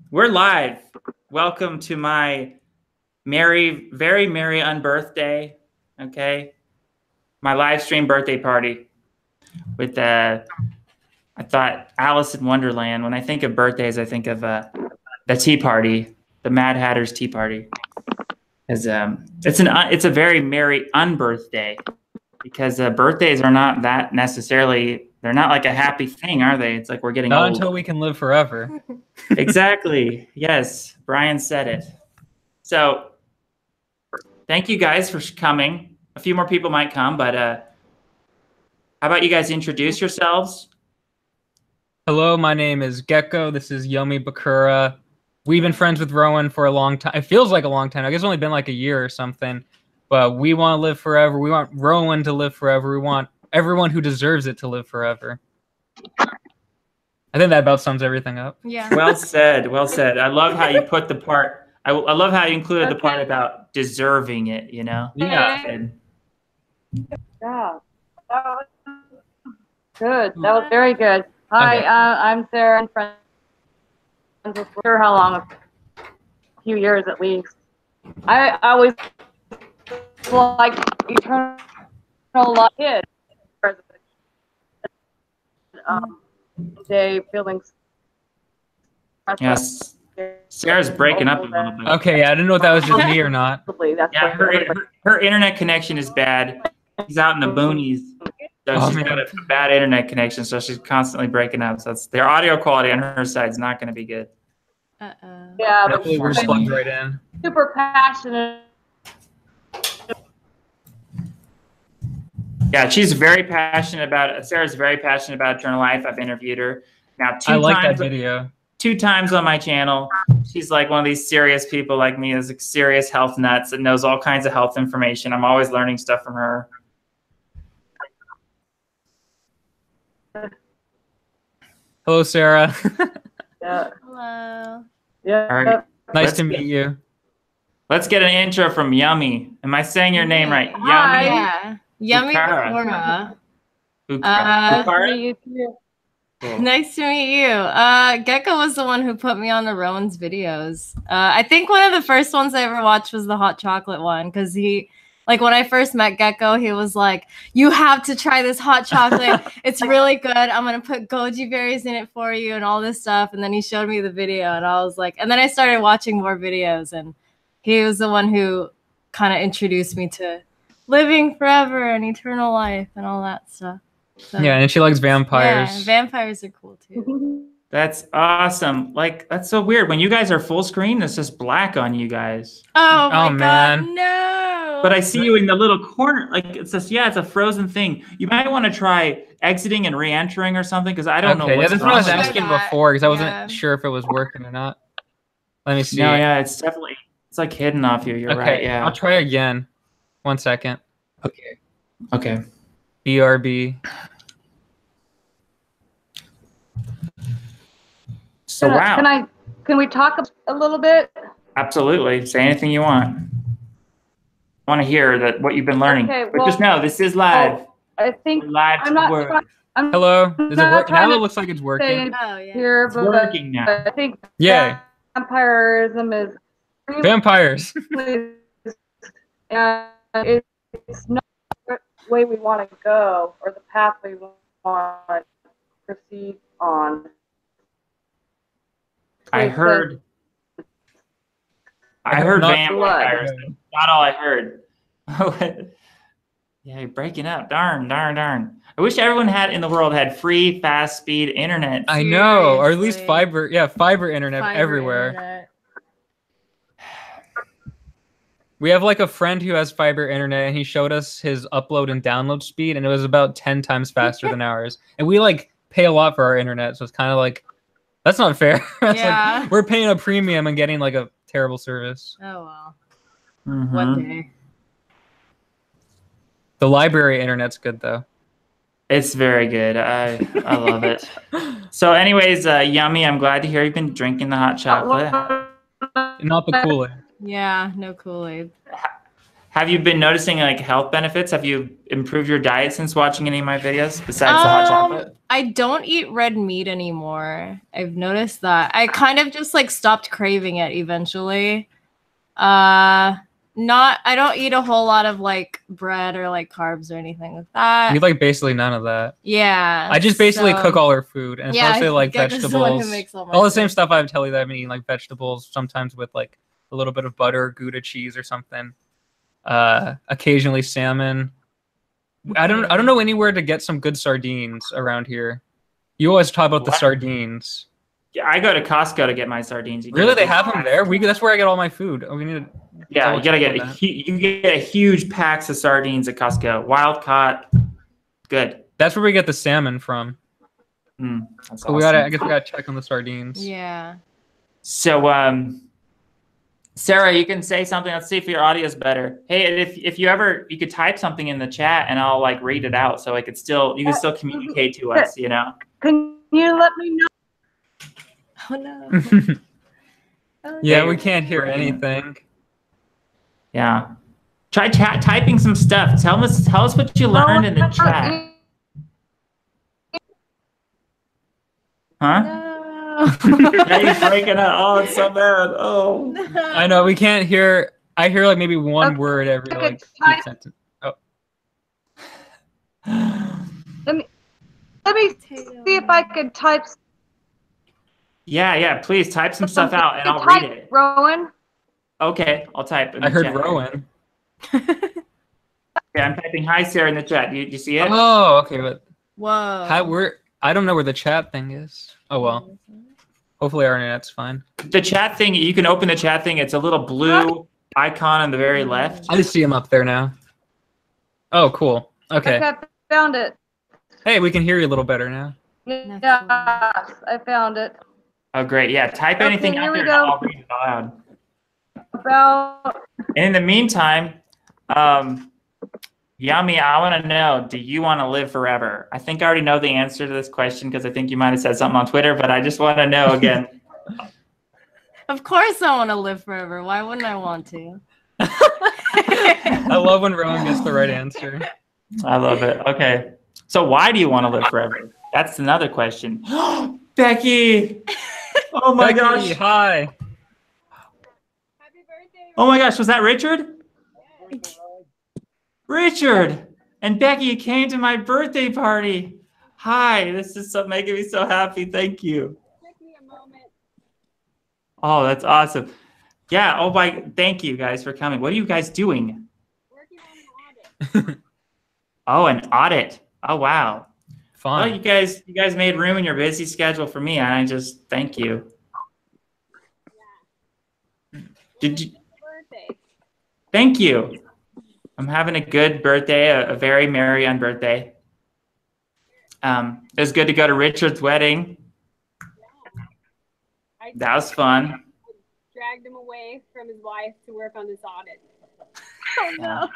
We're live. Welcome to my very merry unbirthday. Okay, my live stream birthday party with I thought Alice in Wonderland. When I think of birthdays, I think of the tea party, the Mad Hatter's tea party. It's a very merry unbirthday because birthdays are not that necessarily. They're not like a happy thing, are they? It's like we're getting not old. until we can live forever. Exactly. Yes, Brian said it. So, thank you guys for coming. A few more people might come, but how about you guys introduce yourselves? Hello, my name is Gecko. This is Yummy Bakura. We've been friends with Roen for a long time. It feels like a long time. I guess it's only been like a year or something. But we want to live forever. We want Roen to live forever. We want everyone who deserves it to live forever. I think that about sums everything up. Yeah. Well said. Well said. I love how you put the part. I love how you included the part about deserving it. You know. Yeah. Yeah. That was good. That was very good. Hi, Okay. I'm Sarah. I'm friends with her. How long? A few years at least. I always like eternal love kids. Day feelings. Yes. Sarah's breaking up a little bit. Okay, yeah, I didn't know if that was just me or not. Yeah, her internet connection is bad. She's out in the boonies. So she's got a bad internet connection, so she's constantly breaking up. So their audio quality on her side is not going to be good. Uh-oh. Yeah, but Hopefully we're plugged right in. super passionate. Yeah, she's very passionate about it. Sarah's very passionate about Eternal Life. I've interviewed her now I like that video. 2 times on my channel. She's like one of these serious people like me, is like serious health nuts that knows all kinds of health information. I'm always learning stuff from her. Hello, Sarah. Yeah. Hello. Yeah. All right. Nice to meet you. Let's get an intro from Yummy. Am I saying your name right? Hi. Yummy. Yeah. Yummy Bakura. Bakura. Bakura? You too. Cool. Nice to meet you. Gecko was the one who put me on the Rowan's videos. I think one of the first ones I ever watched was the hot chocolate one, because like when I first met Gecko, he was like, "You have to try this hot chocolate. It's really good. I'm gonna put goji berries in it for you and all this stuff." And then he showed me the video, and I was like, and then I started watching more videos, and he was the one who kind of introduced me to living forever and eternal life and all that stuff. So, Yeah, and she likes vampires. yeah, vampires are cool too. That's awesome. Like, that's so weird. When you guys are full screen, it's just black on you guys. Oh my God, man. no! But I see you in the little corner. Like, it's just, yeah, it's a frozen thing. You might want to try exiting and re-entering or something, because I don't know Yeah, what's that's what I wrong was with it. asking that. before, because I wasn't Yeah. sure if it was working or not. Let me see. No, yeah, it's definitely, it's like hidden off you. You're Okay, right, yeah. I'll try again. 1 second. Okay. Okay. BRB. So, wow. Can we talk a little bit? Absolutely. Say anything you want. I want to hear what you've been learning. Okay, but just know, this is live. I think We're live to I'm the not. world. Hello? Does it not work? trying Now to it looks like it's say working. Oh yeah. here, It's but working now. I think Yay. vampirism is Vampires. and it's not the way we want to go or the path we want to proceed on. I heard vampires. Not all I heard. Yeah, you're breaking up. Darn. I wish everyone in the world had free, fast speed internet. I know, or at least Seriously. fiber. Yeah, fiber internet Fiber everywhere. internet. We have like a friend who has fiber internet, and he showed us his upload and download speed, and it was about 10 times faster than ours. And we like pay a lot for our internet, so it's kind of like, that's not fair. That's Yeah. like, we're paying a premium and getting like a terrible service. Oh well. Mhm. One day. The library internet's good though. It's very good. I love it. So anyways, Yummy, I'm glad to hear you've been drinking the hot chocolate. Not the Kool-Aid. Yeah, no Kool-Aid. Have you been noticing like health benefits? Have you improved your diet since watching any of my videos besides the hot chocolate? I don't eat red meat anymore. I've noticed that. I kind of just like stopped craving it eventually. I don't eat a whole lot of like bread or like carbs or anything like that. We like basically none of that. Yeah. I just basically cook all our food, and it's mostly like Gecko's the one who vegetables. makes all my All the same food. stuff I tell you that I've been eating, like vegetables, sometimes with like a little bit of butter, Gouda cheese or something. Occasionally salmon. I don't know anywhere to get some good sardines around here. You always talk about the sardines. Yeah, I go to Costco to get my sardines. Really, they have them there? That's where I get all my food. Oh, we need to. Yeah, you gotta get you get huge packs of sardines at Costco. Wild caught, good. That's where we get the salmon from. That's So awesome. I guess we gotta check on the sardines. Yeah. So Sarah, you can say something. Let's see if your audio is better. Hey, if you ever, you could type something in the chat and I'll like read it out so you can still communicate to us, you know? Can you let me know? Oh no. Yeah, we can't hear anything. Yeah. Try typing some stuff. Tell us what you learned in the chat. Huh? No. Now you're breaking up. Oh, it's so bad. Oh. I know, we can't hear. I hear like maybe one word every like few sentences. Oh. Let me see if I could type. Yeah, please type some stuff out and I'll read it. Roen. Okay, I'll type. I heard Roen. Yeah, I'm typing hi Sarah in the chat. Do you see it? Oh, okay, but Whoa. I don't know where the chat thing is. Oh well. Hopefully our internet's fine. The chat thing, you can open the chat thing. It's a little blue icon on the very left. I just see him up there now. Oh, cool. Okay. I found it. Hey, we can hear you a little better now. Yes, I found it. Oh, great. Yeah, type anything out there and I'll read it aloud. And in the meantime, Yummy, I want to know, do you want to live forever? I think I already know the answer to this question because I think you might have said something on Twitter, but I just want to know again. Of course I want to live forever. Why wouldn't I want to? I love when Rowan gets the right answer. I love it. Okay. So why do you want to live forever? That's another question. Becky! Oh my gosh. Hi. Happy birthday. Oh my gosh, was that Richard? Richard and Becky, you came to my birthday party. Hi, this is making me so happy. Thank you. Took me a moment. Oh, that's awesome. Yeah. Thank you guys for coming. What are you guys doing? Working on an audit. Oh, an audit. Oh, wow. Fun. Well, you guys made room in your busy schedule for me, and I just thank you. Yeah. Did you? Birthday. Thank you. I'm having a good birthday, a very merry unbirthday. It was good to go to Richard's wedding. Yeah. That was fun. Dragged him away from his wife to work on this audit. Oh no.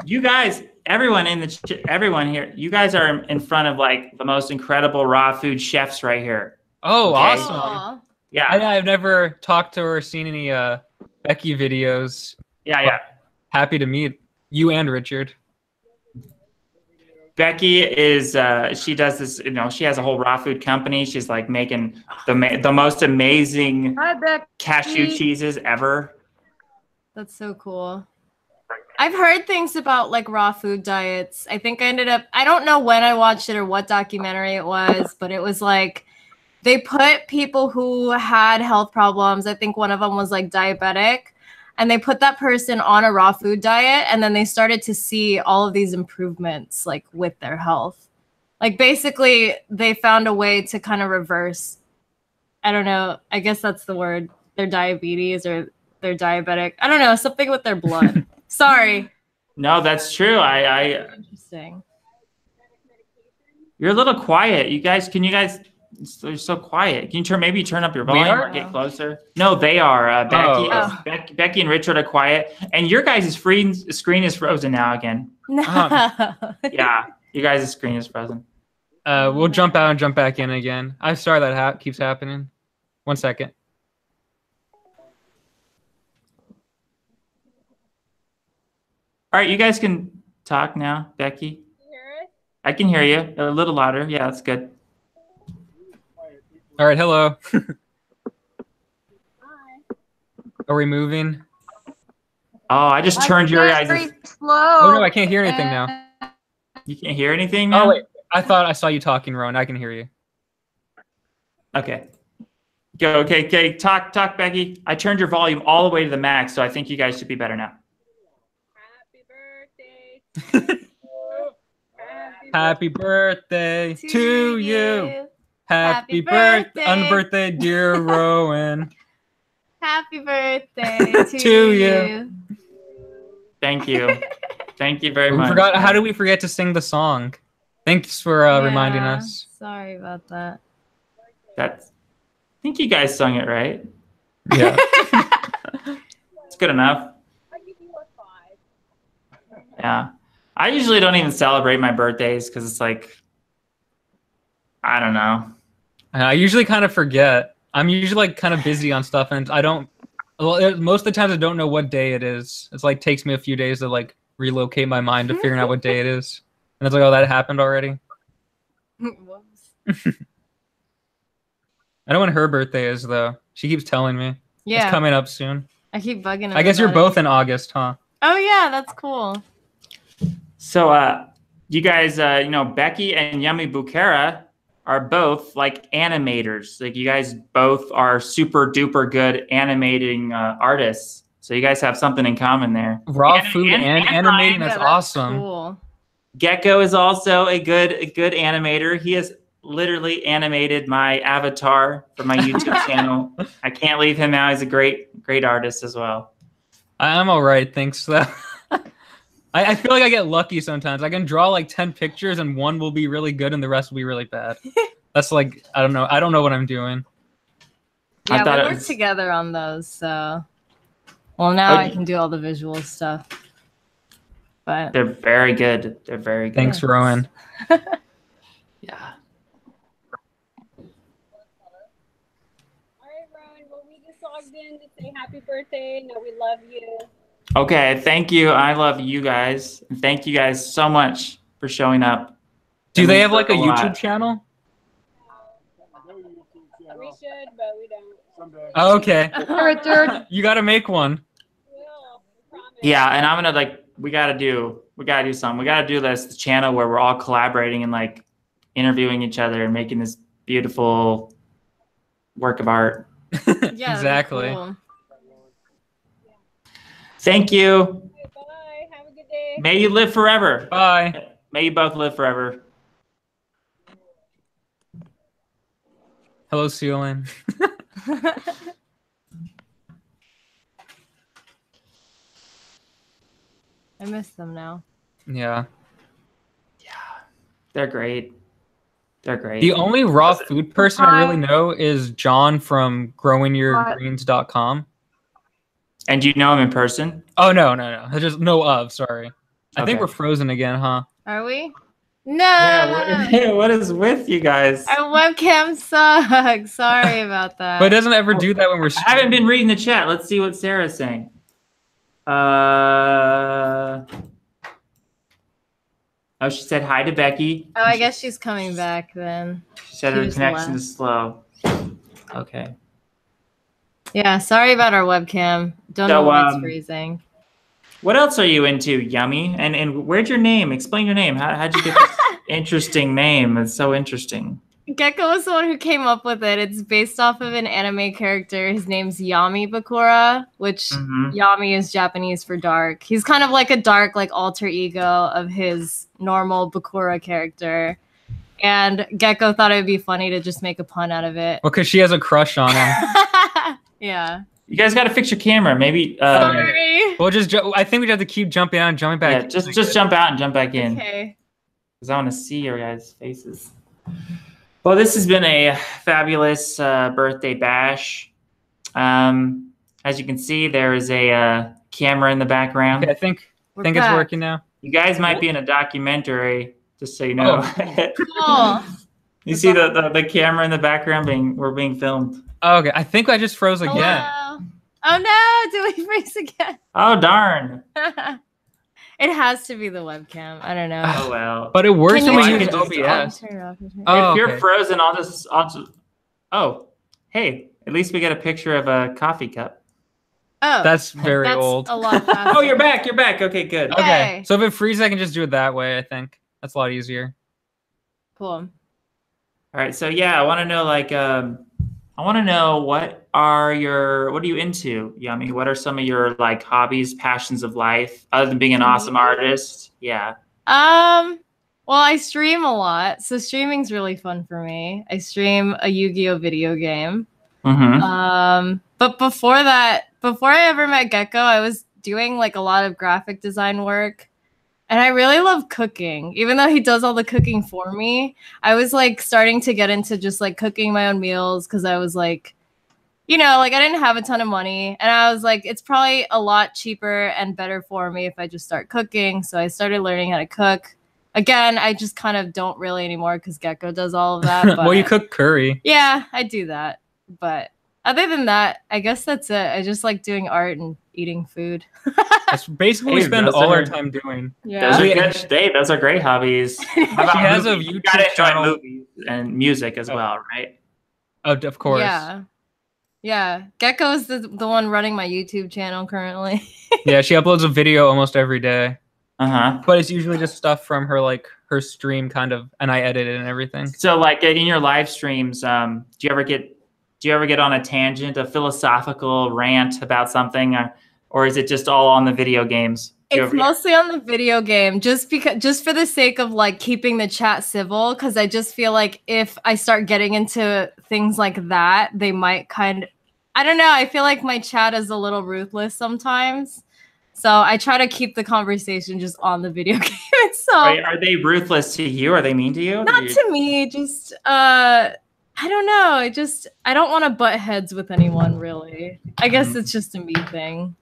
You guys, everyone here, you guys are in front of like the most incredible raw food chefs right here. Oh, Okay. awesome. Aw. Yeah. I've never talked to or seen any Becky videos. Yeah. Happy to meet you and Richard. Becky is she does this, she has a whole raw food company. She's like making the most amazing Hi, Becky. cashew cheeses ever. That's so cool. I've heard things about like raw food diets. I think I don't know when I watched it or what documentary it was, but it was like they put people who had health problems. I think one of them was like diabetic, and they put that person on a raw food diet, and then they started to see all of these improvements like with their health. Like basically they found a way to kind of reverse, I don't know, I guess that's the word, their diabetes or their diabetic. I don't know, something with their blood. Sorry. No, that's true. Interesting. You're a little quiet. You're so quiet. Can you maybe turn up your volume or get closer? No, they are. Becky and Richard are quiet. And your guys' screen is frozen now again. No. Yeah, you guys' screen is frozen. We'll jump out and jump back in again. I'm sorry that keeps happening. 1 second. All right, you guys can talk now, Becky. You hear it? I can hear you a little louder. Yeah, that's good. All right, hello. Hi. Are we moving? Oh, I just turned your guys'. slow. Oh no, I can't hear anything now. You can't hear anything now? Oh wait, I thought I saw you talking, Roen. I can hear you. Okay. Go. Okay. Talk, Becky. I turned your volume all the way to the max, so I think you guys should be better now. Happy birthday. Happy birthday to you. Happy Happy birthday, birthday. birthday, dear Roen. Happy birthday To you. Thank you. Thank you very We much. forgot. How did we forget to sing the song? Thanks for reminding Yeah, us. Sorry about that. I think you guys sung it right. Yeah. It's good enough. I give you a 5. Yeah. I usually don't even celebrate my birthdays because it's like, I don't know. I usually kind of forget. I'm usually like kind of busy on stuff, and I don't. Well, most of the times I don't know what day it is. It's like takes me a few days to like relocate my mind to figuring out what day it is, and it's like, oh, that happened already. Whoops. I know when her birthday is though. She keeps telling me. Yeah, It's coming up soon. I keep bugging him. I guess you're about both it. in August, huh? Oh yeah, that's cool. So, you guys, Becky and Yummy Bukhara are both like animators. Like you guys both are super duper good animating artists. So you guys have something in common there. Raw food and animating. That's Yeah, awesome. Cool. Gecko is also a good animator. He has literally animated my avatar for my YouTube channel. I can't leave him out. He's a great artist as well. I'm all right, thanks. I feel like I get lucky sometimes. I can draw like 10 pictures and one will be really good and the rest will be really bad. That's like, I don't know. I don't know what I'm doing. I Yeah, thought we it worked was- together on those, so. Well, now Oh, I can do all the visual stuff. But They're very good. They're very good. Thanks, Roen. Yeah. All right, Roen. Well, we just logged in to say happy birthday. No, we love you. Okay, thank you. I love you guys. And thank you guys so much for showing up. Do It they means have like a lot. YouTube channel? We should, but we don't. Oh, okay. Richard. You got to make one. Will. Promise. Yeah, and I'm gonna we gotta do something. We gotta do this channel where we're all collaborating and like interviewing each other and making this beautiful work of art. yeah, that'd be Exactly. cool. Thank you. Okay, bye. Have a good day. May you live forever. Bye. May you both live forever. Hello, ceiling. I miss them now. Yeah. They're great. They're great. The only raw food person I really know is John from growingyourgreens.com. And do you know him in person? Oh, no. I just know of, sorry. I think Okay. we're frozen again, huh? Are we? No. Yeah, what is with you guys? Our webcam sucks. Sorry about that. But it doesn't ever do that when we're I haven't been reading the chat. Let's see what Sarah's saying. Oh, she said hi to Becky. Oh, I guess she's coming back then. She said She her just connection left. is slow. Okay. Yeah, sorry about our webcam. Don't know So, why it's freezing. What else are you into, Yummy? And where'd your name? Explain your name. How'd you get this interesting name? It's so interesting. Gecko was the one who came up with it. It's based off of an anime character. His name's Yami Bakura, which Mhm. Yami is Japanese for dark. He's kind of like a dark, like alter ego of his normal Bakura character. And Gecko thought it would be funny to just make a pun out of it. Well, because she has a crush on him. Yeah. You guys got to fix your camera. Maybe. Sorry. We'll just. I think we have to keep jumping out and jumping back. Yeah, just jump out and jump back in. Okay. Because I want to see your guys' faces. Well, this has been a fabulous birthday bash. As you can see, there is a camera in the background. Okay, I think We're it's back. working now. You guys might be in a documentary, just so you know. Cool. You see the camera in the background we're being filmed. Oh, okay, I think I just froze again. Hello. Oh no, did we freeze again? Oh darn! It has to be the webcam. I don't know. Oh well. But it works Can when you we use turn it OBS. Turn it off. Turn it off. Oh, If you're okay. frozen, I'll just. Oh, hey! At least we get a picture of a coffee cup. Oh, That's very that's old. a lot faster. Oh, you're back. You're back. Okay, good. Okay, Yay. so if it freezes, I can just do it that way. I think that's a lot easier. Cool. All right. So yeah, I want to know I want to know what are you into, Yummy? What are some of your like hobbies, passions of life, other than being an awesome artist? Yeah. Well, I stream a lot, so streaming's really fun for me. I stream a Yu-Gi-Oh video game. Mm-hmm. But before that, before I ever met Gecko, I was doing like a lot of graphic design work. And I really love cooking. Even though he does all the cooking for me, I was like starting to get into just like cooking my own meals because I was like, you know, like I didn't have a ton of money. And I was like, it's probably a lot cheaper and better for me if I just start cooking. So I started learning how to cook. Again, I just kind of don't really anymore because Gecko does all of that. But Well, you cook curry. yeah, I do that. But other than that, I guess that's it. I just like doing art and eating food. That's basically what we Hey, spend those all our are- time doing. Yeah. Those are good. Hey, those are great hobbies. How about She has a movies? You YouTube gotta enjoy channel. movies and music as Oh. well, right? Oh, of course. Yeah. Yeah. Gecko's the one running my YouTube channel currently. Yeah, she uploads a video almost every day, Uh-huh. but it's usually just stuff from her stream kind of, and I edit it and everything. So like in your live streams, do you ever get on a tangent, a philosophical rant about something, or is it just all on the video games? It's mostly on the video game, just for the sake of like keeping the chat civil, because I just feel like if I start getting into things like that, they might I don't know, I feel like my chat is a little ruthless sometimes. So I try to keep the conversation just on the video game itself. Are they ruthless to you? Are they mean to you? Not to me, just I don't know. I don't want to butt heads with anyone really. I guess it's just a me thing.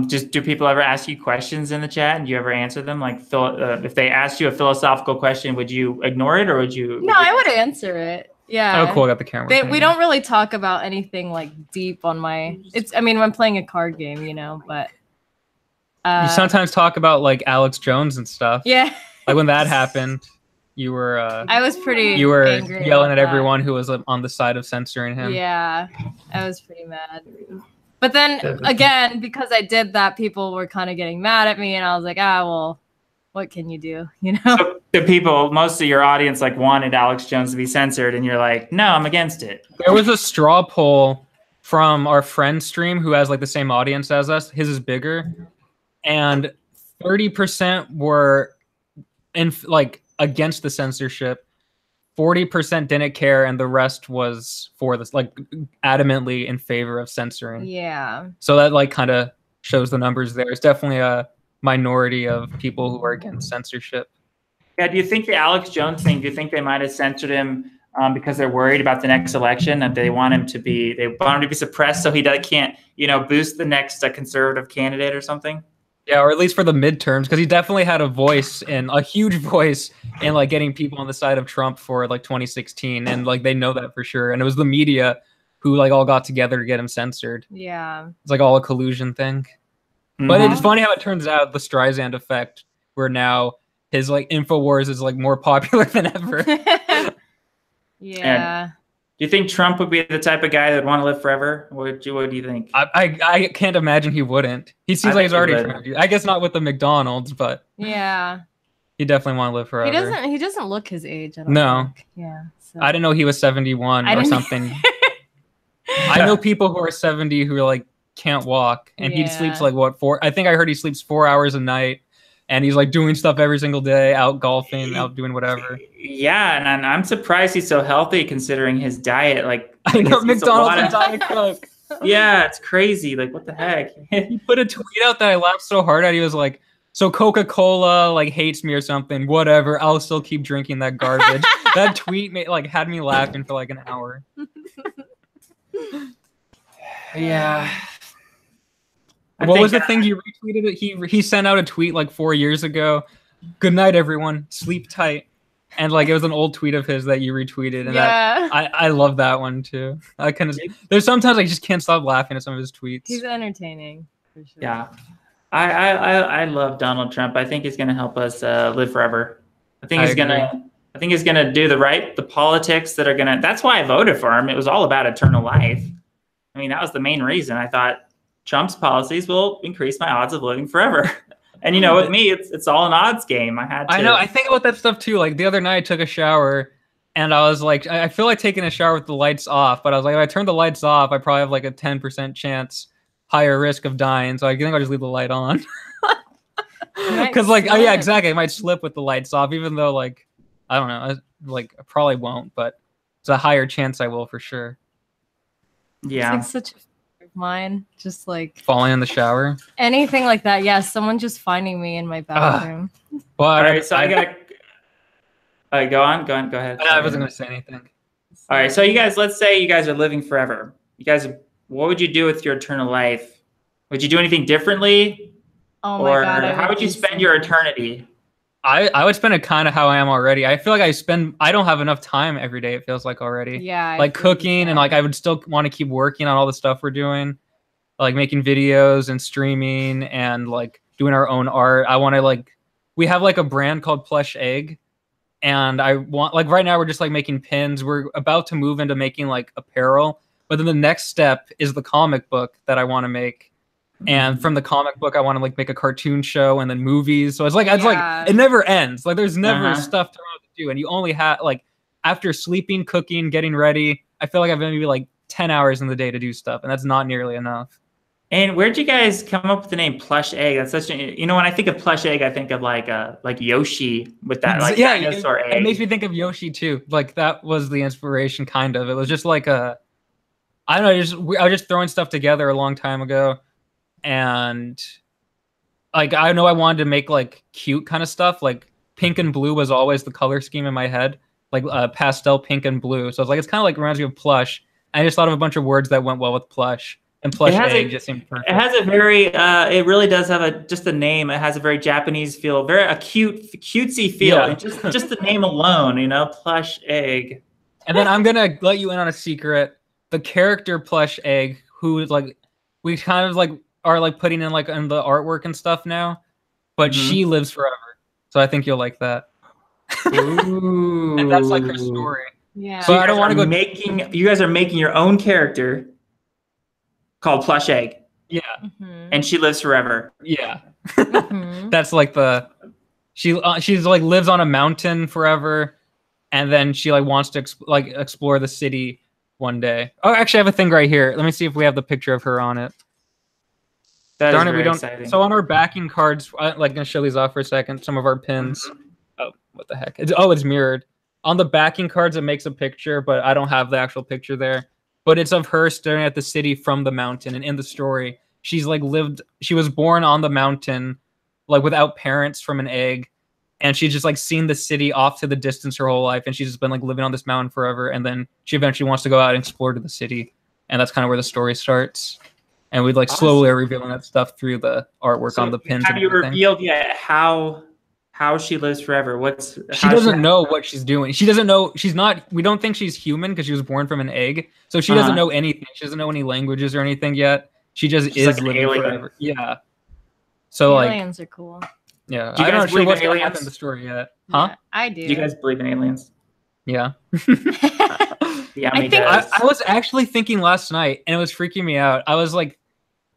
Just do people ever ask you questions in the chat and do you ever answer them? Like if they asked you a philosophical question, would you ignore it or would you? No, I would answer it. Yeah. Oh, cool! I got the camera. We don't really talk about anything like deep on my. I mean, when I'm playing a card game, you know, but. You sometimes talk about like Alex Jones and stuff. Yeah. Like when that happened, you were. I was pretty. You were angry yelling about at that. everyone who was on the side of censoring him. Yeah, I was pretty mad. But then again, because I did that, people were kind of getting mad at me, and I was like, well, what can you do? You know. So the people, most of your audience, like wanted Alex Jones to be censored, and you're like, no, I'm against it. There was a straw poll from our friend stream who has like the same audience as us. His is bigger, and 30% were against the censorship. 40% didn't care, and the rest was for this, like adamantly in favor of censoring. Yeah. So that like kind of shows the numbers there. It's definitely a minority of people who are against censorship. Yeah. Do you think the Alex Jones thing? Do you think they might have censored him because they're worried about the next election, that they want him to be suppressed so he can't boost the next conservative candidate or something? Yeah, or at least for the midterms, because he definitely had a huge voice in like getting people on the side of Trump for like 2016, and like they know that for sure. And it was the media who like all got together to get him censored. Yeah. It's like all a collusion thing. Mm-hmm. But it's funny how it turns out the Streisand effect, where now his like InfoWars is like more popular than ever. Yeah. Do you think Trump would be the type of guy that would want to live forever? What do you think? I can't imagine he wouldn't. He seems like he's already would. trying to do. I guess not with the McDonald's, but Yeah. he definitely want to live forever. He doesn't look his age. I don't No. think. Yeah. So. I didn't know he was 71 I or didn't- something. I know people who are 70 who like can't walk, and he sleeps like what, 4? I think I heard he sleeps 4 hours a night, and he's like doing stuff every single day, out golfing, out doing whatever. Yeah, and I'm surprised he's so healthy considering his diet. Like I know he eats a McDonald's lot and of- Diet Coke. Yeah, it's crazy. Like what the heck? He put a tweet out that I laughed so hard at. He was like, "So Coca-Cola like hates me or something. Whatever. I'll still keep drinking that garbage." That tweet had me laughing for like an hour. Yeah. What was the thing you retweeted? He sent out a tweet like 4 years ago. "Good night, everyone. Sleep tight." And like it was an old tweet of his that you retweeted, and Yeah. I love that one too. There's sometimes I just can't stop laughing at some of his tweets. He's entertaining. For sure. Yeah. I love Donald Trump. I think he's going to help us live forever. I think I he's going agree. to. I think he's going to do the politics that are going to. That's why I voted for him. It was all about eternal life. I mean, that was the main reason. I thought Trump's policies will increase my odds of living forever. And with me, it's all an odds game. I know. I think about that stuff too. Like the other night, I took a shower, and I was like, I feel like taking a shower with the lights off. But I was like, if I turn the lights off, I probably have like a 10% chance, higher risk of dying. So I think I'll just leave the light on. Because yeah, exactly. I might slip with the lights off, even though like I don't know, I probably won't, but it's a higher chance I will for sure. Yeah. It's like such a fear of mine, just like falling in the shower, anything like that. Yeah, someone just finding me in my bathroom. Well, all right, so I gotta. All right, go ahead. I wasn't gonna say anything. All right, so you guys, let's say you guys are living forever. You guys, what would you do with your eternal life? Would you do anything differently? Oh my God, how would you spend your eternity? I would spend it kind of how I am already. I feel like I don't have enough time every day, it feels like already. Yeah. Like cooking and like I would still want to keep working on all the stuff we're doing. Like making videos and streaming and like doing our own art. I want to we have like a brand called Plush Egg. And I want right now we're just like making pins. We're about to move into making like apparel. But then the next step is the comic book that I want to make. And from the comic book, I want to make a cartoon show and then movies. So it's like it never ends. Like there's never stuff to do, and you only have after sleeping, cooking, getting ready. I feel like I've maybe like 10 hours in the day to do stuff, and that's not nearly enough. And where'd you guys come up with the name Plush Egg? That's such a when I think of Plush Egg, I think of like Yoshi with that dinosaur egg. It makes me think of Yoshi too. Like that was the inspiration, kind of. It was just like I don't know. I was just throwing stuff together a long time ago. And like I know I wanted to make like cute kind of stuff. Like pink and blue was always the color scheme in my head, like pastel pink and blue. So it's like it's kind of like reminds me of plush. I just thought of a bunch of words that went well with plush, and plush egg just seemed perfect. It has a very it really does have just the name. It has a very Japanese feel, very a cutesy feel. Yeah. Just the name alone, Plush Egg. And then I'm gonna let you in on a secret. The character Plush Egg, who is like we kind of like are like putting in like in the artwork and stuff now, but she lives forever. So I think you'll like that. Ooh. And that's like her story. Yeah. So I don't want to go you guys are making your own character called Plush Egg. Yeah. And she lives forever. Yeah. That's like she's like lives on a mountain forever, and then she like wants to explore the city one day. Oh, actually I have a thing right here. Let me see if we have the picture of her on it. Darn it, we don't. Exciting. So on our backing cards, I'm gonna show these off for a second. Some of our pins. Oh, what the heck? It's mirrored. On the backing cards, it makes a picture, but I don't have the actual picture there. But it's of her staring at the city from the mountain, and in the story, she's like she was born on the mountain, like without parents from an egg, and she's just like seen the city off to the distance her whole life, and she's just been like living on this mountain forever, and then she eventually wants to go out and explore to the city, and that's kind of where the story starts. And we'd slowly are revealing that stuff through the artwork on the pins. Have you revealed yet how she lives forever? She doesn't know what she's doing. She doesn't know. She's not. We don't think she's human because she was born from an egg. So she doesn't know anything. She doesn't know any languages or anything yet. She just is living forever. Yeah. So aliens are cool. Yeah. I'm not sure what's going to happen in the story yet. Huh? Yeah, I do. Do you guys believe in aliens? Yeah. Yeah, I was actually thinking last night, and it was freaking me out.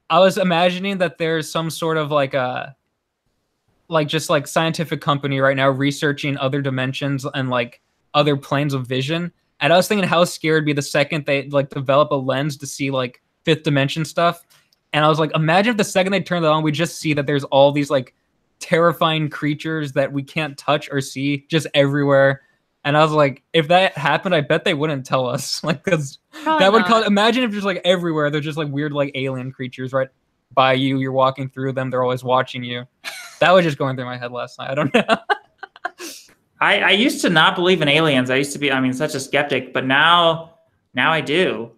I was imagining that there's some sort of just scientific company right now researching other dimensions and other planes of vision. And I was thinking how scared it'd be the second they develop a lens to see fifth dimension stuff. And I was like, imagine if the second they turn that on, we just see that there's all these terrifying creatures that we can't touch or see just everywhere. And I was like, if that happened, I bet they wouldn't tell us. Because that would cause. Imagine if just everywhere there's just weird alien creatures right by you. You're walking through them. They're always watching you. That was just going through my head last night. I don't know. I used to not believe in aliens. I used to be, such a skeptic. But now I do.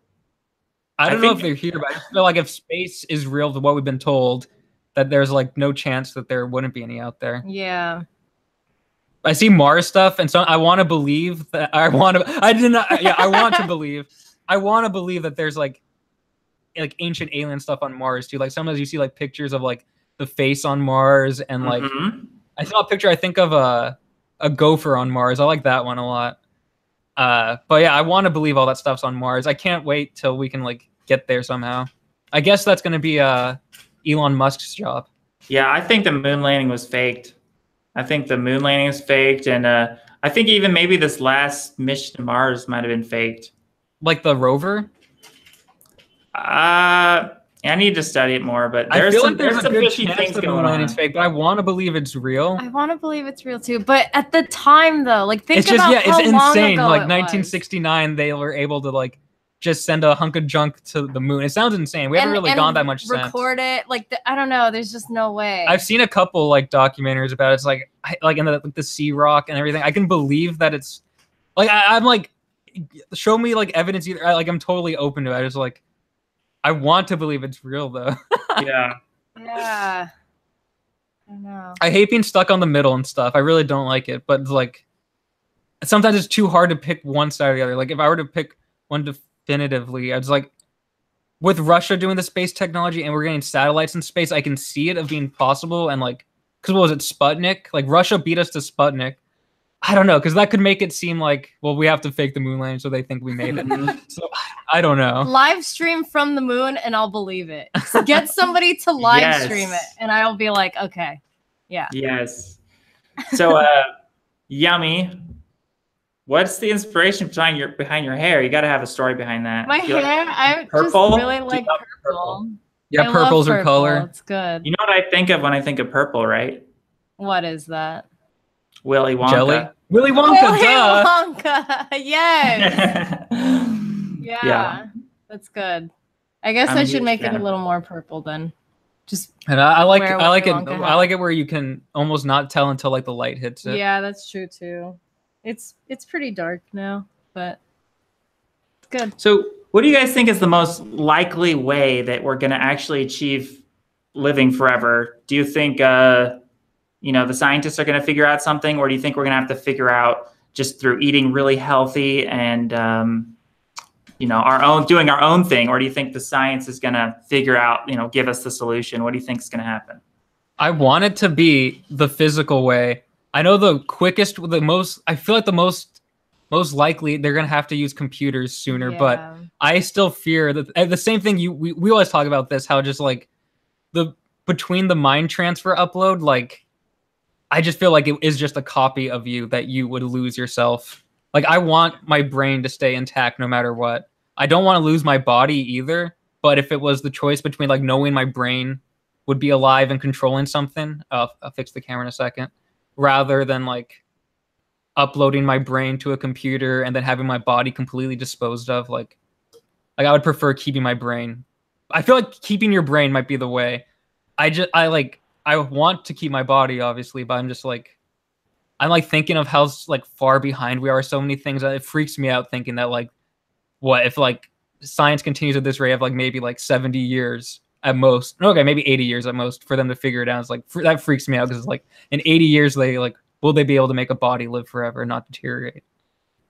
I don't know if they're here, but I just feel like if space is real to what we've been told, that there's no chance that there wouldn't be any out there. Yeah. I see Mars stuff, and so I want to believe that I want to believe that there's ancient alien stuff on Mars too. Sometimes you see pictures of the face on Mars, and like I saw a picture. I think of a gopher on Mars. I like that one a lot. But yeah, I want to believe all that stuff's on Mars. I can't wait till we can like get there somehow. I guess that's gonna be Elon Musk's job. Yeah, I think the moon landing was faked. I think the moon landing is faked, and I think even maybe this last mission to Mars might have been faked. Like the rover? I need to study it more, but I there's feel some, like there's there's a some good fishy chance things that the going moon landing's on. fake, but I want to believe it's real. I want to believe it's real too, but at the time though, like think It's just about how it's long insane. ago Like it 1969, they were able to like just send a hunk of junk to the moon. It sounds insane. We haven't really gone that much since. Record it, like I don't know. There's just no way. I've seen a couple like documentaries about it. It's like in the sea rock and everything. I can believe that it's like I'm like, show me like evidence. Either like I'm totally open to it. I just like I want to believe it's real though. Yeah. Yeah. I don't know. I hate being stuck on the middle and stuff. I really don't like it. But like sometimes it's too hard to pick one side or the other. Like if I were to pick one definitively, I was like, with Russia doing the space technology and we're getting satellites in space, I can see it of being possible. And like, because what was it, Sputnik? Like Russia beat us to Sputnik. I don't know, because that could make it seem like, well, we have to fake the moon landing so they think we made it. So I don't know. Live stream from the moon and I'll believe it. So get somebody to live stream it and I'll be like, okay. Yeah. Yes. So Yummy, what's the inspiration behind your hair? You got to have a story behind that. My hair, I purple? just really like purple. Yeah, I purple's love her color. It's good. You know what I think of when I think of purple, right? What is that? Willy Wonka. Jelly? Willy Wonka, Willy duh! Wonka. Yes. Yeah. That's good. I guess I should make it a little more purple then. Just And I like it. Willy Wonka I like it where you can almost not tell until like the light hits it. yeah, that's true too. It's pretty dark now, but it's good. So what do you guys think is the most likely way that we're going to actually achieve living forever? Do you think, the scientists are going to figure out something, or do you think we're going to have to figure out just through eating really healthy and, doing our own thing? Or do you think the science is going to figure out, give us the solution? What do you think is going to happen? I want it to be the physical way. I know the quickest, I feel like the most likely they're going to have to use computers sooner, but I still fear that the same thing we always talk about this, how just like between the mind transfer upload, like I just feel like it is just a copy of you that you would lose yourself. Like I want my brain to stay intact no matter what. I don't want to lose my body either, but if it was the choice between like knowing my brain would be alive and controlling something, I'll fix the camera in a second, rather than like uploading my brain to a computer and then having my body completely disposed of, like I would prefer keeping my brain. I feel like keeping your brain might be the way. I want to keep my body, obviously, but I'm like thinking of how like far behind we are. So many things that it freaks me out thinking that like, what if like science continues at this rate of like maybe like 70 years at most? Okay, maybe 80 years at most for them to figure it out. It's like that freaks me out because it's like in 80 years will they be able to make a body live forever and not deteriorate?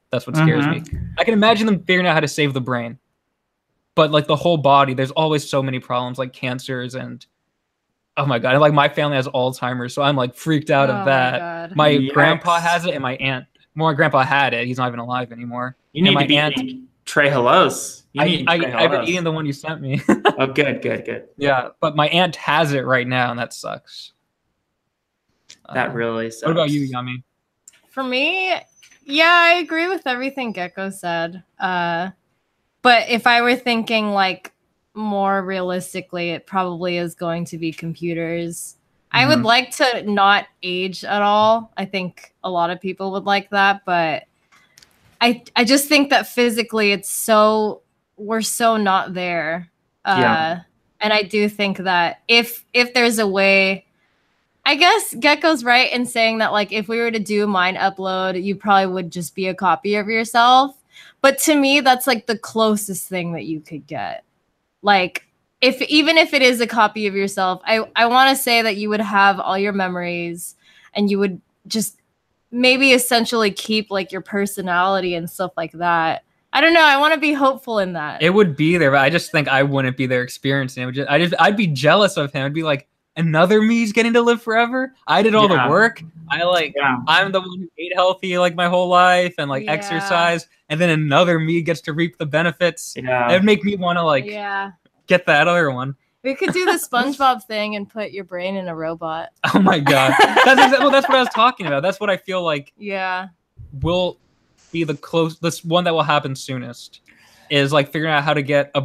That's what scares me. I can imagine them figuring out how to save the brain, but like the whole body, there's always so many problems like cancers and. Oh my God. Like my family has Alzheimer's, so I'm like freaked out of that. My grandpa has it and my aunt. Well, my grandpa had it. He's not even alive anymore. You need to be eating Trehalose. I've been eating the one you sent me. Oh, good. Yeah, but my aunt has it right now and that sucks. That really sucks. What about you, Yummy? For me, yeah, I agree with everything Gecko said. But if I were thinking like more realistically, it probably is going to be computers. I would like to not age at all. I think a lot of people would like that, but I just think that physically we're so not there. And I do think that if there's a way, I guess Gecko's right in saying that like if we were to do mind upload, you probably would just be a copy of yourself. But to me, that's like the closest thing that you could get. Like, even if it is a copy of yourself, I want to say that you would have all your memories and you would just maybe essentially keep like your personality and stuff like that. I don't know. I want to be hopeful in that. It would be there, but I just think I wouldn't be there experiencing it. I'd be jealous of him. I'd be like, another me's getting to live forever. I did all the work. I'm the one who ate healthy like my whole life and like exercise, and then another me gets to reap the benefits. Yeah. It'd make me want to like get that other one. We could do the SpongeBob thing and put your brain in a robot. Oh my god. That's what I was talking about. That's what I feel like will be this one that will happen soonest. Is like figuring out how to get a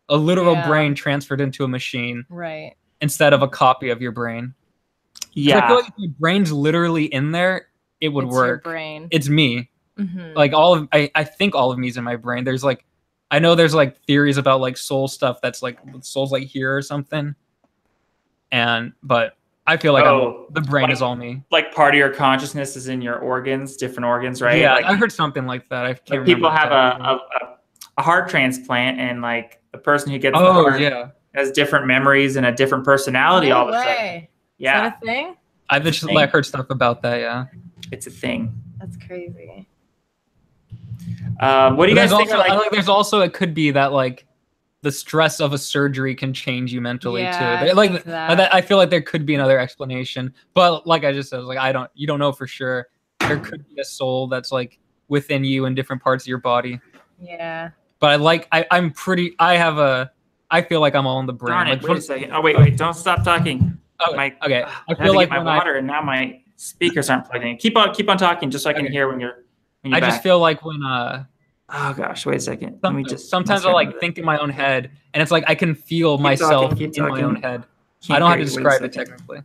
literal brain transferred into a machine. Right. Instead of a copy of your brain. Yeah. I feel like if your brain's literally in there, it would work. Your brain. It's me. Like I think all of me's in my brain. There's like, I know there's like theories about like soul stuff that's like soul's like here or something. But I feel like the brain is all me. Like part of your consciousness is in your organs, different organs, right? Yeah, like, I heard something like that. I can't remember. People have a heart transplant, and like the person who gets the heart has different memories and a different personality all of a sudden. Yeah. Is that a thing? I've just like heard stuff about that. Yeah, it's a thing. That's crazy. What do you guys think? There's also it could be that like the stress of a surgery can change you mentally too. I feel like there could be another explanation, but like I just said, like you don't know for sure. There could be a soul that's like within you in different parts of your body. Yeah. But I feel like I'm all in the brain. Darn it, like, wait a second. Oh wait, don't stop talking. Okay. I feel like my water and now my speakers aren't plugged in. Keep on talking just so I can hear when you're I back. Just feel like when oh gosh, wait a second. Sometimes I'll like think in my own head, and it's like I can feel myself in my own head. I don't have to describe it technically.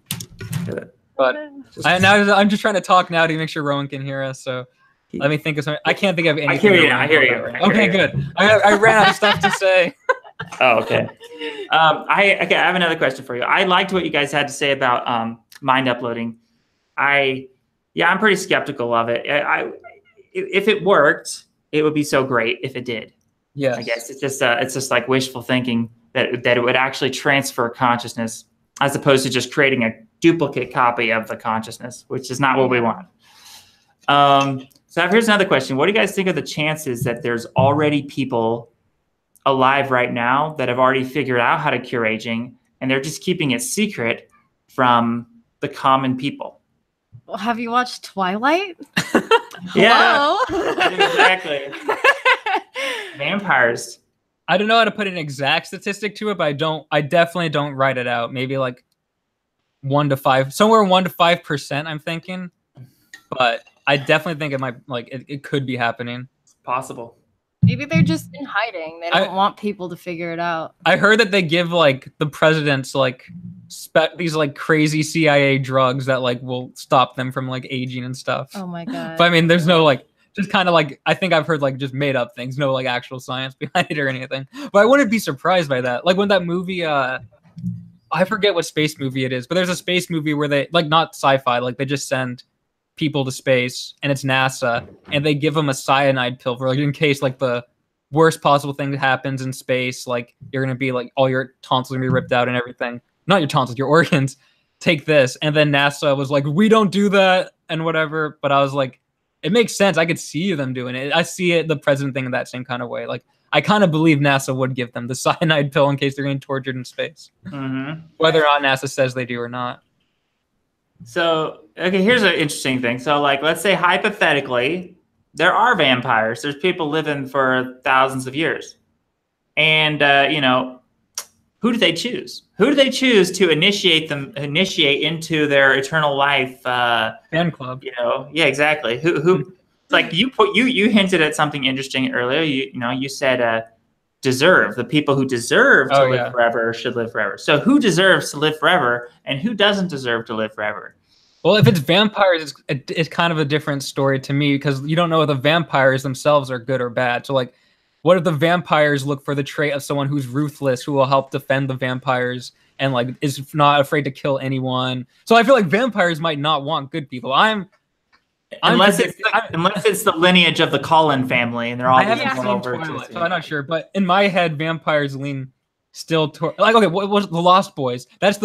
But I'm just trying to talk now to make sure Rowan can hear us. So let me think of something. I can't think of anything. I hear you. Okay, good. I ran out of stuff to say. Oh, okay. I have another question for you. I liked what you guys had to say about mind uploading. I'm pretty skeptical of it. If it worked, it would be so great if it did. Yeah. I guess it's just like wishful thinking that it would actually transfer consciousness as opposed to just creating a duplicate copy of the consciousness, which is not what we want. So here's another question. What do you guys think of the chances that there's already people alive right now that have already figured out how to cure aging, and they're just keeping it secret from the common people? Well, have you watched Twilight? Yeah, exactly. Vampires. I don't know how to put an exact statistic to it, but I definitely don't write it out. Maybe like 1 to 5, somewhere 1 to 5%. I'm thinking, but I definitely think it might it could be happening. It's possible. Maybe they're just in hiding. They don't want people to figure it out. I heard that they give like the presidents like these like crazy CIA drugs that like will stop them from like aging and stuff. Oh my god. But I mean, there's no like just kind of like I think I've heard like just made up things, no like actual science behind it or anything. But I wouldn't be surprised by that. Like when that movie I forget what space movie it is, but there's a space movie where they like not sci-fi, like they just send people to space and it's NASA and they give them a cyanide pill for like in case like the worst possible thing that happens in space, like you're gonna be like all your tonsils are gonna be ripped out and everything. Not your tonsils, your organs. Take this. And then NASA was like, we don't do that and whatever. But I was like, it makes sense. I could see them doing it. I see it, the president thing in that same kind of way. Like I kind of believe NASA would give them the cyanide pill in case they're getting tortured in space. Mm-hmm. Whether or not NASA says they do or not. So, okay, here's an interesting thing. So like, let's say hypothetically, there are vampires. There's people living for thousands of years. And, who do they choose? Who do they choose to initiate into their eternal life? Fan club. Yeah, exactly. Who like you hinted at something interesting earlier. You said deserve. The people who deserve to live forever should live forever. So who deserves to live forever and who doesn't deserve to live forever? Well, if it's vampires, it's kind of a different story to me because you don't know if the vampires themselves are good or bad. So like, what if the vampires look for the trait of someone who's ruthless, who will help defend the vampires and like is not afraid to kill anyone? So I feel like vampires might not want good people. Unless it's the lineage of the Cullen family and they're all over Twilight, so I'm not sure. But in my head, vampires lean still toward like what was the Lost Boys? That's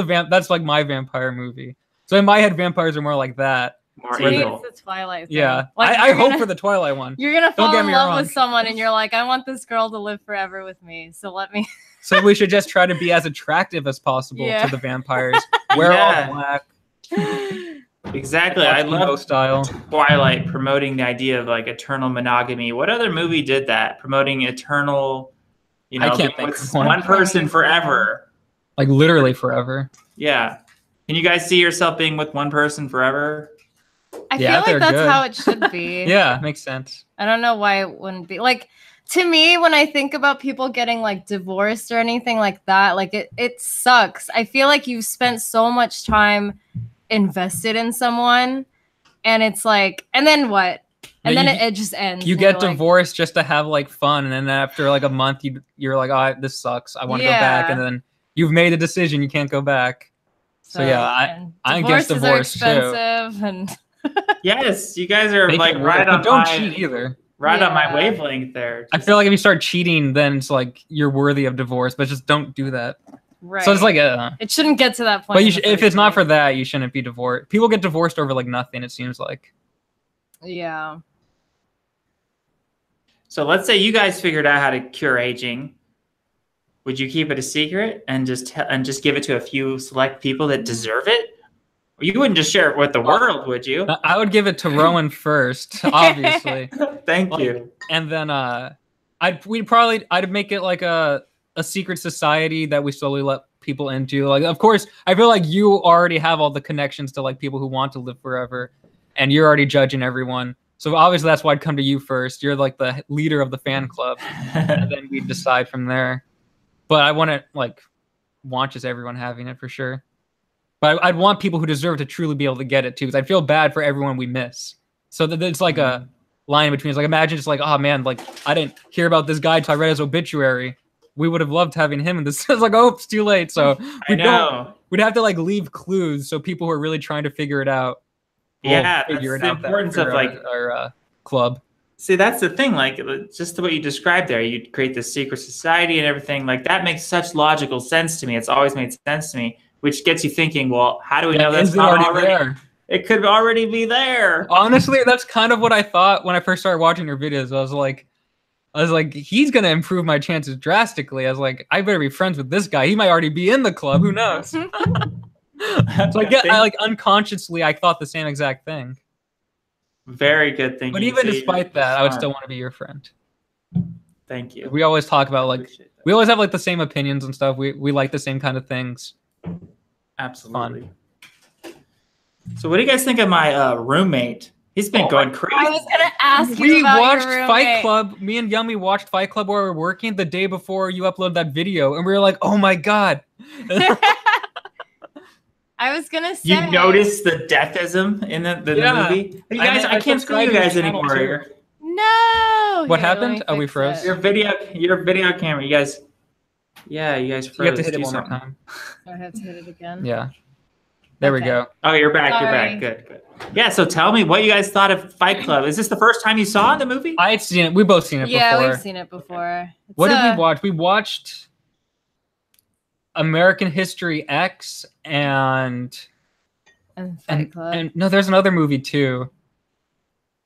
like my vampire movie. So in my head, vampires are more like that. More evil. It's the Twilight thing. Yeah, like I hope for the Twilight one. You're gonna fall in love with someone, and you're like, I want this girl to live forever with me. So let me. So we should just try to be as attractive as possible Yeah. to the vampires. Wear Yeah. all black. Exactly. I love style. Twilight promoting the idea of like eternal monogamy. What other movie did that? Promoting eternal, you know, I can't being think with of one. one person forever. Like literally forever. Yeah. Can you guys see yourself being with one person forever? I Yeah, feel they're like that's good. how it should be. Yeah, makes sense. I don't know why it wouldn't be. Like, to me, when I think about people getting like divorced or anything like that, like it sucks. I feel like you've spent so much time invested in someone, and it's like, and then what? And Yeah, then it just ends. You and get you're like, divorced just to have like fun, and then after like a month, you're like, "Oh, this sucks. I want to go back," and then you've made a decision. You can't go back. So yeah, I guess divorce too. Expensive and Yes, you guys are Make like it right work, on but don't my cheat either. right on my Yeah. wavelength there. I feel like if you start cheating, then it's like you're worthy of divorce, but just don't do that. right. So it's like it shouldn't get to that point. but you in the if first it's not for place. that, you shouldn't be divorced. People get divorced over like nothing. It seems like. Yeah. So let's say you guys figured out how to cure aging. Would you keep it a secret and just give it to a few select people that deserve it? You wouldn't just share it with the world, would you? I would give it to Roen first, obviously, Thank you. and then I'd make it like a secret society that we slowly let people into. Like, of course, I feel like you already have all the connections to like people who want to live forever, and you're already judging everyone. So obviously that's why I'd come to you first. You're like the leader of the fan club, and then we'd decide from there. But I want to like want just everyone having it for sure. But I'd want people who deserve to truly be able to get it too, because I feel bad for everyone we miss. So that it's like a line between. It's like imagine just like, oh man, like I didn't hear about this guy till I read his obituary. We would have loved having him in this. It's like, oh, it's too late. So we'd have to like leave clues so people who are really trying to figure it out. Yeah, figure that's it the out. importance of like our club. See, that's the thing. Like just what you described there, you create this secret society and everything. Like that makes such logical sense to me. It's always made sense to me, which gets you thinking. Well, how do we know that's is it not already there? It could already be there. Honestly, that's kind of what I thought when I first started watching your videos. I was like, he's gonna improve my chances drastically. I was like, I better be friends with this guy. He might already be in the club. Who knows? So I like unconsciously, I thought the same exact thing. Very good thing. But even despite that, I would still want to be your friend. Thank you. We always talk about like we always have like the same opinions and stuff. We like the same kind of things. Absolutely. So what do you guys think of my roommate? He's been going crazy. I was gonna ask you We about watched your Fight roommate. Club. Me and Yummy watched Fight Club while we were working the day before you uploaded that video, and we were like, "Oh my god!" I was gonna say. You noticed the deathism in the movie? You guys, I can't see you guys anymore. No. What Here, let happened? me Oh, we fix froze. it. Your video camera. You guys. Yeah, you guys froze. You have to hit it Do one more something. time. I have to hit it again. Yeah. There we Okay. go. Oh, you're back. You're Sorry. back. Good. Yeah. So tell me what you guys thought of Fight Club. Is this the first time you saw the movie? I had seen it. We both seen it Yeah, before. we've seen it before. It's What did we watch? We watched American History X and Fight Club. and no, there's another movie too.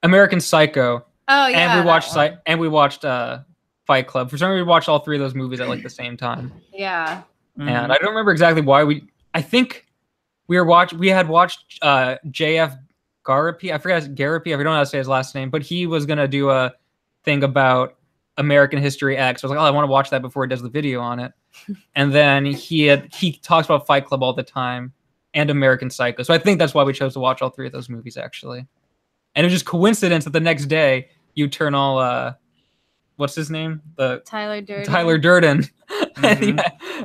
American Psycho. Oh yeah. And we watched that one. Fight Club. For some reason, we watched all three of those movies at like the same time. Yeah. And I don't remember exactly why I think we had watched JF Garapi. I forget Garapi. I don't know how to say his last name, but he was gonna do a thing about American History X. I was like, oh, I want to watch that before he does the video on it. And then he talks about Fight Club all the time and American Psycho. So I think that's why we chose to watch all three of those movies actually. And it was just coincidence that the next day you turn all what's his name? Tyler Durden. Tyler Durden.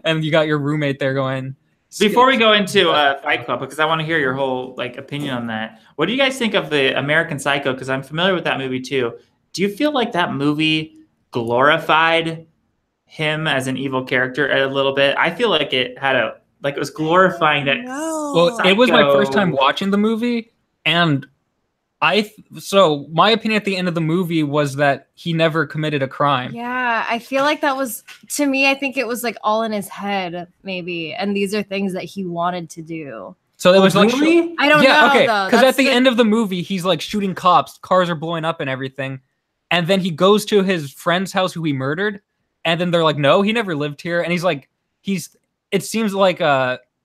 And you got your roommate there going. Before we go into Fight Club, because I want to hear your whole like opinion on that. What do you guys think of the American Psycho? Because I'm familiar with that movie too. Do you feel like that movie glorified him as an evil character a little bit? I feel like it was glorifying that. Well, it was my first time watching the movie, and so my opinion at the end of the movie was that he never committed a crime. Yeah, I feel like that was, to me, I think it was like all in his head, maybe. And these are things that he wanted to do. So it was like, really? I don't know, okay, though. because at That's the end of the movie, he's like shooting cops, cars are blowing up and everything. And then he goes to his friend's house who he murdered, And then they're like, no, he never lived here. And he's like, it seems like,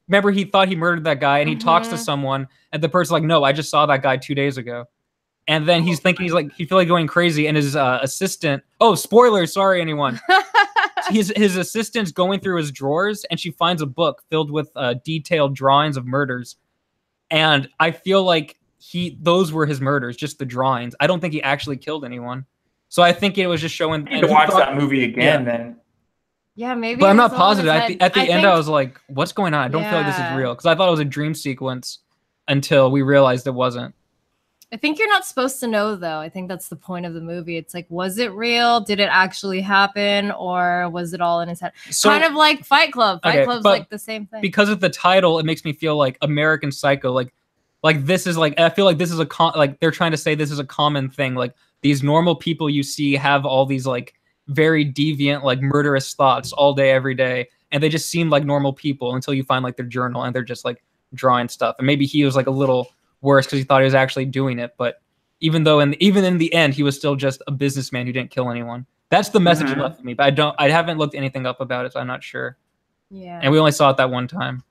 remember he thought he murdered that guy, and he talks to someone, and the person's like, no, I just saw that guy 2 days ago. And then he's thinking, he feels like going crazy, and his assistant, oh, spoilers, sorry, anyone. His assistant's going through his drawers, and she finds a book filled with detailed drawings of murders. And I feel like those were his murders, just the drawings. I don't think he actually killed anyone. So I think it was just showing. I need to watch that movie again, then. Yeah, maybe. But I'm not positive. At the end, I was like, what's going on? I don't feel like this is real. Because I thought it was a dream sequence until we realized it wasn't. I think you're not supposed to know, though. I think that's the point of the movie. It's like, was it real? Did it actually happen? Or was it all in his head? So, kind of like Fight Club. Fight Club's like the same thing. Because of the title, it makes me feel like American Psycho. Like this is like, I feel like this is like they're trying to say this is a common thing. Like these normal people you see have all these like very deviant, like murderous thoughts all day, every day. And they just seem like normal people until you find like their journal and they're just like drawing stuff. And maybe he was like a little worse because he thought he was actually doing it. But even in the end, he was still just a businessman who didn't kill anyone. That's the message left with me. But I haven't looked anything up about it, so I'm not sure. Yeah. And we only saw it that one time.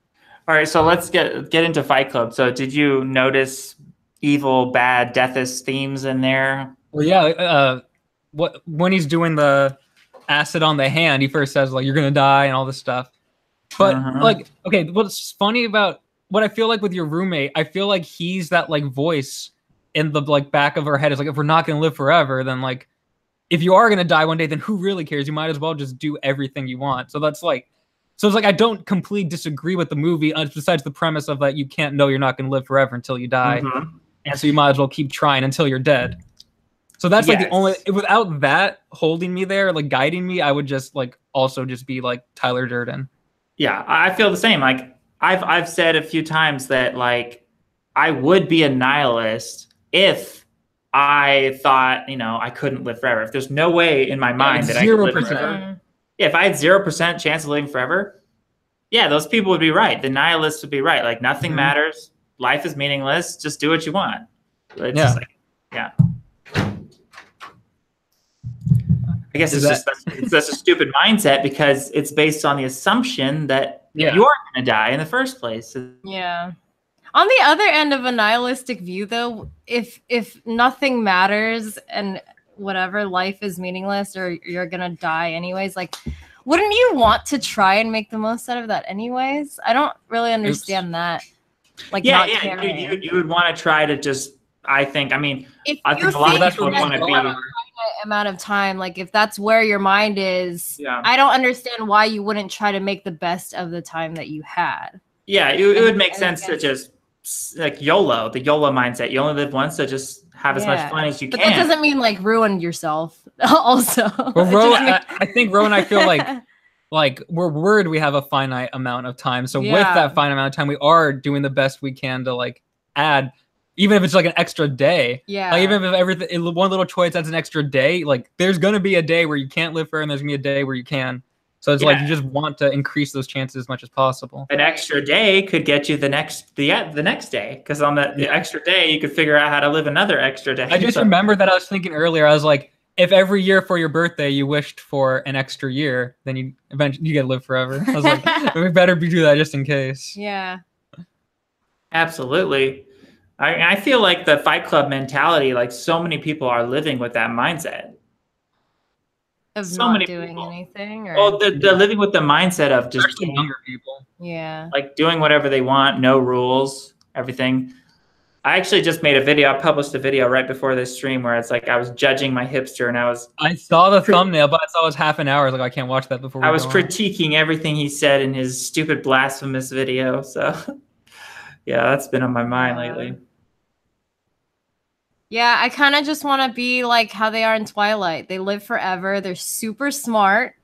All right, so let's get into Fight Club. So did you notice evil, bad, deathist themes in there? Well, yeah. When he's doing the acid on the hand, he first says like, you're gonna die and all this stuff. But like, okay, what's funny about what I feel like with your roommate, I feel like he's that like voice in the like back of our head. Is like, if we're not gonna live forever, then like if you are gonna die one day, then who really cares? You might as well just do everything you want. So it's like I don't completely disagree with the movie, besides the premise of that you can't know you're not gonna live forever until you die. And so you might as well keep trying until you're dead. So that's like the only, without that holding me there, like guiding me, I would just like also just be like Tyler Durden. Yeah, I feel the same. Like I've said a few times that like I would be a nihilist if I thought, I couldn't live forever. If there's no way in my mind that I could live forever. Yeah, if I had 0% chance of living forever, yeah, those people would be right. The nihilists would be right. Like nothing matters. Life is meaningless. Just do what you want. It's just like, yeah. I guess it's just a stupid mindset because it's based on the assumption that you are going to die in the first place. Yeah. On the other end of a nihilistic view, though, if nothing matters and whatever, life is meaningless or you're going to die anyways, like, wouldn't you want to try and make the most out of that anyways? I don't really understand that. Like, you would want to try to just, I think a lot of people would want to be amount of time, like if that's where your mind is, I don't understand why you wouldn't try to make the best of the time that you had. Yeah, it would make sense to just like YOLO, the YOLO mindset. You only live once, so just have as much fun as you can. But that doesn't mean like ruin yourself also. Well, I think Roen, I feel like we're worried we have a finite amount of time. So with that finite amount of time, we are doing the best we can to like add, even if it's like an extra day. Yeah. Like, even if everything, one little choice that's an extra day, like there's going to be a day where you can't live forever and there's going to be a day where you can. So it's like you just want to increase those chances as much as possible. An extra day could get you the next day. Because on the extra day, you could figure out how to live another extra day. I just remembered that I was thinking earlier, I was like, if every year for your birthday you wished for an extra year, then you eventually get to live forever. I was like, we better do that just in case. Yeah. Absolutely. I feel like the Fight Club mentality, like so many people are living with that mindset. Of so not doing anything? Or? Well, they're living with the mindset of just younger people. Yeah. Like doing whatever they want, no rules, everything. I actually just made a video. I published a video right before this stream where it's like I was judging my hipster and I saw the thumbnail, but I saw it was half an hour. I was like, I can't watch that before. I was critiquing everything he said in his stupid blasphemous video. So yeah, that's been on my mind lately. Yeah, I kind of just want to be like how they are in Twilight. They live forever. They're super smart,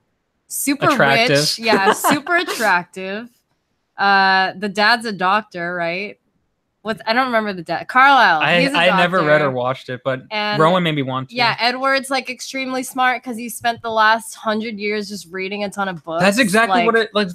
super rich. Yeah, super attractive. The dad's a doctor, right? I don't remember the dad. Carlisle. I never read or watched it, but Roen made me want to. Yeah, Edward's like extremely smart because he spent the last 100 years just reading a ton of books. That's exactly what it like.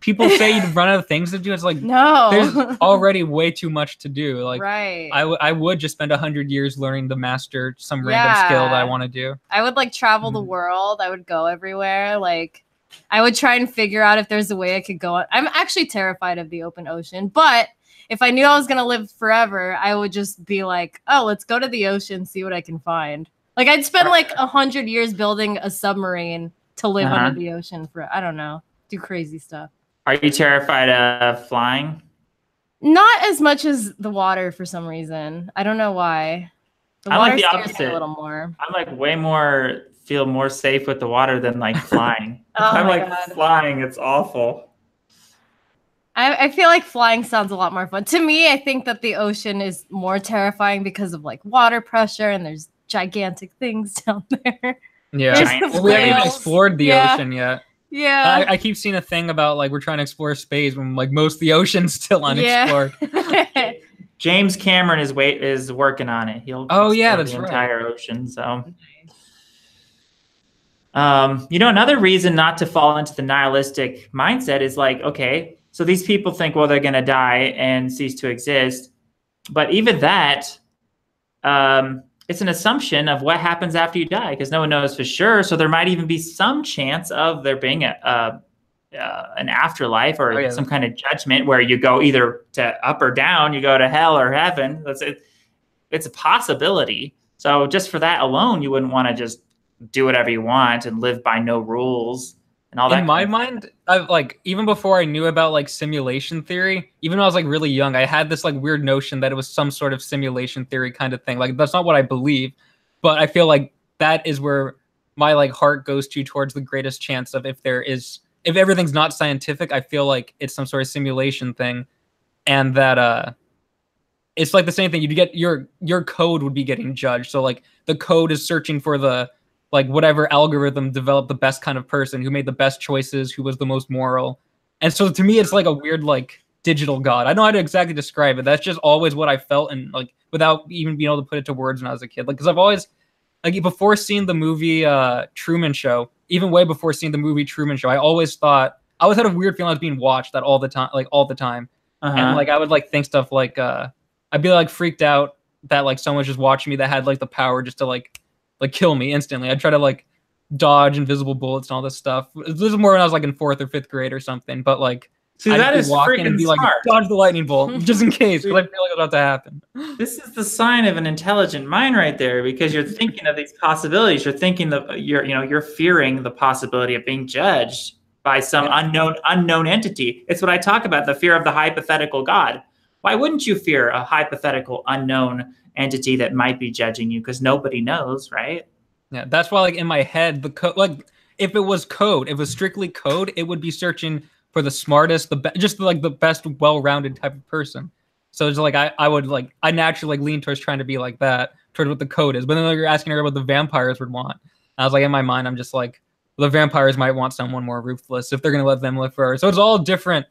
people say you'd run out of things to do. It's like No. there's already way too much to do. Like right. I would just spend 100 years learning to master some random skill that I want to do. I would like travel the world. I would go everywhere. Like I would try and figure out if there's a way I could go. I'm actually terrified of the open ocean, but if I knew I was gonna live forever, I would just be like, oh, let's go to the ocean, see what I can find. Like I'd spend like 100 years building a submarine to live under the ocean for, I don't know, do crazy stuff. Are you terrified of flying? Not as much as the water for some reason. I don't know why. I like the scares me opposite. a little more. I'm like feel more safe with the water than like flying. Oh I'm my like God. flying, it's awful. I feel like flying sounds a lot more fun. To me, I think that the ocean is more terrifying because of like water pressure and there's gigantic things down there. Yeah. Well, we haven't even explored the ocean yet. Yeah. I keep seeing a thing about like we're trying to explore space when like most of the ocean's still unexplored. Yeah. James Cameron is working on it. He'll that's the right. entire ocean. So another reason not to fall into the nihilistic mindset is like, okay, so these people think, well, they're going to die and cease to exist. But even that, it's an assumption of what happens after you die because no one knows for sure. So there might even be some chance of there being an afterlife or some kind of judgment where you go either to up or down, you go to hell or heaven. It's a possibility. So just for that alone, you wouldn't want to just do whatever you want and live by no rules and all that. In my mind, I've like even before I knew about like simulation theory, even when I was like really young, I had this like weird notion that it was some sort of simulation theory kind of thing. Like that's not what I believe, but I feel like that is where my like heart goes towards the greatest chance of if everything's not scientific, I feel like it's some sort of simulation thing, and that it's like the same thing. You get your code would be getting judged. So like the code is searching for the like whatever algorithm developed the best kind of person who made the best choices, who was the most moral. And so to me, it's like a weird, like digital God. I don't know how to exactly describe it. That's just always what I felt. And like, without even being able to put it to words when I was a kid, like, cause I've always like before seeing the movie Truman Show, even way before seeing the movie Truman Show, I always had a weird feeling I was being watched all the time. And like, I would like think stuff like, I'd be like freaked out that like someone's just watching me that had like the power just to like kill me instantly. I'd try to like dodge invisible bullets and all this stuff. This is more when I was like in 4th or 5th grade or something. But like, see, that is freaking and be like, smart. Dodge the lightning bolt just in case, because I feel like it's about to happen. This is the sign of an intelligent mind right there, because you're thinking of these possibilities. You're thinking you're fearing the possibility of being judged by some unknown entity. It's what I talk about, the fear of the hypothetical God. Why wouldn't you fear a hypothetical unknown entity that might be judging you? Because nobody knows, right? Yeah, that's why like in my head, the code, like if it was strictly code, it would be searching for the smartest, just like the best, well-rounded type of person. So it's like I naturally like lean towards trying to be like that, towards what the code is. But then like, you're asking her what the vampires would want. And I was like, in my mind, I'm just like, well, the vampires might want someone more ruthless if they're gonna let them live forever. So it's all different.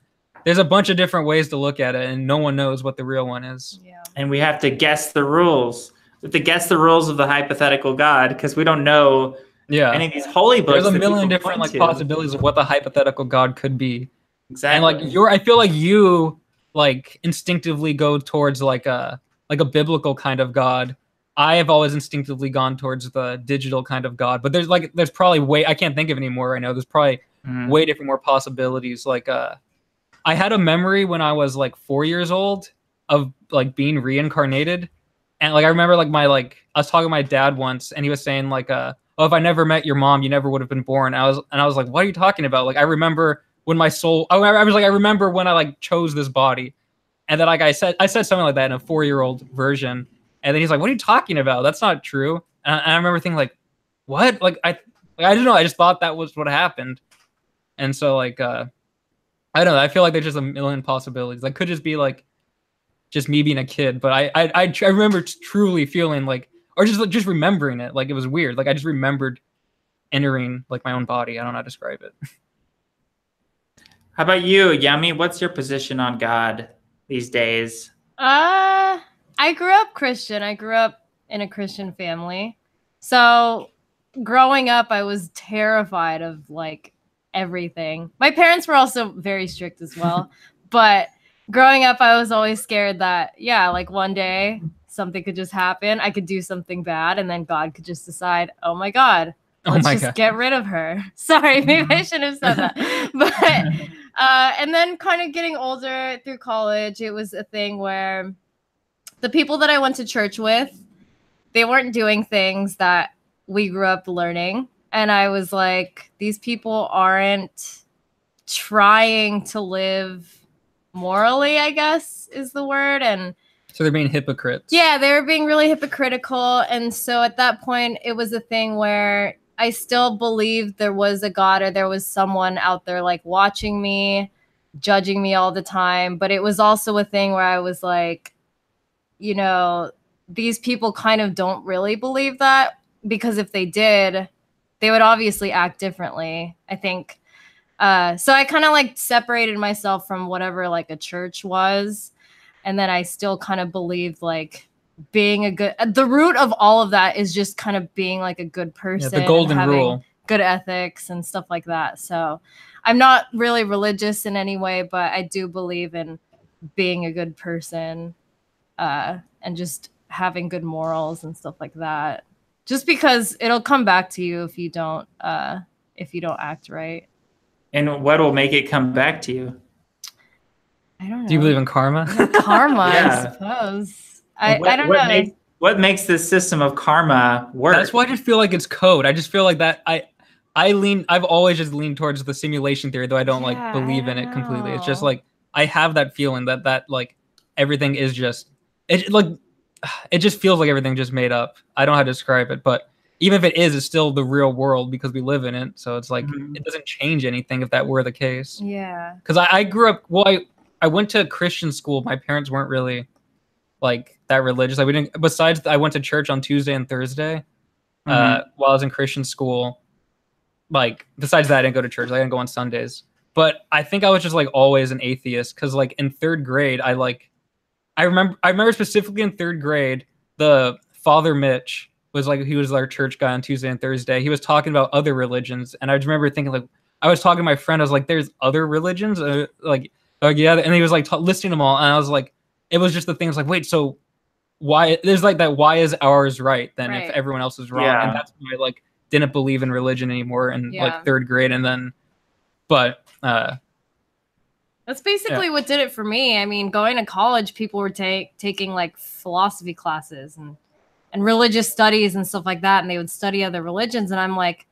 There's a bunch of different ways to look at it, and no one knows what the real one is. Yeah. And we have to guess the rules. We have to guess the rules of the hypothetical God, because we don't know any of these holy books. There's a million different like possibilities of what the hypothetical God could be. Exactly. And like I feel like you like instinctively go towards like a biblical kind of God. I have always instinctively gone towards the digital kind of God. But there's probably I can't think of any more right now. There's probably way different more possibilities. Like I had a memory when I was like 4 years old of like being reincarnated. And like I remember like I was talking to my dad once and he was saying like oh, if I never met your mom, you never would have been born. I was like, what are you talking about? Like I remember when I remember when I like chose this body. And then like I said something like that in a 4-year-old version. And then he's like, what are you talking about? That's not true. And I remember thinking like, what? Like I don't know. I just thought that was what happened. And so like I don't know. I feel like there's just a million possibilities. That could just be like just me being a kid, but I remember truly feeling like, or just remembering it. Like it was weird. Like I just remembered entering like my own body. I don't know how to describe it. How about you, Yummy? What's your position on God these days? I grew up Christian. I grew up in a Christian family. So growing up, I was terrified of like everything. My parents were also very strict as well. But growing up, I was always scared that, yeah, like one day something could just happen. I could do something bad, and then God could just decide, oh my God, let's just get rid of her. Sorry, maybe I shouldn't have said that. But and then kind of getting older through college, it was a thing where the people that I went to church with, they weren't doing things that we grew up learning. And I was like, these people aren't trying to live morally, I guess is the word. And so they're being hypocrites. Yeah, they were being really hypocritical. And so at that point, it was a thing where I still believed there was a God, or there was someone out there like watching me, judging me all the time. But it was also a thing where I was like, you know, these people kind of don't really believe that, because if they did, they would obviously act differently, I think. So I kind of like separated myself from whatever like a church was. And then I still kind of believed like being a good, the root of all of that is just kind of being like a good person. Yeah, the golden rule. Good ethics and stuff like that. So I'm not really religious in any way, but I do believe in being a good person and just having good morals and stuff like that. Just because it'll come back to you if you don't act right. And what will make it come back to you? I don't know. Do you believe in karma? Yeah, karma, Yeah. I suppose. I don't know. What makes this system of karma work? That's why I just feel like it's code. I just feel like that I've always just leaned towards the simulation theory, though I don't like believe in it completely. It's just like I have that feeling that like everything is just it just feels like everything just made up. I don't know how to describe it, but even if it is, it's still the real world because we live in it. So it's like it doesn't change anything if that were the case. Yeah. Because I grew up. Well, I went to Christian school. My parents weren't really like that religious. Like we didn't. Besides, I went to church on Tuesday and Thursday while I was in Christian school. Like besides that, I didn't go to church. I didn't go on Sundays. But I think I was just like always an atheist because like in third grade, I remember specifically in third grade, the Father Mitch was like, he was our church guy on Tuesday and Thursday. He was talking about other religions. And I just remember thinking like, I was talking to my friend. I was like, there's other religions? Yeah. And he was like listing them all. And I was like, it was just the thing. I was like, wait, so why there's like that? Why is ours right then if everyone else is wrong? Yeah. And that's why I like didn't believe in religion anymore in like third grade. And then, but, that's basically what did it for me. I mean, going to college, people were taking like philosophy classes and religious studies and stuff like that. And they would study other religions. And I'm like,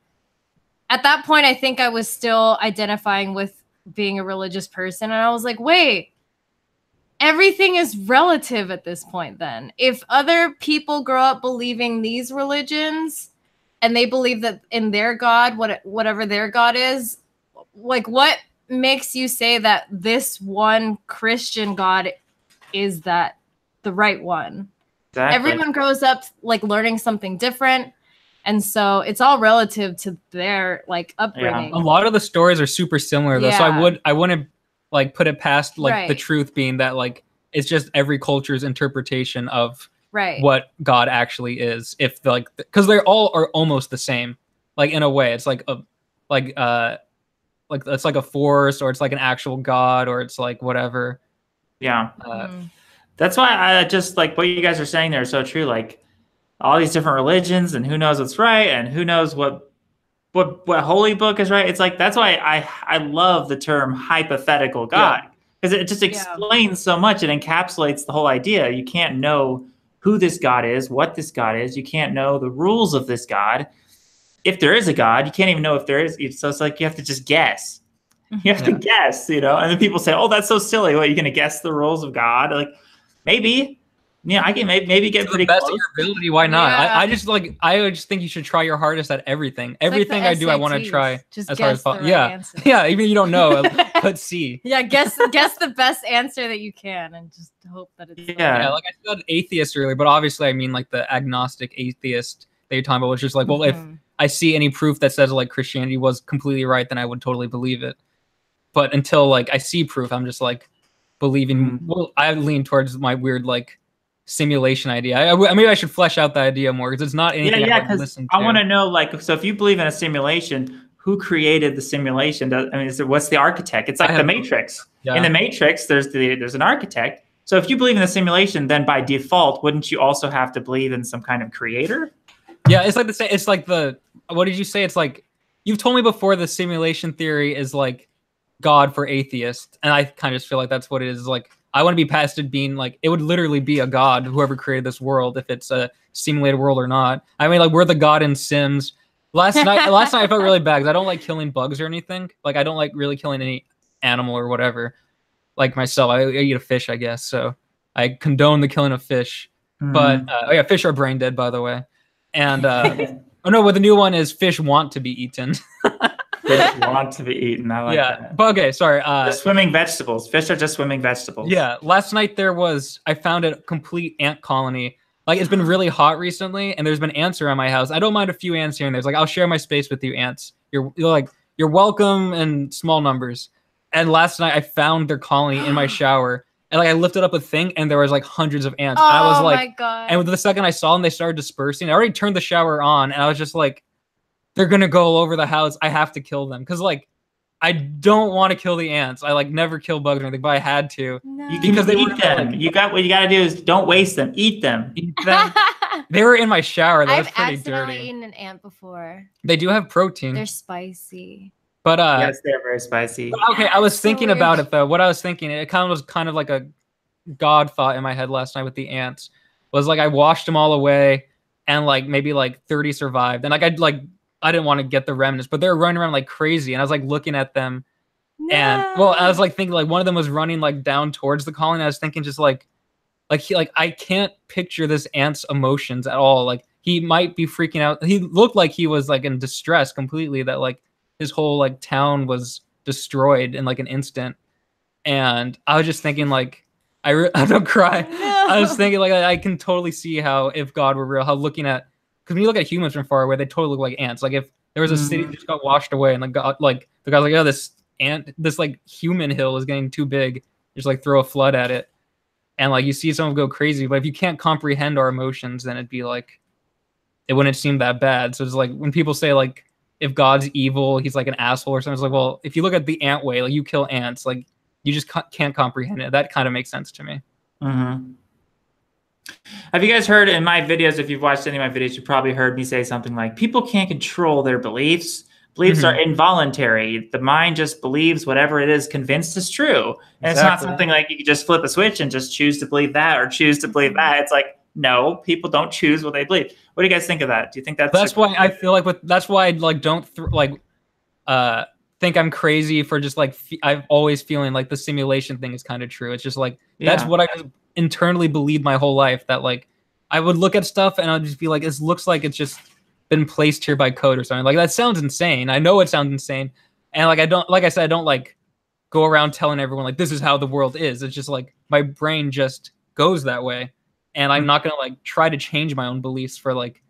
at that point, I think I was still identifying with being a religious person. And I was like, wait, everything is relative at this point then. If other people grow up believing these religions and they believe that in their God, whatever their God is, like what makes you say that this one Christian God is that the right one? Exactly. Everyone grows up like learning something different, and so it's all relative to their like upbringing. A lot of the stories are super similar though, so I wouldn't like put it past like the truth being that like it's just every culture's interpretation of what God actually is. If like because they all are almost the same, like in a way, it's like like it's like a force, or it's like an actual God, or it's like whatever. Yeah. That's why I just like what you guys are saying there is so true. Like all these different religions, and who knows what's right, and who knows what holy book is right. It's like that's why I love the term hypothetical God, because it just explains so much. It encapsulates the whole idea. You can't know who this God is, what this God is. You can't know the rules of this God. If there is a God, you can't even know if there is. So it's like you have to just guess. You have to guess, you know. And then people say, "Oh, that's so silly. What, you're going to guess the rules of God?" Like maybe, yeah, I can maybe get pretty the best close. of your ability. Why not? Yeah. I just think you should try your hardest at everything. Everything like I do, I want to SATs. try Just as hard as guess the possible. right answer. Yeah, even if you don't know, put C. Yeah, guess the best answer that you can, and just hope that it's Yeah, like I said atheist earlier, but obviously I mean like the agnostic atheist that you're talking about, which is like, well, if I see any proof that says like Christianity was completely right, then I would totally believe it. But until like I see proof, I'm just like believing. Well, I lean towards my weird like simulation idea. Maybe I should flesh out the idea more because it's not anything I would listen to. I want to know like, so if you believe in a simulation, who created the simulation? I mean, what's the architect? It's like the Matrix. Yeah. In the Matrix, there's an architect. So if you believe in the simulation, then by default, wouldn't you also have to believe in some kind of creator? Yeah, it's like the same. It's like what did you say? It's like you've told me before the simulation theory is like God for atheists, and I kind of just feel like that's what it is. Like I want to be past it being like it would literally be a God, whoever created this world, if it's a simulated world or not. I mean, like we're the God in Sims. Last night I felt really bad because I don't like killing bugs or anything. Like I don't like really killing any animal or whatever. Like myself, I eat a fish, I guess. So I condone the killing of fish. But oh yeah, fish are brain dead, by the way. And oh no, well the new one is fish want to be eaten. Fish want to be eaten. I like that. But okay, sorry. Just swimming vegetables. Fish are just swimming vegetables. Yeah. Last night I found a complete ant colony. Like it's been really hot recently, and there's been ants around my house. I don't mind a few ants here and there. It's like I'll share my space with you, ants. You're welcome in small numbers. And last night I found their colony in my shower. And like I lifted up a thing and there was like hundreds of ants. Oh I was like, my God. And the second I saw them, they started dispersing. I already turned the shower on and I was just like, they're gonna go all over the house. I have to kill them. Cause like I don't want to kill the ants. I like never kill bugs or anything, but I had to. No. You can eat them. Like, what you gotta do is don't waste them. Eat them. Eat them. They were in my shower. That was I've pretty accidentally dirty. eaten an ant before. They do have protein. They're spicy. But yes, they're very spicy. Okay, I was So thinking weird. about it though. What I was thinking, it was kind of like a God thought in my head last night with the ants. Was like I washed them all away, and like maybe like 30 survived. And like I didn't want to get the remnants, but they were running around like crazy. And I was like looking at them, and well, I was like thinking like one of them was running like down towards the colony. I was thinking just like I can't picture this ant's emotions at all. Like he might be freaking out. He looked like he was like in distress completely. That like his whole like town was destroyed in like an instant. And I was just thinking like I don't cry. No. I was thinking like I can totally see how if God were real, how looking at, because when you look at humans from far away, they totally look like ants. Like if there was a city that just got washed away and the guy's like, oh, this like human hill is getting too big, just like throw a flood at it. And like you see someone go crazy, but if you can't comprehend our emotions, then it'd be like it wouldn't seem that bad. So it's like when people say like if God's evil, he's like an asshole or something. It's like, well, if you look at the ant way, like you kill ants, like you just can't comprehend it. That kind of makes sense to me. Mm-hmm. Have you guys heard in my videos, if you've watched any of my videos, you probably heard me say something like, people can't control their beliefs. Beliefs are involuntary. The mind just believes whatever it is convinced is true. And it's not something like you can just flip a switch and just choose to believe that or choose to believe that. It's like, no, people don't choose what they believe. What do you guys think of that? Do you think that's why I feel like that's why I like don't think I'm crazy for just like I've always feeling like the simulation thing is kind of true. It's just like that's what I just internally believed my whole life, that like I would look at stuff and I'd just be like, it looks like it's just been placed here by code or something. Like that sounds insane. I know it sounds insane. And like I don't like go around telling everyone like this is how the world is. It's just like my brain just goes that way. And I'm not gonna like try to change my own beliefs for like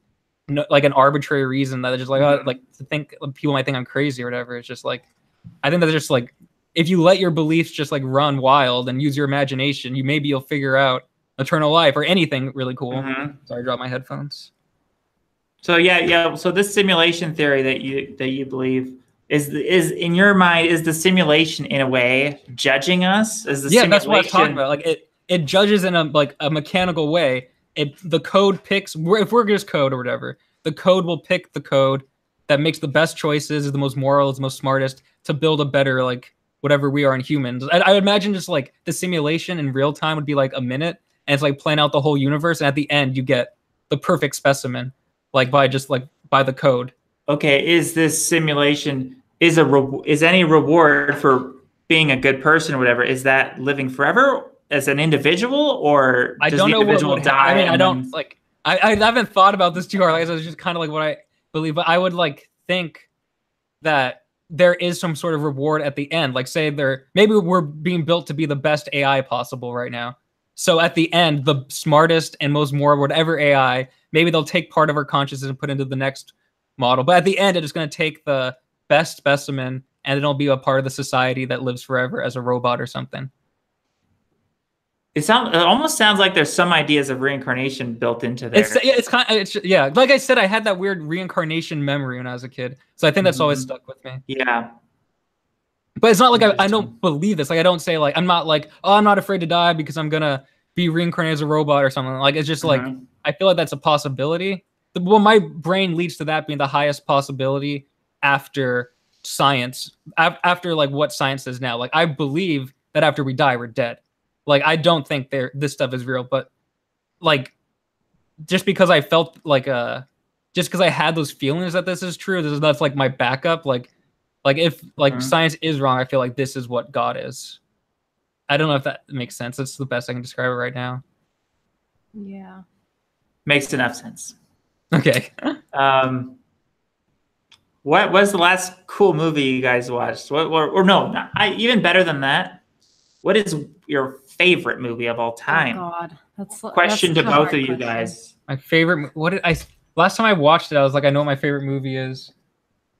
like an arbitrary reason that just like like to think people might think I'm crazy or whatever. It's just like I think that's just like if you let your beliefs just like run wild and use your imagination, you'll figure out eternal life or anything really cool. Sorry, I dropped my headphones. So yeah. So this simulation theory that you believe is in your mind, is the simulation in a way judging us? Is the simulation... that's what I was talking about. Like it judges in a mechanical way. The code picks, if we're just code or whatever, the code will pick the code that makes the best choices, is the most moral, is the most smartest to build a better like whatever we are in humans. I imagine just like the simulation in real time would be like a minute, and it's like playing out the whole universe, and at the end you get the perfect specimen, like by the code. Okay, is this simulation is any reward for being a good person or whatever? Is that living forever as an individual, or does the individual die? I mean, I don't like. I haven't thought about this too hard. Like, it's just kind of like what I believe, but I would like think that there is some sort of reward at the end. Like, say maybe we're being built to be the best AI possible right now. So at the end, the smartest and most moral, whatever AI, maybe they'll take part of our consciousness and put into the next model. But at the end, it is going to take the best specimen, and it'll be a part of the society that lives forever as a robot or something. It almost sounds like there's some ideas of reincarnation built into there. Yeah. Like I said, I had that weird reincarnation memory when I was a kid, so I think that's always stuck with me. Yeah. But it's not like I don't believe this. Like I don't say like I'm not like, oh, I'm not afraid to die because I'm gonna be reincarnated as a robot or something. Like it's just like I feel like that's a possibility. Well, my brain leads to that being the highest possibility after science, after like what science is now. Like I believe that after we die, we're dead. Like I don't think this stuff is real, but like just because I felt like just because I had those feelings that this is true, that's like my backup. Like if like science is wrong, I feel like this is what God is. I don't know if that makes sense. That's the best I can describe it right now. Yeah. Makes enough sense. Okay. What was the last cool movie you guys watched? Even better than that. What is your favorite movie of all time? Oh God, that's question to both of you guys. My favorite. Last time I watched it, I was like, I know what my favorite movie is.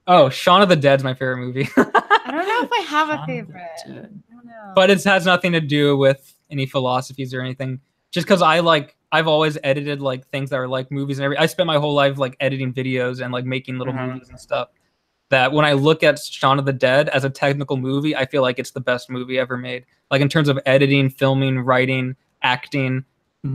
Oh, Shaun of the Dead's my favorite movie. I don't know if I have a favorite. I don't know. But it has nothing to do with any philosophies or anything. Just because I've always edited like things that are like movies and everything. I spent my whole life like editing videos and like making little movies and stuff. That when I look at Shaun of the Dead as a technical movie, I feel like it's the best movie ever made. Like in terms of editing, filming, writing, acting,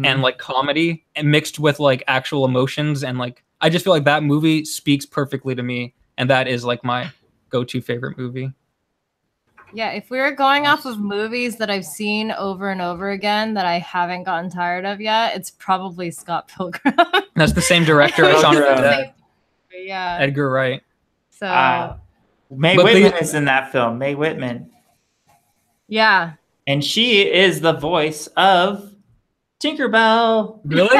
and like comedy, and mixed with like actual emotions, and like I just feel like that movie speaks perfectly to me, and that is like my go-to favorite movie. Yeah, if we were going off of movies that I've seen over and over again that I haven't gotten tired of yet, it's probably Scott Pilgrim. That's the same director as Shaun of the Dead. Yeah, Edgar Wright. So Mae Whitman is in that film. Mae Whitman. Yeah. And she is the voice of Tinkerbell. Really?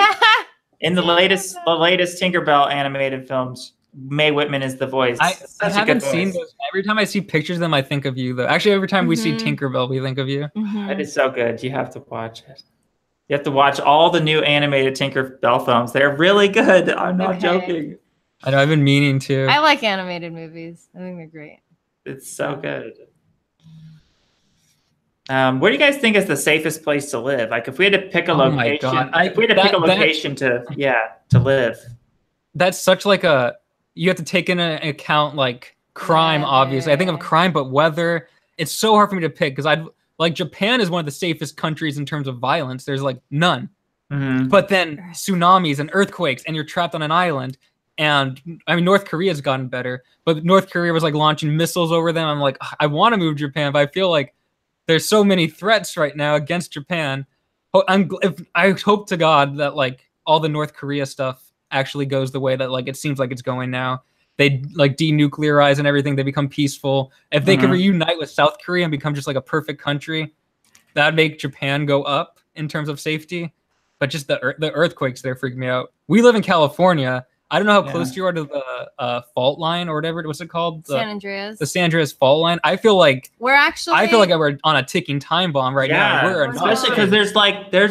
In the latest Tinkerbell animated films, Mae Whitman is the voice. I haven't seen those. Every time I see pictures of them, I think of you, though. Actually, every time we see Tinkerbell, we think of you. That is so good. You have to watch it. You have to watch all the new animated Tinkerbell films. They're really good. I'm not joking. I know, I've been meaning to. I like animated movies. I think they're great. It's so good. Where do you guys think is the safest place to live? Like, if we had to pick a location, to live. That's such like you have to take into account like crime. Obviously, I think of crime, but weather. It's so hard for me to pick because like Japan is one of the safest countries in terms of violence. There's like none. But then tsunamis and earthquakes, and you're trapped on an island. And I mean, North Korea's gotten better, but North Korea was like launching missiles over them. I'm like, I want to move to Japan, but I feel like there's so many threats right now against Japan. I hope to God that like all the North Korea stuff actually goes the way that like it seems like it's going now. They like denuclearize and everything. They become peaceful. If they could reunite with South Korea and become just like a perfect country, that'd make Japan go up in terms of safety. But just the earthquakes there freak me out. We live in California. I don't know how close you are to the fault line or whatever. What's it called? San Andreas. The San Andreas fault line. I feel like we're on a ticking time bomb right now. Especially because there's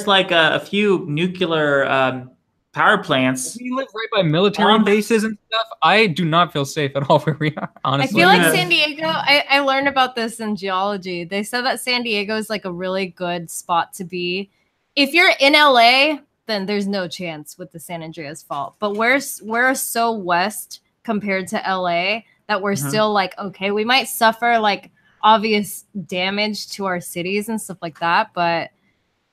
like a few nuclear power plants. We live right by military bases and stuff. I do not feel safe at all where we are, honestly. I feel like San Diego, I learned about this in geology. They said that San Diego is like a really good spot to be. If you're in LA, then there's no chance with the San Andreas fault. But we're so west compared to LA that we're still like, okay, we might suffer like obvious damage to our cities and stuff like that, but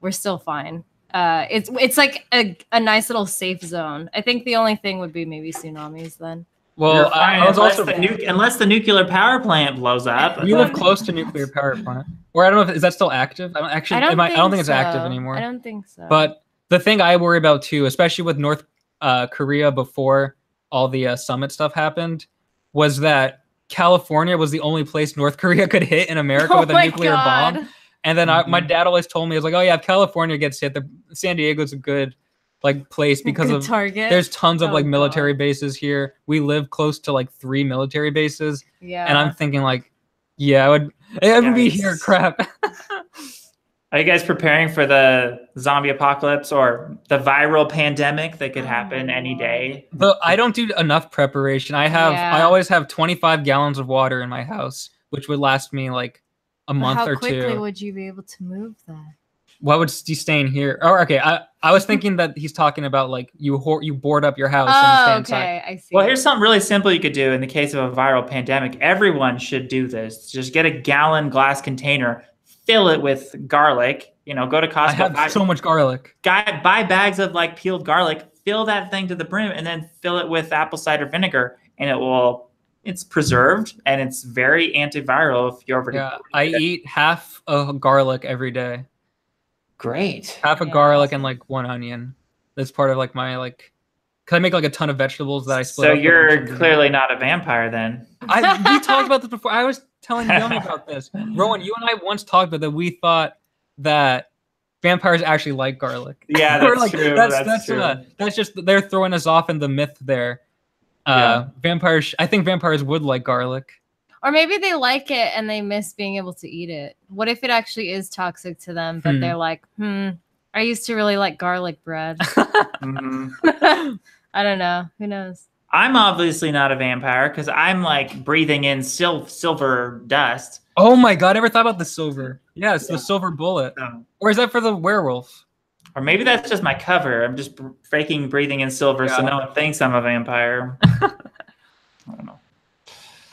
we're still fine. It's like a nice little safe zone. I think the only thing would be maybe tsunamis then. Well, unless the nuclear power plant blows up. You live close to nuclear power plant. Or I don't know is that still active? I don't think it's active anymore. I don't think so. But the thing I worry about too, especially with North Korea before all the summit stuff happened, was that California was the only place North Korea could hit in America with a nuclear bomb. And then my dad always told me, he was like, oh yeah, if California gets hit, San Diego's a good like place because of target. There's tons of like military bases here. We live close to like 3 military bases. Yeah. And I'm thinking like, yeah, I would be here. Crap. Are you guys preparing for the zombie apocalypse or the viral pandemic that could happen any day? But I don't do enough preparation. I always have 25 gallons of water in my house, which would last me like a month or two. How quickly would you be able to move that? Why would he stay in here? Oh, okay. I was thinking that he's talking about like you board up your house and stay inside. Okay, I see. Well, here's something really simple you could do in the case of a viral pandemic. Everyone should do this. Just get a gallon glass container, fill it with garlic. You know, go to Costco. I have so much garlic. Buy bags of like peeled garlic, fill that thing to the brim, and then fill it with apple cider vinegar, and it's preserved and it's very antiviral if you already. Yeah, I eat half a garlic every day. Great. Half a garlic and like 1 onion. That's part of like my like. Cause I make like a ton of vegetables that I split. So up you're clearly not a vampire then. we talked about this before. I was telling Yomi about this. Rowan, you and I once talked about that. We thought that vampires actually like garlic. Yeah, that's like, true. That's true. That's just they're throwing us off in the myth there. Vampires. I think vampires would like garlic. Or maybe they like it and they miss being able to eat it. What if it actually is toxic to them, but they're like, I used to really like garlic bread. Mm-hmm. I don't know. Who knows? I'm obviously not a vampire because I'm like breathing in silver dust. Oh my god! I never thought about the silver. Yeah, it's the silver bullet. Or is that for the werewolf? Or maybe that's just my cover. I'm just faking breathing in silver so no one thinks I'm a vampire. I don't know.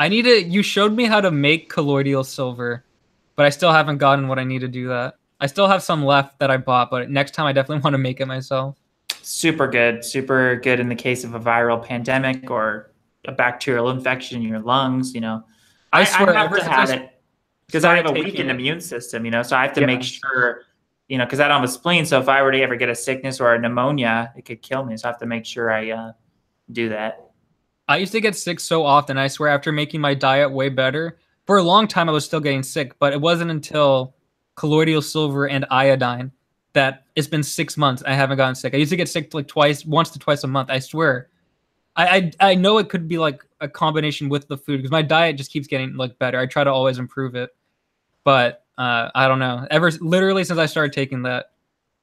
You showed me how to make colloidal silver, but I still haven't gotten what I need to do that. I still have some left that I bought, but next time I definitely want to make it myself. Super good in the case of a viral pandemic or a bacterial infection in your lungs. You know, I swear, have to have it because I have a weakened immune system. You know, so I have to make sure. You know, because I don't have a spleen, so if I were to ever get a sickness or a pneumonia, it could kill me. So I have to make sure I do that. I used to get sick so often. I swear, after making my diet way better, for a long time I was still getting sick, but it wasn't until colloidal silver and iodine that it's been 6 months I haven't gotten sick. I used to get sick like once to twice a month. I swear. I know it could be like a combination with the food because my diet just keeps getting like better. I try to always improve it, but I don't know. Literally since I started taking that,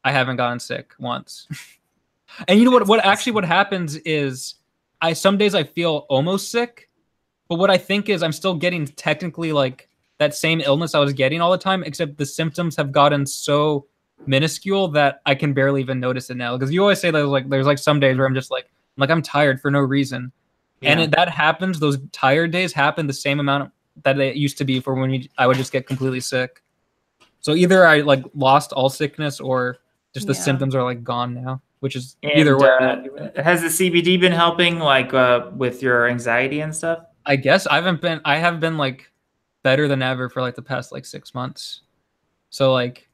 I haven't gotten sick once. And you know what happens is some days I feel almost sick, but what I think is I'm still getting technically like that same illness I was getting all the time, except the symptoms have gotten so minuscule that I can barely even notice it now. Because you always say that there's some days where I'm tired for no reason. Yeah. And that happens, those tired days happen the same amount that it used to be for when I would just get completely sick. So either I like lost all sickness or just the symptoms are like gone now, which is either way. Has the CBD been helping like with your anxiety and stuff? I guess I have been like better than ever for like the past like 6 months. So like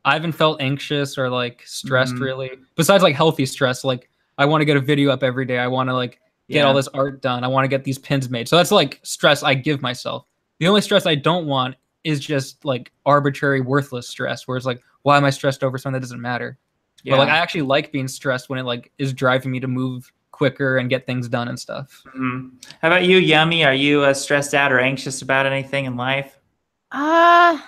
I haven't felt anxious or like stressed really. Besides like healthy stress, like I want to get a video up every day. I want to like get all this art done. I want to get these pins made. So that's like stress I give myself. The only stress I don't want is just like arbitrary, worthless stress, where it's like, why am I stressed over something that doesn't matter? Yeah. But like I actually like being stressed when it like is driving me to move quicker and get things done and stuff. How about you, Yummy? Are you stressed out or anxious about anything in life? I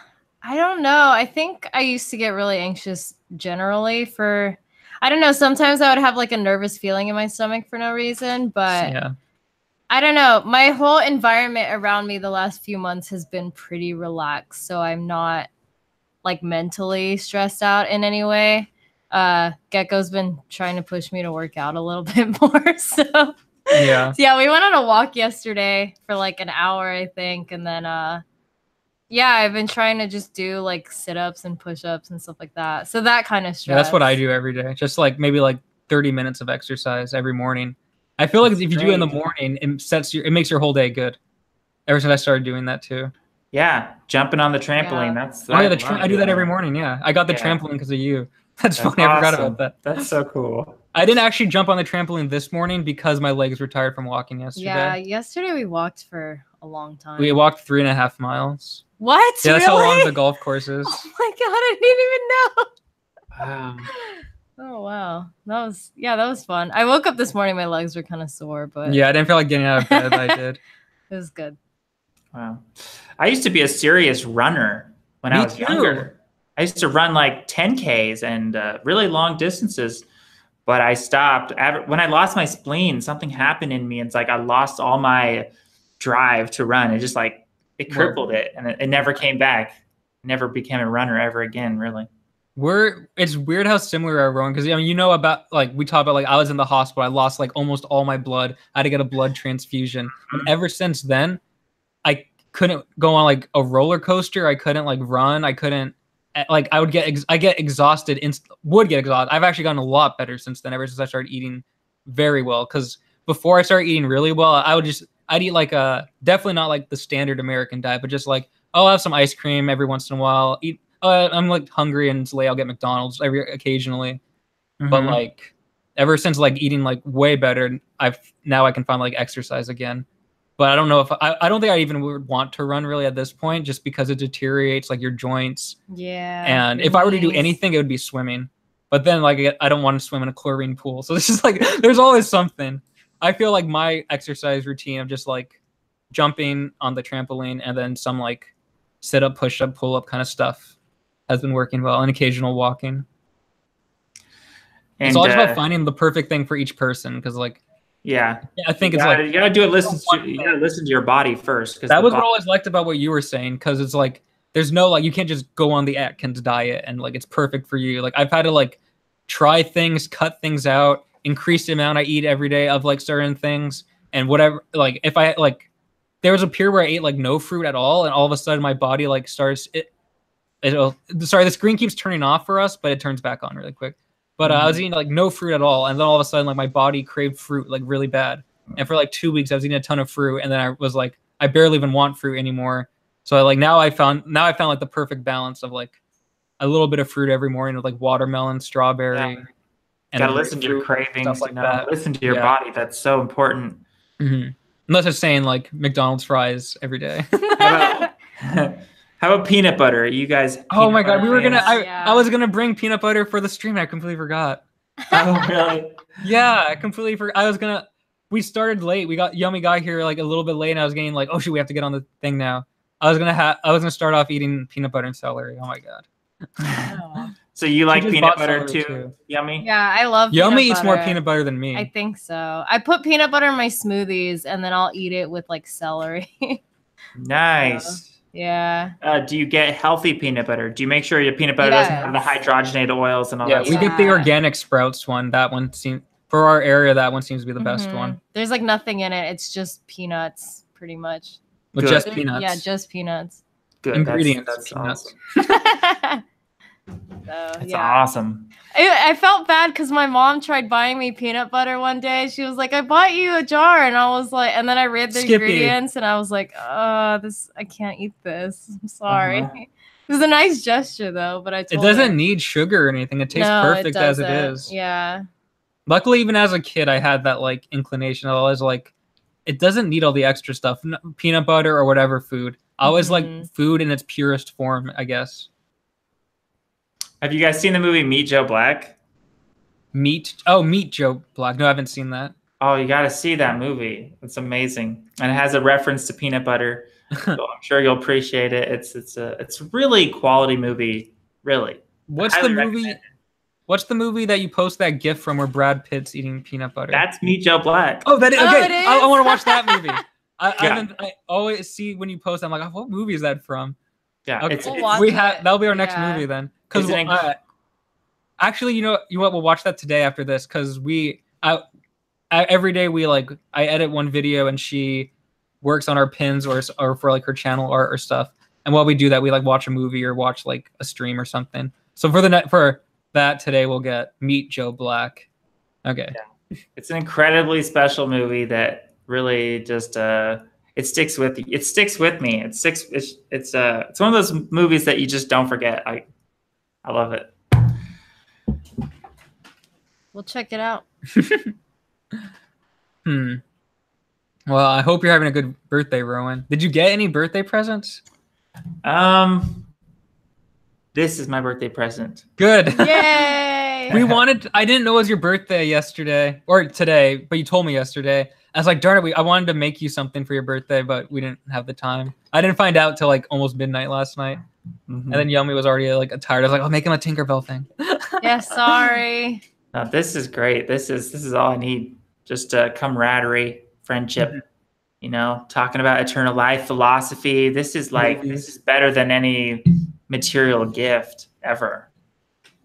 don't know. I think I used to get really anxious generally for, I don't know. Sometimes I would have like a nervous feeling in my stomach for no reason, but I don't know. My whole environment around me the last few months has been pretty relaxed. So I'm not like mentally stressed out in any way. Gecko's been trying to push me to work out a little bit more. So yeah, we went on a walk yesterday for like an hour, I think. And then, I've been trying to just do like sit-ups and push-ups and stuff like that. So that kind of stress. Yeah, that's what I do every day. Just like maybe like 30 minutes of exercise every morning. I feel like if you do it in the morning, it makes your whole day good. Ever since I started doing that too. Yeah, jumping on the trampoline. I do that every morning. Yeah, I got the trampoline because of you. That's funny. Awesome. I forgot about that. That's so cool. I didn't actually jump on the trampoline this morning because my legs were tired from walking yesterday. Yeah, yesterday we walked for a long time. We walked 3.5 miles. What? Yeah, that's really? how long the golf course is. Oh my god, I didn't even know. Wow. Oh wow, that was fun. I woke up this morning, my legs were kind of sore, but yeah, I didn't feel like getting out of bed. I did. It was good. Wow, I used to be a serious runner when I was younger. I used to run like 10Ks and really long distances, but I stopped when I lost my spleen. Something happened in me. It's like I lost all my drive to run. It just like it crippled it, and it never came back. Never became a runner ever again, really. It's weird how similar we are, Roen, because I mean, you know about like we talked about like I was in the hospital, I lost like almost all my blood. I had to get a blood transfusion. And ever since then, I couldn't go on like a roller coaster. I couldn't like run. I couldn't like I get exhausted would get exhausted. I've actually gotten a lot better since then, ever since I started eating very well. Because before I started eating really well, I'd eat like definitely not like the standard American diet, but just like I'll have some ice cream every once in a while. I'm like hungry and it's late, I'll get McDonald's occasionally. But like ever since like eating like way better, now I can finally like exercise again. But I don't know if I don't think I even would want to run really at this point, just because it deteriorates like your joints. Yeah. And if I were to do anything, it would be swimming. But then like I don't want to swim in a chlorine pool. So it's just like there's always something. I feel like my exercise routine of just like jumping on the trampoline and then some like sit up, push up, pull up kind of stuff has been working well, and occasional walking. And it's all about finding the perfect thing for each person, because like I think you gotta do it. You gotta listen to your body first. That was what I always liked about what you were saying, because it's like there's no like you can't just go on the Atkins diet and like it's perfect for you. Like I've had to like try things, cut things out, increase the amount I eat every day of like certain things, and whatever. Like if I like, there was a period where I ate like no fruit at all, and all of a sudden my body like starts sorry, the screen keeps turning off for us, but it turns back on really quick. But I was eating like no fruit at all, and then all of a sudden like my body craved fruit like really bad. And for like 2 weeks I was eating a ton of fruit, and then I was like I barely even want fruit anymore. So I found like the perfect balance of like a little bit of fruit every morning with like watermelon, strawberry. And gotta listen to your cravings, like that. Listen to your body. That's so important. Unless it's saying like McDonald's fries every day. How about peanut butter? You guys? Oh my God, we were gonna. I was gonna bring peanut butter for the stream. I completely forgot. Oh really? Yeah, I completely forgot. I was gonna. We started late. We got Yummy got here like a little bit late, and I was getting like, oh shoot, we have to get on the thing now. I was gonna start off eating peanut butter and celery. Oh my God. So you like peanut butter too, Yummy? Yeah, I love Yummy peanut eats butter. more peanut butter than me. I think so. I put peanut butter in my smoothies, and then I'll eat it with like celery. Nice. Yeah. Do you get healthy peanut butter? Do you make sure your peanut butter doesn't have the hydrogenated oils and all that? We get the organic Sprouts one. That one seems for our area. That one seems to be the best one. There's like nothing in it. It's just peanuts, pretty much. With just peanuts. Yeah, just peanuts. Good Ingredients. That's peanuts. Awesome. That's awesome. I felt bad because my mom tried buying me peanut butter one day. She was like, I bought you a jar. And I was like, and then I read the ingredients and I was like, I can't eat this. I'm sorry. It was a nice gesture though, but I told It doesn't need sugar or anything. It tastes perfect as it is. Yeah. Luckily, even as a kid, I had that like inclination. I always like, it doesn't need all the extra stuff. Peanut butter or whatever food. I always like food in its purest form, I guess. Have you guys seen the movie Meet Joe Black? Meet Joe Black. No, I haven't seen that. Oh, you got to see that movie. It's amazing, and it has a reference to peanut butter. So I'm sure you'll appreciate it. It's a really quality movie. Really. What's the movie? What's the movie that you post that GIF from where Brad Pitt's eating peanut butter? That's Meet Joe Black. Oh, that is okay. It is? I want to watch that movie. I always see when you post. I'm like, what movie is that from? Yeah, okay. That'll be our next movie then. Because actually, you know what? We'll watch that today after this because every day I edit one video and she works on our pins or for like her channel art or stuff. And while we do that, we like watch a movie or watch like a stream or something. So for that today, we'll get Meet Joe Black. Okay. Yeah. It's an incredibly special movie that really just it sticks with you. It sticks with me. It's one of those movies that you just don't forget. I love it. We'll check it out. Well, I hope you're having a good birthday, Roen. Did you get any birthday presents? This is my birthday present. Good. Yay! I didn't know it was your birthday yesterday or today, but you told me yesterday. I was like, darn it, I wanted to make you something for your birthday, but we didn't have the time. I didn't find out till like almost midnight last night. And then Yummy was already like tired. I was like, I'll make him a Tinkerbell thing. Yeah, sorry. No, this is great. This is all I need. Just camaraderie, friendship, talking about eternal life, philosophy. This is better than any material gift ever.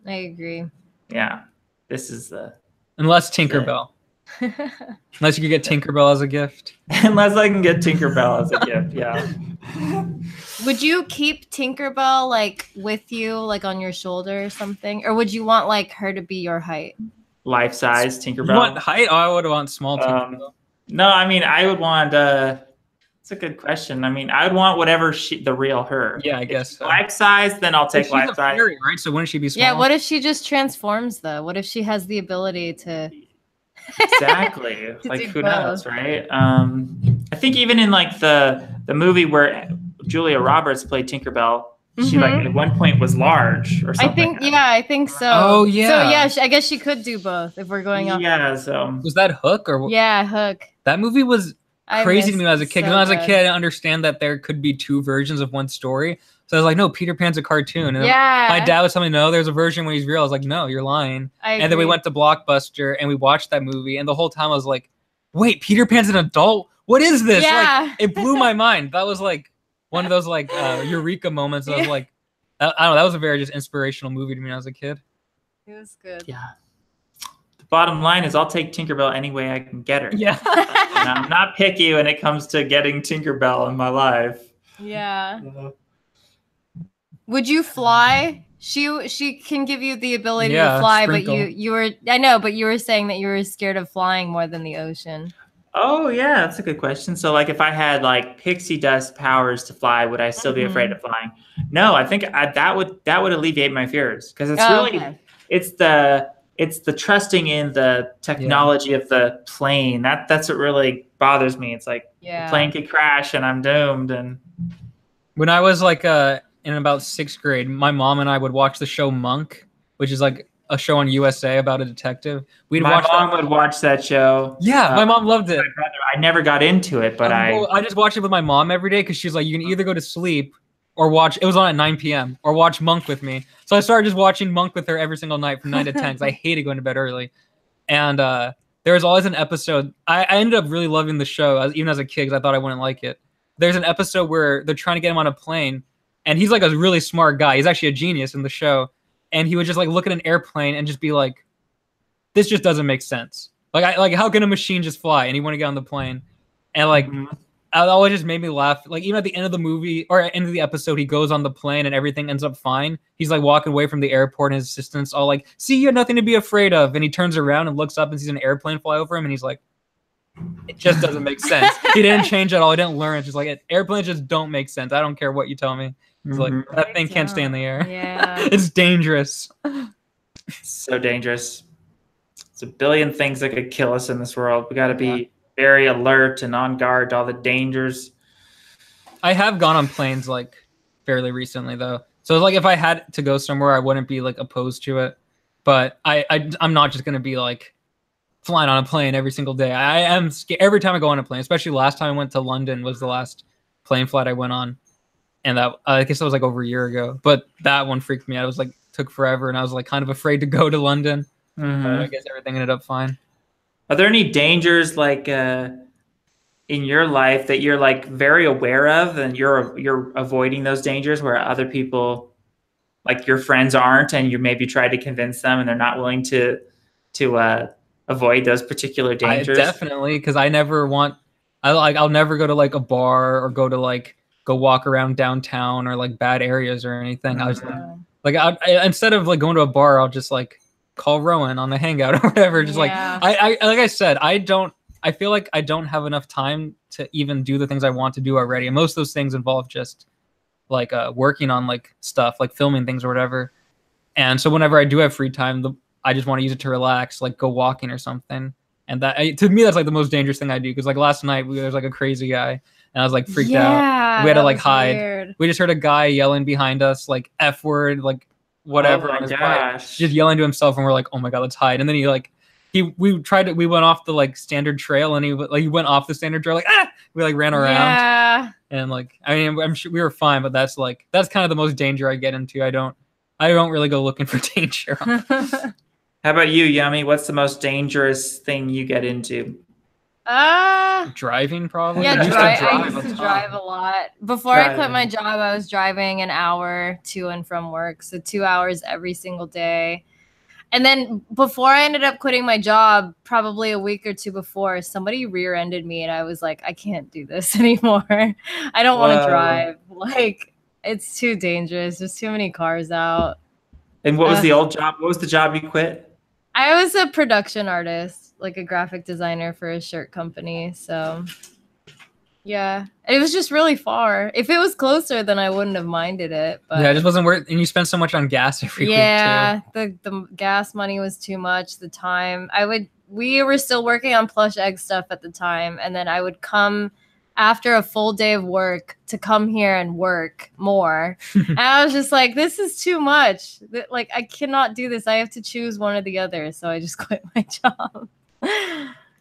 I agree. Yeah, this is the Unless Tinkerbell. Unless you could get Tinkerbell as a gift. unless I can get Tinkerbell as a gift. Yeah. Would you keep Tinkerbell like with you, like on your shoulder or something, or would you want like her to be your height? Life size Tinkerbell. You want height? Oh, I would want small Tinkerbell. No, I mean I would want. It's a good question. I mean, I would want whatever the real her. Yeah, I guess so. Life size, then I'll take life size. Fairy, right? So wouldn't she be small? Yeah. What if she just transforms though? What if she has the ability to? Exactly. To Like do who both. knows, right? I think even in like the movie where Julia Roberts played Tinkerbell, she like at one point was large or something. I think I think so. Oh, yeah. So yeah, I guess she could do both if we're going off. Yeah. So Was that Hook or what? Yeah, Hook. That movie was I crazy to me when I was a missed kid. 'Cause so when I was a good. kid, I didn't understand that there could be two versions of one story. So I was like, no, Peter Pan's a cartoon. And Yeah. my dad was telling me, no, there's a version when he's real. I was like, no, you're lying. And then we went to Blockbuster and we watched that movie. And the whole time I was like, wait, Peter Pan's an adult? What is this? Yeah. Like, it blew my mind. That was like one of those like eureka moments. I was like, I don't know. That was a very just inspirational movie to me when I was a kid. It was good. yeah. The bottom line is I'll take Tinkerbell any way I can get her. Yeah. And I'm not picky when it comes to getting Tinkerbell in my life. Yeah. Would you fly? She can give you the ability Yeah, to fly, sprinkle. but you were I know, but you were saying that you were scared of flying more than the ocean. Oh yeah, that's a good question. So like if I had like pixie dust powers to fly, would I still be afraid of flying? No, I think that would alleviate my fears because it's really Okay. it's the trusting in the technology of the plane. That's what really bothers me. It's like Yeah. the plane could crash and I'm doomed. And When I was like in about 6th grade, my mom and I would watch the show Monk, which is like a show on USA about a detective. We'd my watch mom that. would watch that show. Yeah, my mom loved it. My brother, I never got into it, but I just watched it with my mom every day because she's like, you can either go to sleep or watch. It was on at 9 p.m. or watch Monk with me. So I started just watching Monk with her every single night from 9 to 10 because I hated going to bed early. And there was always an episode. I ended up really loving the show, even as a kid, because I thought I wouldn't like it. There's an episode where they're trying to get him on a plane, and he's like a really smart guy. He's actually a genius in the show. And he would just like look at an airplane and just be like, this just doesn't make sense. Like how can a machine just fly? And he want to get on the plane. And like, it always just made me laugh. Like even at the end of the movie or end of the episode, he goes on the plane and everything ends up fine. He's like walking away from the airport and his assistant's all like, see, you have nothing to be afraid of. And he turns around and looks up and sees an airplane fly over him. And he's like, it just doesn't make sense. He didn't change at all. He didn't learn. It's just like airplanes just don't make sense. I don't care what you tell me. It's like that thing can't stay in the air. Yeah. It's dangerous. so dangerous. There's a billion things that could kill us in this world. We got to be very alert and on guard to all the dangers. I have gone on planes like fairly recently though. So like if I had to go somewhere, I wouldn't be like opposed to it. But I'm not just gonna be like flying on a plane every single day. I am scared every time I go on a plane, especially last time I went to London was the last plane flight I went on. And that I guess that was like over a year ago. But that one freaked me out. It was like took forever and I was like kind of afraid to go to London. I guess everything ended up fine. Are there any dangers like in your life that you're like very aware of and you're avoiding those dangers where other people like your friends aren't and you maybe try to convince them and they're not willing to avoid those particular dangers? Definitely, because I never want I'll never go to like a bar or go walk around downtown or like bad areas or anything. I was like instead of like going to a bar, I'll just like call Roen on the hangout or whatever. Just like I like I said, I feel like I don't have enough time to even do the things I want to do already. And most of those things involve just like working on like stuff, like filming things or whatever. And so whenever I do have free time, I just want to use it to relax, like go walking or something. And that to me, that's like the most dangerous thing I do. Because like last night, there was like a crazy guy and I was like freaked out. We had to like hide. Weird. We just heard a guy yelling behind us, like F word, like whatever on his bike, just yelling to himself. And we're like, oh my God, let's hide. And then we went off the like standard trail and he went off the standard trail, like, we like ran around. Yeah. And like, I mean, I'm sure we were fine, but that's kind of the most danger I get into. I don't really go looking for danger. How about you, Yummy? What's the most dangerous thing you get into? Driving, probably. Yeah, I used to I drive used a to ton. drive a lot. Before I quit my job, I was driving an hour to and from work. So 2 hours every single day. And then before I ended up quitting my job, probably a week or two before, somebody rear-ended me and I was like, I can't do this anymore. I don't want to drive. Like, it's too dangerous. There's too many cars out. And what was the old job? What was the job you quit? I was a production artist, like a graphic designer for a shirt company. So, yeah, it was just really far. If it was closer, then I wouldn't have minded it. But yeah, it just wasn't worth. And you spent so much on gas every week too. Yeah, the gas money was too much. The time we were still working on plush egg stuff at the time, and then I would come after a full day of work to come here and work more. And I was just like, this is too much. Like, I cannot do this. I have to choose one or the other. So I just quit my job.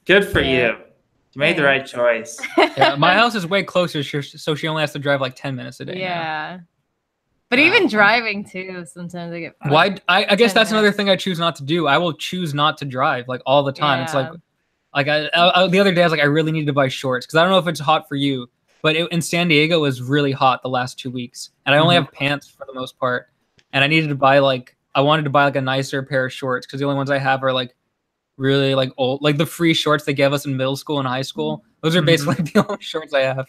Good for you. You made the right choice. Yeah, my house is way closer, so she only has to drive like 10 minutes a day. Yeah. Now. But even driving too, sometimes I get. Why? I guess that's another thing I choose not to do. I will choose not to drive like all the time. It's like the other day I was like, I really need to buy shorts because I don't know if it's hot for you, but in San Diego it was really hot the last 2 weeks, and I only have pants for the most part, and I needed to buy I wanted to buy like a nicer pair of shorts because the only ones I have are like really like old, like the free shorts they gave us in middle school and high school. Those are basically the only shorts I have,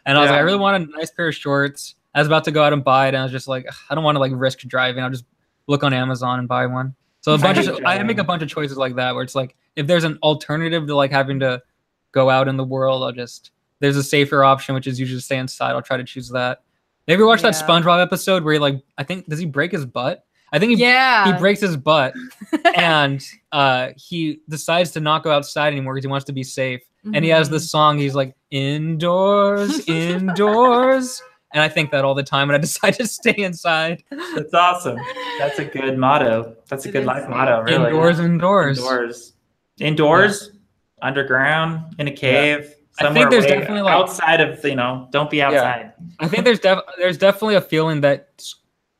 and I was like, I really want a nice pair of shorts. I was about to go out and buy it, and I was just like, I don't want to like risk driving. I'll just look on Amazon and buy one. So I make a bunch of choices like that, where it's like if there's an alternative to like having to go out in the world, there's a safer option, which is usually stay inside. I'll try to choose that. Maybe watch that SpongeBob episode where does he break his butt? I think he breaks his butt and he decides to not go outside anymore because he wants to be safe. And he has this song. He's like, indoors, indoors. And I think that all the time, and I decide to stay inside. That's awesome. That's a good motto. That's a good life motto, really. Indoors, indoors. Indoors, underground, in a cave, somewhere I think there's definitely like outside of, don't be outside. Yeah. I think there's definitely a feeling that's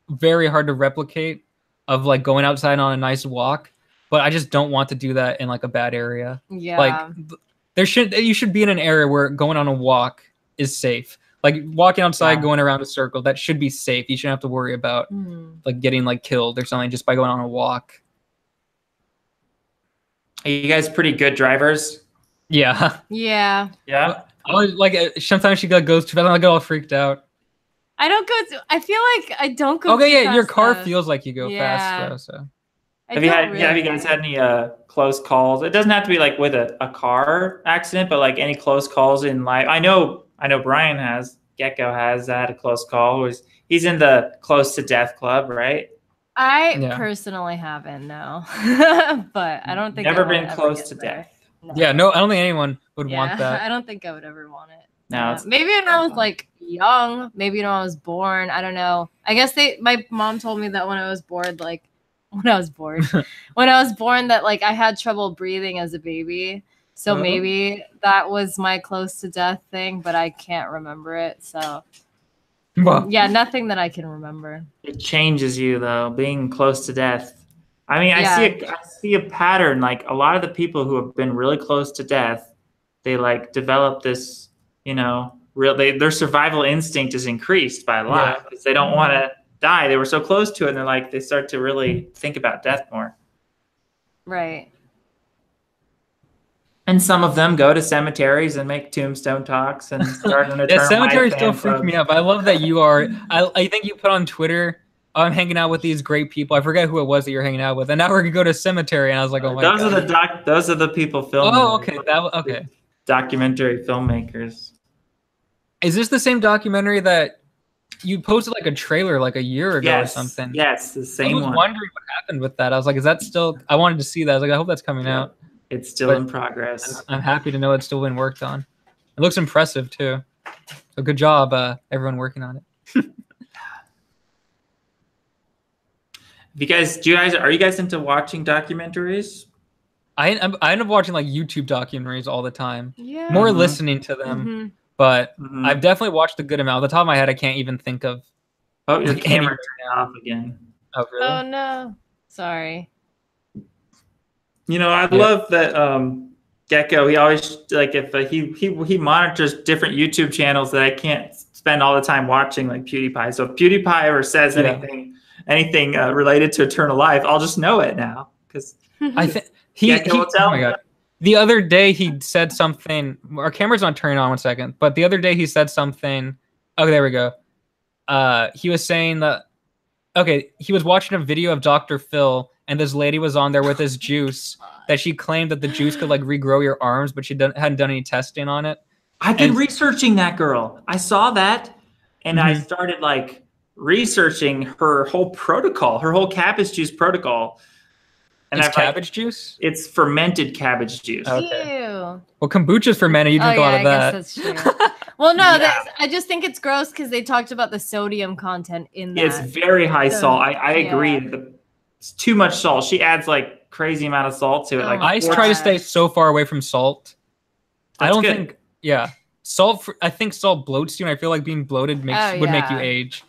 very hard to replicate of like going outside on a nice walk, but I just don't want to do that in like a bad area. Yeah. Like you should be in an area where going on a walk is safe. Like walking outside, going around a circle, that should be safe. You shouldn't have to worry about like getting like killed or something just by going on a walk. Are you guys pretty good drivers? Yeah. Yeah. Yeah. I always, like sometimes she goes too fast. I get all freaked out. I don't go. I feel like I don't go. Okay, too yeah, fast your car though. feels like you go fast though. So. Have you guys had any close calls? It doesn't have to be like with a car accident, but like any close calls in life. I know Brian has. Gecko has had a close call. He's in the close to death club, right? I personally haven't, no. But I don't think never been close to death. No. Yeah, no, I don't think anyone would want that. I don't think I would ever want it. No, maybe when I was like young, maybe when I was born. I don't know. I guess my mom told me that when I was born, that like I had trouble breathing as a baby. So maybe that was my close to death thing, but I can't remember it. So yeah, nothing that I can remember. It changes you though, being close to death. I mean, I see a pattern. Like a lot of the people who have been really close to death, they like develop this, their survival instinct is increased by a lot because they don't want to die. They were so close to it, and they start to really think about death more. Right. And some of them go to cemeteries and make tombstone talks and start an eternal cemeteries still freak me up. I love that you are. I think you put on Twitter, I'm hanging out with these great people. I forget who it was that you're hanging out with, and now we're gonna go to a cemetery. And I was like, oh my god. Those are the people filming. Oh, okay. Okay. Documentary filmmakers. Is this the same documentary that you posted like a trailer like a year ago or something? Yes, the same one. I was wondering what happened with that. I was like, is that still? I wanted to see that. I was like, I hope that's coming out. It's still in progress. I'm happy to know it's still been worked on. It looks impressive too. So good job, everyone working on it. Are you guys into watching documentaries? I end up watching like YouTube documentaries all the time. Yeah. More listening to them, but I've definitely watched a good amount. Off the top of my head, I can't even think of. Oh, your camera turned off again. Oh, really? Oh no, sorry. I love that Gecko, he always like if he monitors different YouTube channels that I can't spend all the time watching, like PewDiePie. So if PewDiePie ever says anything related to Eternal Life, I'll just know it now because I think Gecko will tell me. The other day he said something. Our camera's not turning on 1 second, but the other day he said something. Oh, there we go. He was saying that. Okay, he was watching a video of Dr. Phil, and this lady was on there with this juice that she claimed that the juice could like regrow your arms, but she hadn't done any testing on it. I've been researching that girl. I saw that, and I Mhm. started like researching her whole protocol, her whole cabbage juice protocol. And It's I've cabbage juice? It's fermented cabbage juice. Okay. Ew. Well, kombucha's fermented. You drink a lot of that. I guess that's true. Well, no, Yeah. I just think it's gross because they talked about the sodium content in that. It's very high So, salt. I agree. yeah. It's too much salt. She adds like crazy amount of salt to it. Oh Like my I God. try to stay so far away from salt. I That's don't good. think. Yeah, salt. I think salt bloats you, and I feel like being bloated would make you yeah. age.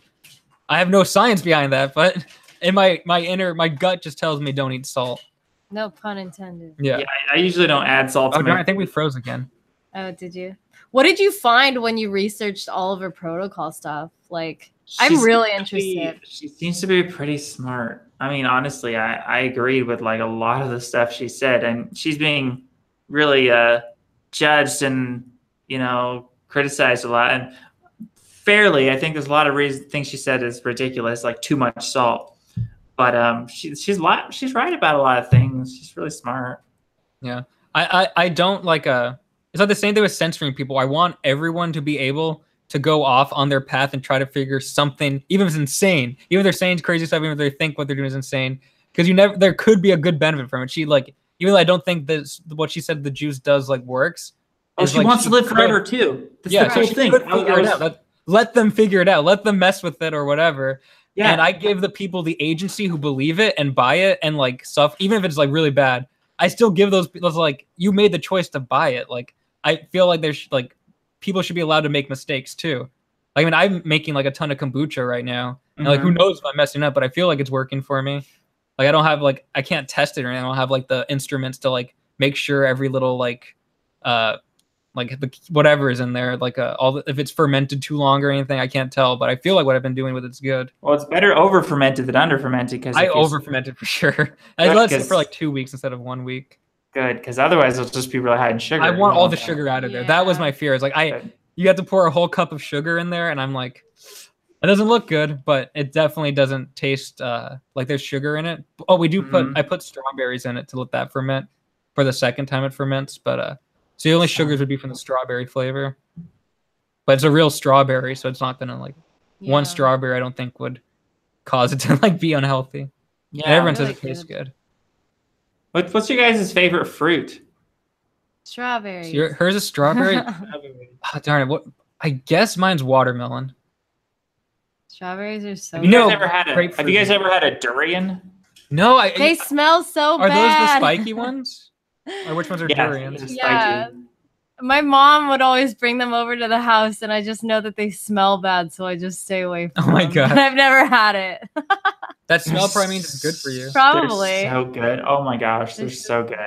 I have no science behind that, but in my gut just tells me don't eat salt. No pun intended. Yeah. Yeah, I usually don't add salt to Oh, darn, my I think we froze again. Oh, did you? What did you find when you researched all of her protocol stuff? Like, I'm She's really pretty- interested. She seems to be pretty smart. I mean, honestly, I agreed with like a lot of the stuff she said, and she's being really judged and criticized a lot. And fairly, I think there's a lot of things she said is ridiculous, like too much salt. But she's right about a lot of things. She's really smart. Yeah. I don't like it's not the same thing with censoring people. I want everyone to be able to go off on their path and try to figure something, even if it's insane, even if they're saying crazy stuff, even if they think what they're doing is insane, because there could be a good benefit from it. She like, even though I don't think that what she said the juice does like works. Oh, she wants to live forever too. That's the cool she thing. could figure it out. Let them figure it out. Let them mess with it or whatever. Yeah. And I give the people the agency who believe it and buy it and like stuff, even if it's like really bad. I still give those like, you made the choice to buy it. Like, I feel like there's like people should be allowed to make mistakes too. Like, I mean, I'm making like a ton of kombucha right now, and like who knows if I'm messing up, but I feel like it's working for me. Like, I don't have like, I can't test it or anything. I don't have like the instruments to like make sure every little like the whatever is in there, like if it's fermented too long or anything, I can't tell. But I feel like what I've been doing with it's good. Well, it's better over fermented than under fermented because I over fermented for sure. I let it for like 2 weeks instead of 1 week. Good, because otherwise it'll just be really high in sugar. I want all the sugar out of there. That was my fear. It's like you have to pour a whole cup of sugar in there, and I'm like, it doesn't look good, but it definitely doesn't taste like there's sugar in it. Oh, we do I put strawberries in it to let that ferment for the second time it ferments, but so the only sugars would be from the strawberry flavor. But it's a real strawberry, so it's not gonna like one strawberry I don't think would cause it to like be unhealthy. Yeah, and everyone really says it tastes good. What's your guys' favorite fruit? Strawberries. So hers is strawberry. Oh, darn it! What? I guess mine's watermelon. Strawberries are so Have you good. guys ever had a durian? No, They smell so are bad. those the spiky ones? Or which ones are Yeah, durians? they're Yeah. spiky. My mom would always bring them over to the house, and I just know that they smell bad, so I just stay away from Oh my them. God. But I've never had it. That smell probably means it's good for you. Probably. They're so good. Oh my gosh, they're so good.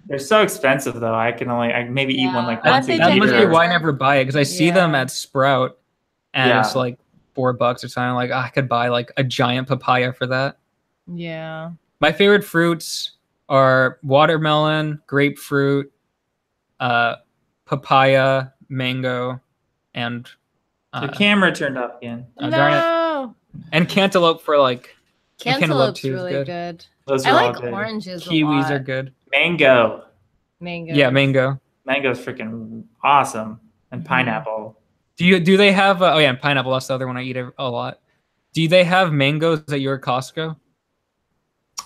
They're so expensive though. I maybe eat one like once a Aren't That they must be year. why I never buy it, because I see them Yeah. at Sprout, and Yeah. it's like $4 or something. Like, I could buy like a giant papaya for that. Yeah. My favorite fruits are watermelon, grapefruit, papaya, mango, and The camera turned off again. oh, darn it. No. And cantaloupe for like Cantaloupe's too is really good. good. Those I are all like good. oranges a kiwis lot. are good. Mango. Mango. Yeah, mango. Mango's freaking awesome. And pineapple. Do they have oh yeah, and pineapple, that's the other one I eat a lot. Do they have mangoes at your Costco?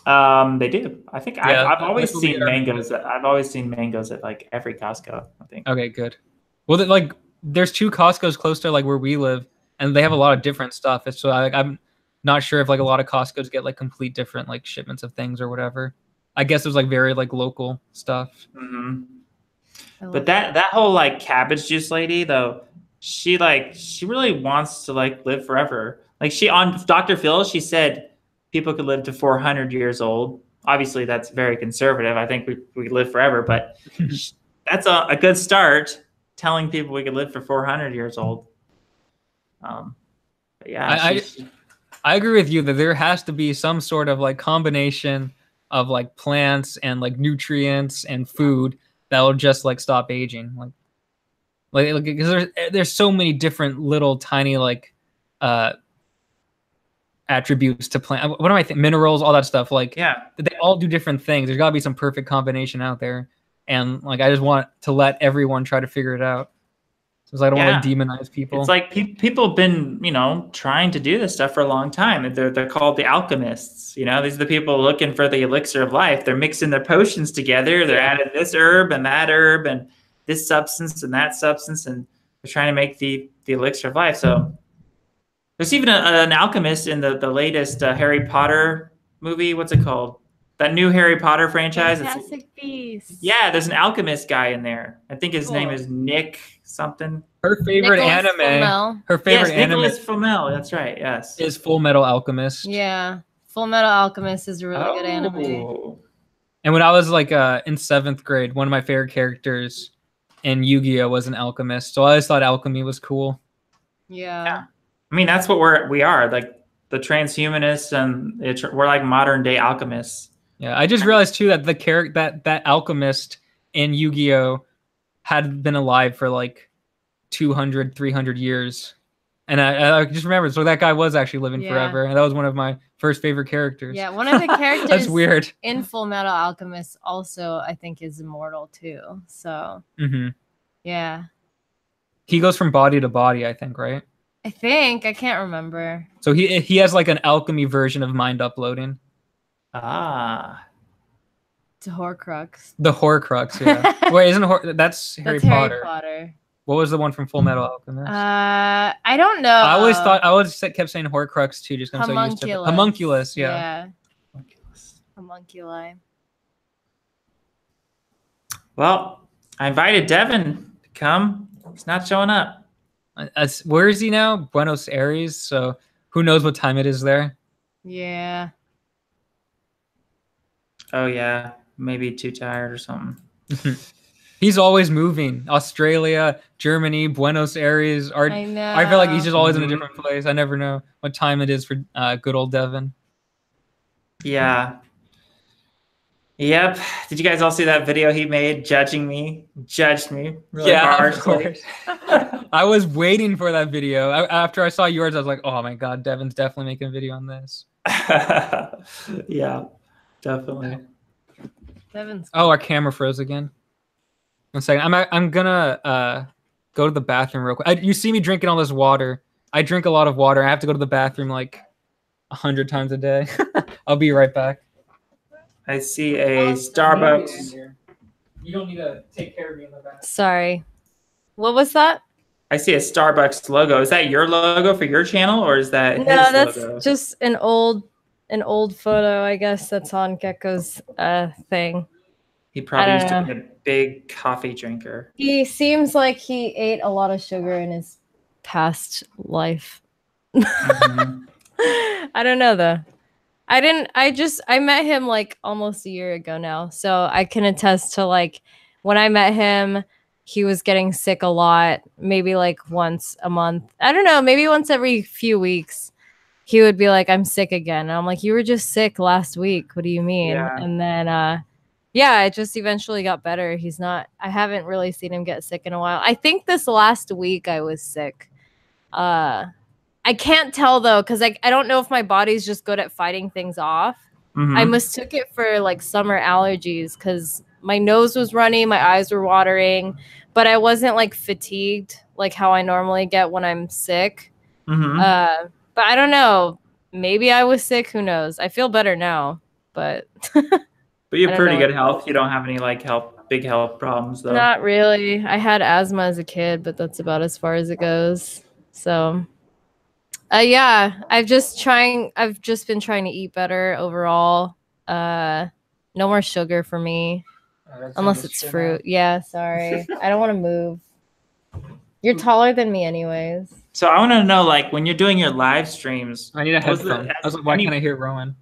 They do. I think Yeah, I've always that's what we seen are. mangoes. I've always seen mangoes at like every Costco, I think. Okay, good. Well, like there's 2 Costco's close to like where we live, and they have a lot of different stuff. It's so I'm not sure if like a lot of Costco's get like complete different like shipments of things or whatever. I guess it was like very like local stuff. Hmm. I love But that whole like cabbage juice lady though, she really wants to like live forever. Like she on Dr. Phil, she said people could live to 400 years old. Obviously, that's very conservative. I think we live forever, but that's a good start. Telling people we could live for 400 years old. But yeah, I agree with you that there has to be some sort of like combination of like plants and like nutrients and food that will just like stop aging. Like because there's so many different little tiny like attributes to plant. What am I thinking? Minerals, all that stuff. Like yeah, they all do different things. There's got to be some perfect combination out there. And like I just want to let everyone try to figure it out. Because I don't want to demonize people. It's like people have been, trying to do this stuff for a long time. They're called the alchemists. These are the people looking for the elixir of life. They're mixing their potions together. They're adding this herb and that herb and this substance and that substance, and they're trying to make the elixir of life. So there's even an alchemist in the latest Harry Potter movie. What's it called? That new Harry Potter franchise. Fantastic Beasts. Yeah, there's an alchemist guy in there. I think his name is Nick something. Her favorite Nicholas anime. Flamel. Her favorite anime. Nicholas Flamel. That's right. Yes. Is Full Metal Alchemist. Yeah, Full Metal Alchemist is a really good anime. And when I was like in 7th grade, one of my favorite characters in Yu-Gi-Oh was an alchemist. So I always thought alchemy was cool. Yeah. I mean, that's what we are, like the transhumanists, and we're like modern day alchemists. Yeah, I just realized too that the character that alchemist in Yu-Gi-Oh had been alive for like 200, 300 years. And I just remembered, so that guy was actually living forever. And that was one of my first favorite characters. Yeah, one of the characters That's weird. in Full Metal Alchemist also, I think, is immortal too. So, yeah. He goes from body to body, I think, right? I can't remember. So he has like an alchemy version of mind uploading. Ah. It's a Horcrux. The Horcrux, yeah. Wait, that's Harry Potter. Harry Potter. What was the one from Full Metal Alchemist? I don't know. I always kept saying Horcrux too, just because I'm so used to it. Homunculus, yeah. Homunculi. Well, I invited Devin to come. He's not showing up. Where is he now? Buenos Aires. So who knows what time it is there? Yeah. Oh yeah, maybe too tired or something. He's always moving. Australia, Germany, Buenos Aires. I know. I feel like he's just always in a different place. I never know what time it is for good old Devin. Yeah. Yep. Did you guys all see that video he made judging me? Judged me really harshly. Of course. I was waiting for that video. After I saw yours, I was like, oh my God, Devin's definitely making a video on this. Yeah, definitely. Devin's Oh, our camera froze again. 1 second. I'm gonna go to the bathroom real quick. You see me drinking all this water. I drink a lot of water. I have to go to the bathroom like 100 times a day. I'll be right back. I see a Starbucks. You don't need to take care of me in the bathroom. Sorry. What was that? I see a Starbucks logo. Is that your logo for your channel, or is that his that's logo? just an old photo, I guess, that's on Gecko's thing. He probably used to be a big coffee drinker. He seems like he ate a lot of sugar in his past life. I don't know though. I met him like almost a year ago now. So I can attest to like when I met him, he was getting sick a lot, maybe like once a month. I don't know, maybe once every few weeks. He would be like, I'm sick again. And I'm like, you were just sick last week. What do you mean? Yeah. And then it just eventually got better. I haven't really seen him get sick in a while. I think this last week I was sick. I can't tell though, because I don't know if my body's just good at fighting things off. I mistook it for like summer allergies because my nose was runny, my eyes were watering, but I wasn't like fatigued like how I normally get when I'm sick. But I don't know. Maybe I was sick. Who knows? I feel better now, but. But you have pretty good health. You don't have any like big health problems though. Not really. I had asthma as a kid, but that's about as far as it goes. So. I've just been trying to eat better overall. No more sugar for me. Unless it's fruit. Yeah, sorry. I don't want to move. You're taller than me anyways. So I want to know, like, when you're doing your live streams. I need a headphone. I was like, why can't I hear Roen?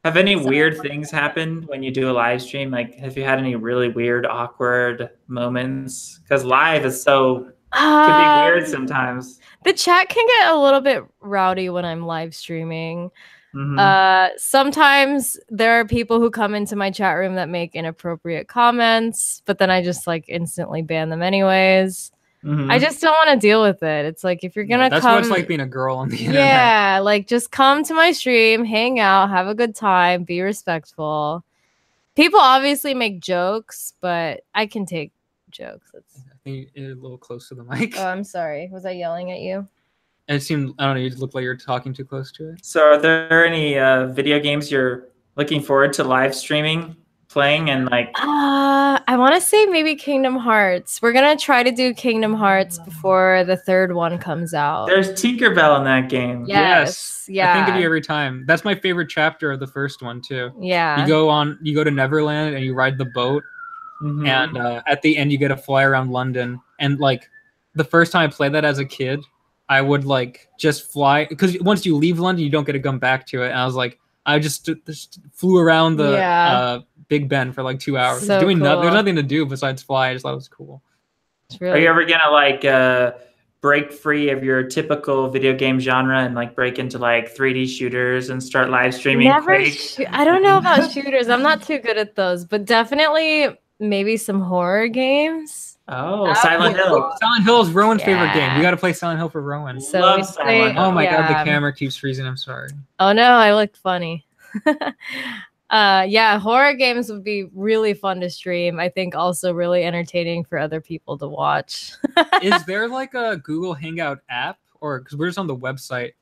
Have any weird things happened when you do a live stream? Like, have you had any really weird, awkward moments? Because live is so can be weird sometimes. The chat can get a little bit rowdy when I'm live streaming. Sometimes there are people who come into my chat room that make inappropriate comments, but then I just like instantly ban them anyways. I just don't want to deal with it. It's like, if you're gonna that's come, what it's like being a girl on the internet. yeah, like just come to my stream, hang out, have a good time, be respectful. People obviously make jokes, but I can take jokes. I think you're a little close to the mic. Oh, I'm sorry. Was I yelling at you? It seemed, I don't know, you looked like you're talking too close to it. So are there any video games you're looking forward to live streaming, playing, and like? I want to say maybe Kingdom Hearts. We're gonna try to do Kingdom Hearts before the third one comes out. There's Tinkerbell in that game. Yes. Yeah. I think of you every time. That's my favorite chapter of the first one too. Yeah. You go to Neverland and you ride the boat, and at the end you get to fly around London. And like the first time I played that as a kid, I would like just fly, because once you leave London, you don't get to come back to it. And I was like, I just flew around the Big Ben for like 2 hours, So doing cool. there's nothing to do besides fly. I just thought it was cool. It's really Are you ever gonna like break free of your typical video game genre and like break into like 3D shooters and start live streaming? I don't know about shooters. I'm not too good at those, but definitely maybe some horror games. Oh, Silent Hill. Silent Hill is Rowan's favorite game. We got to play Silent Hill for Rowan. So Love we Silent play, Hill. Oh my god, the camera keeps freezing. I'm sorry. Oh no, I looked funny. Yeah, horror games would be really fun to stream. I think also really entertaining for other people to watch. Is there like a Google Hangout app, or because we're just on the website,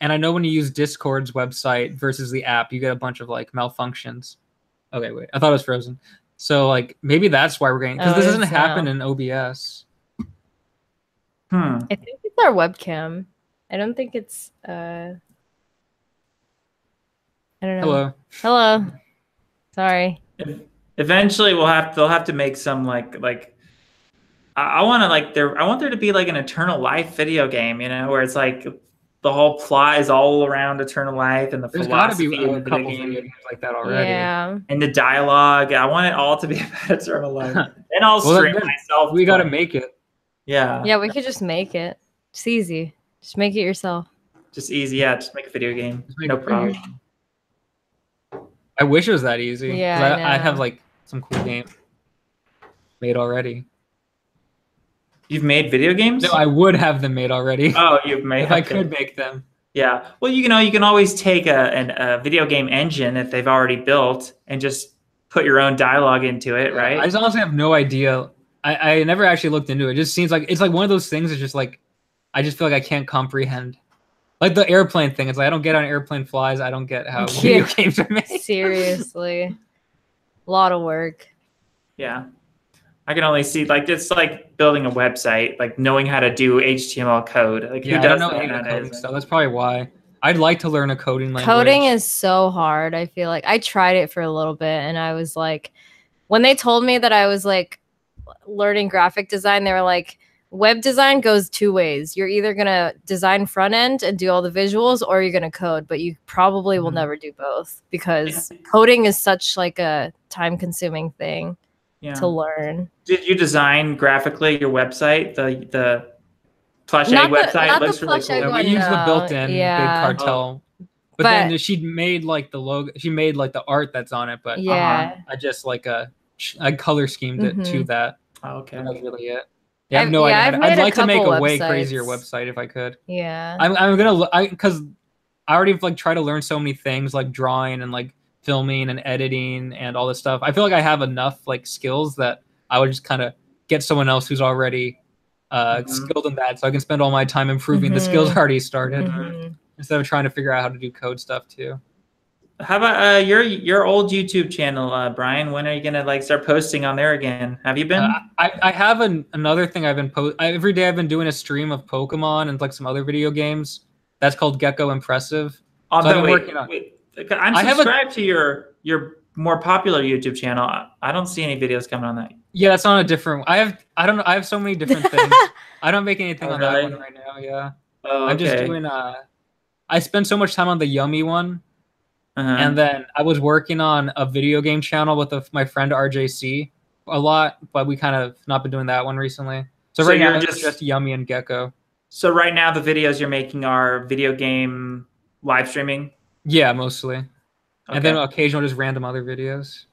and I know when you use Discord's website versus the app, you get a bunch of like malfunctions. Okay, wait, I thought it was frozen. So like maybe that's why we're getting, because this doesn't happen in OBS. I think it's our webcam. I don't think it's I don't know. Hello. Sorry. Eventually they'll have to make some like I want to like I want there to be like an Eternal Life video game, you know, where it's like the whole plot is all around eternal life and the There's got to philosophy be of a the couple video game video games like that already. Yeah. and the dialogue. I want it all to be about eternal life. And I'll stream myself. We got to make it. Yeah. Yeah, we could just make it. It's easy. Just make it yourself. Just easy. Yeah, just make a video game. No problem. I wish it was that easy. Yeah, I have like some cool games made already. You've made video games? No, I would have them made already. Oh, you've made. If I could make them. Yeah. Well, you know, you can always take a video game engine that they've already built and just put your own dialogue into it, right? I just honestly have no idea. I never actually looked into it. It just seems like it's like one of those things. It's just like I just feel like I can't comprehend. Like the airplane thing. It's like I don't get how an airplane flies. I don't get how video games are made. Seriously. A lot of work. Yeah. I can only see like it's like building a website, like knowing how to do HTML code. Like Yeah, who I does don't know any that of the coding nowadays? stuff. That's probably why. I'd like to learn a coding language. Coding is so hard. I feel like I tried it for a little bit and I was like, when they told me that I was like learning graphic design, they were like, web design goes two ways. You're either going to design front end and do all the visuals, or you're going to code, but you probably will never do both because coding is such like a time consuming thing to learn. Did you design graphically your website? The plush egg website looks really cool. Yeah, we use the built-in big cartel. But then she made like the logo. She made like the art that's on it. But I just like I color schemed it to that. Oh, okay. That's really it. Yeah, I have no idea. I'd like to make a way crazier website if I could. Yeah. I'm gonna because I already like try to learn so many things like drawing and like filming and editing and all this stuff. I feel like I have enough like skills that I would just kind of get someone else who's already skilled in that, so I can spend all my time improving the skills I already started instead of trying to figure out how to do code stuff too. How about your old YouTube channel, Brian? When are you gonna like start posting on there again? Have you been? I have another thing I've been every day. I've been doing a stream of Pokemon and like some other video games. That's called Gecko Impressive. Oh, so I've been working on. I'm subscribed to your more popular YouTube channel. I don't see any videos coming on that. Yeah, that's on a different. I don't know. I have so many different things. I don't make anything on that one right now. Yeah. Oh, okay. I'm just doing. I spend so much time on the Yummy one. And then I was working on a video game channel with my friend RJC a lot, but we kind of not been doing that one recently. So right now it's just Yummy and Gecko. So right now the videos you're making are video game live streaming? Yeah, mostly. Okay. And then occasional just random other videos.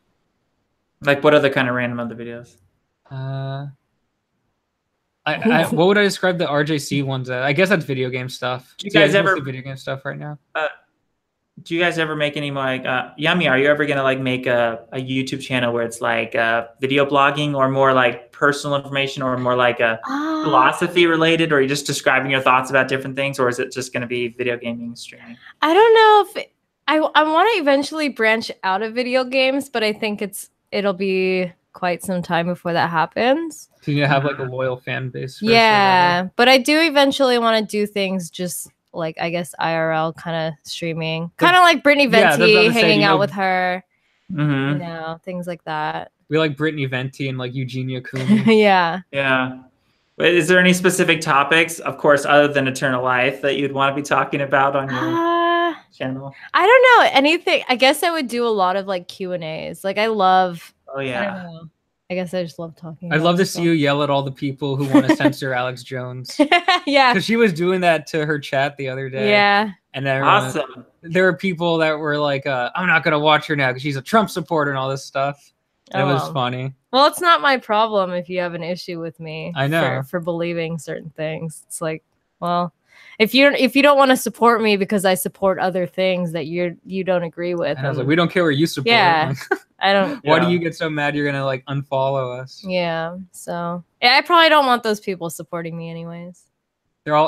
Like what other kind of random other videos? What would I describe the RJC ones as? I guess that's video game stuff. Do you guys ever video game stuff right now? Do you guys ever make any like Yummy? Are you ever gonna like make a YouTube channel where it's like video blogging or more like personal information or more like a philosophy related, or are you just describing your thoughts about different things, or is it just gonna be video gaming streaming? I don't know if I want to eventually branch out of video games, but I think it'll be quite some time before that happens. So you have like a loyal fan base. Yeah, but I do eventually want to do things just like, I guess, IRL kind of streaming, kind of like Brittany Venti, hanging out with her, you know, things like that. We like Brittany Venti and like Eugenia Cooney. Yeah. But is there any specific topics, of course, other than eternal life, that you'd want to be talking about on your channel? I don't know, anything. I guess I would do a lot of like Q&As. Like I love. Oh yeah. I don't know. I guess I just love talking. I'd love to see you yell at all the people who want to censor Alex Jones. Yeah. Because she was doing that to her chat the other day. Yeah. And awesome. There were people that were like, I'm not going to watch her now because she's a Trump supporter and all this stuff. And it was funny. Well, it's not my problem if you have an issue with me. I know. For believing certain things. It's like, well, if you don't want to support me because I support other things that you don't agree with. And I was like, we don't care where you support. Yeah. I don't. Why do you get so mad you're gonna like unfollow us? Yeah. So I probably don't want those people supporting me anyways. You're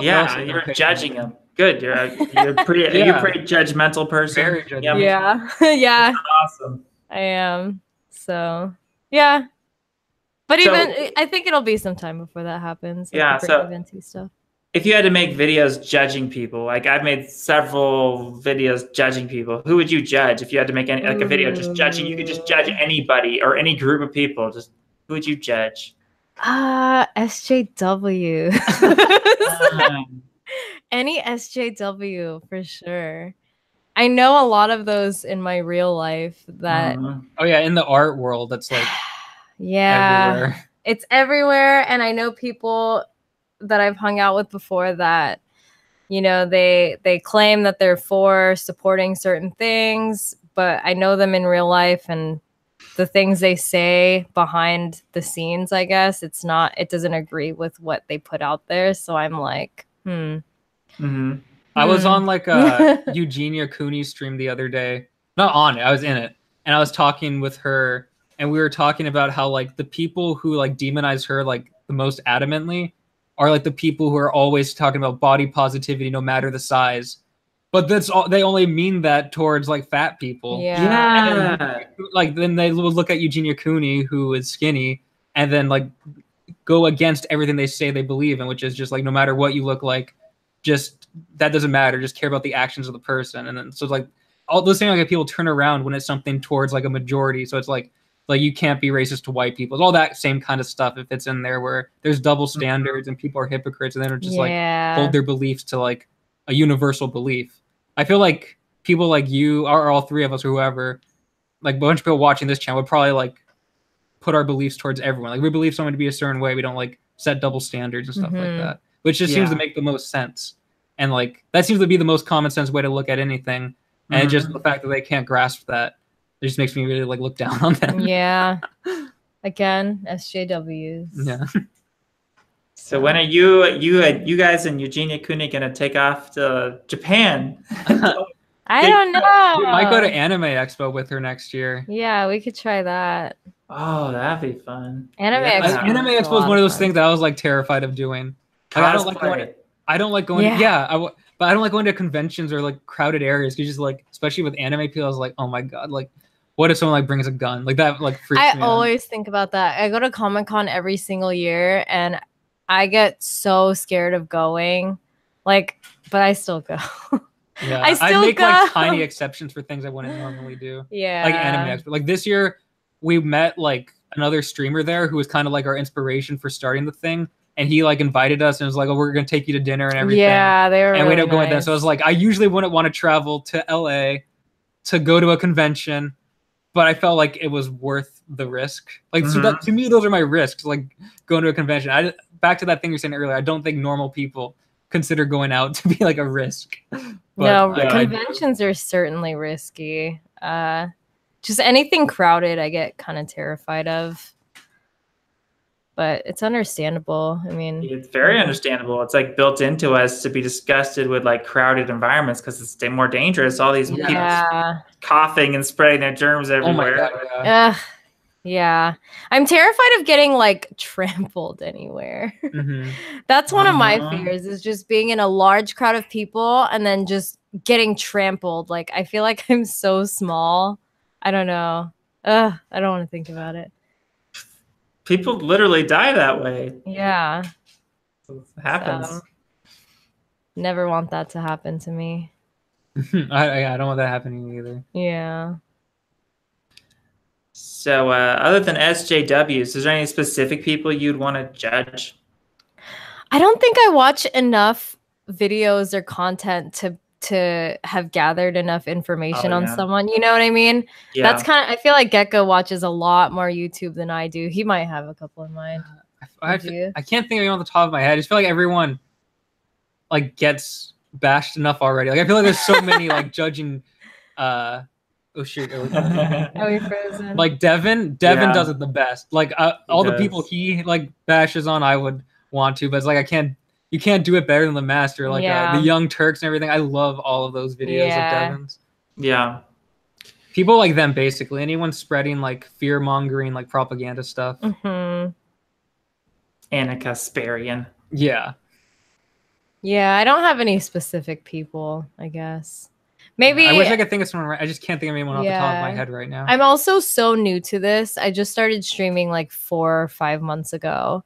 judging them. Good. You're pretty. You're a pretty judgmental person. Very judgmental. Yeah. Yeah. That's awesome. I am. So yeah. But I think it'll be some time before that happens. Like yeah. So Venti stuff. If you had to make videos judging people, like I've made several videos judging people, who would you judge if you had to make a video just judging? You could just judge anybody or any group of people. Just who would you judge? SJW. Any SJW for sure. I know a lot of those in my real life that. Oh yeah, in the art world, that's like. Yeah, everywhere. It's everywhere, and I know people that I've hung out with before that, you know, they claim that they're for supporting certain things, but I know them in real life, and the things they say behind the scenes, I guess it doesn't agree with what they put out there. So I'm like, I was on like a Eugenia Cooney stream the other day. Not on it, I was in it, and I was talking with her, and we were talking about how like the people who like demonize her like the most adamantly are like the people who are always talking about body positivity, no matter the size. But that's all, they only mean that towards like fat people. Yeah. Then, like then they will look at Eugenia Cooney, who is skinny, and then like go against everything they say they believe in, which is just like no matter what you look like, just that doesn't matter. Just care about the actions of the person. And then so it's like all those things like people turn around when it's something towards like a majority. So it's like you can't be racist to white people. It's all that same kind of stuff if it's in there where there's double standards and people are hypocrites and then just like hold their beliefs to like a universal belief. I feel like people like you or all three of us or whoever, like a bunch of people watching this channel would probably like put our beliefs towards everyone. Like we believe someone to be a certain way. We don't like set double standards and stuff like that, which just seems to make the most sense. And like that seems to be the most common sense way to look at anything. And it's just the fact that they can't grasp that. It just makes me really like look down on them. Yeah. Again, SJWs. Yeah. So when are you guys and Eugenia Cooney gonna take off to Japan? I don't know. We might go to Anime Expo with her next year. Yeah, we could try that. Oh, that'd be fun. Anime Expo is one of those things that I was like terrified of doing. Like, I don't like going. But I don't like going to conventions or like crowded areas because just like, especially with anime people, I was like, oh my god, like, what if someone like brings a gun like that? Like, freaks me out. I always think about that. I go to Comic-Con every single year, and I get so scared of going, like, but I still go. Yeah, I make like tiny exceptions for things I wouldn't normally do. Yeah, like Anime Expo. Like this year, we met like another streamer there who was kind of like our inspiration for starting the thing. And he like invited us and was like, "Oh, we're gonna take you to dinner and everything." Yeah, they were. And really we ended up going nice. there. So I was like, I usually wouldn't want to travel to LA to go to a convention, but I felt like it was worth the risk. Like so that, to me, those are my risks. Like going to a convention. Back to that thing you were saying earlier. I don't think normal people consider going out to be like a risk. No, conventions are certainly risky. Just anything crowded, I get kind of terrified of. But it's understandable. I mean, it's very understandable. It's like built into us to be disgusted with like crowded environments because it's more dangerous. All these people coughing and spreading their germs everywhere. Oh my God, yeah. I'm terrified of getting like trampled anywhere. That's one of my fears, is just being in a large crowd of people and then just getting trampled. Like, I feel like I'm so small. I don't know. I don't want to think about it. People literally die that way. Yeah. It happens. So, never want that to happen to me. I don't want that happening either. Yeah. So other than SJWs, is there any specific people you'd want to judge? I don't think I watch enough videos or content to have gathered enough information on someone. You know what I mean? Yeah. That's kind of, I feel like Gecko watches a lot more YouTube than I do. He might have a couple in mind. I can't think of anyone on the top of my head. I just feel like everyone like gets bashed enough already. Like I feel like there's so many like judging oh shoot. Are we frozen? Like Devin does it the best. Like all the people he like bashes on, I would want to, but it's like you can't do it better than the master. Like the Young Turks and everything. I love all of those videos of Devin's. Yeah. People like them, basically. Anyone spreading like fear mongering, like propaganda stuff. Anna Kasparian. Yeah. Yeah, I don't have any specific people, I guess. Maybe I wish I could think of someone right. I just can't think of anyone off the top of my head right now. I'm also so new to this. I just started streaming like 4 or 5 months ago.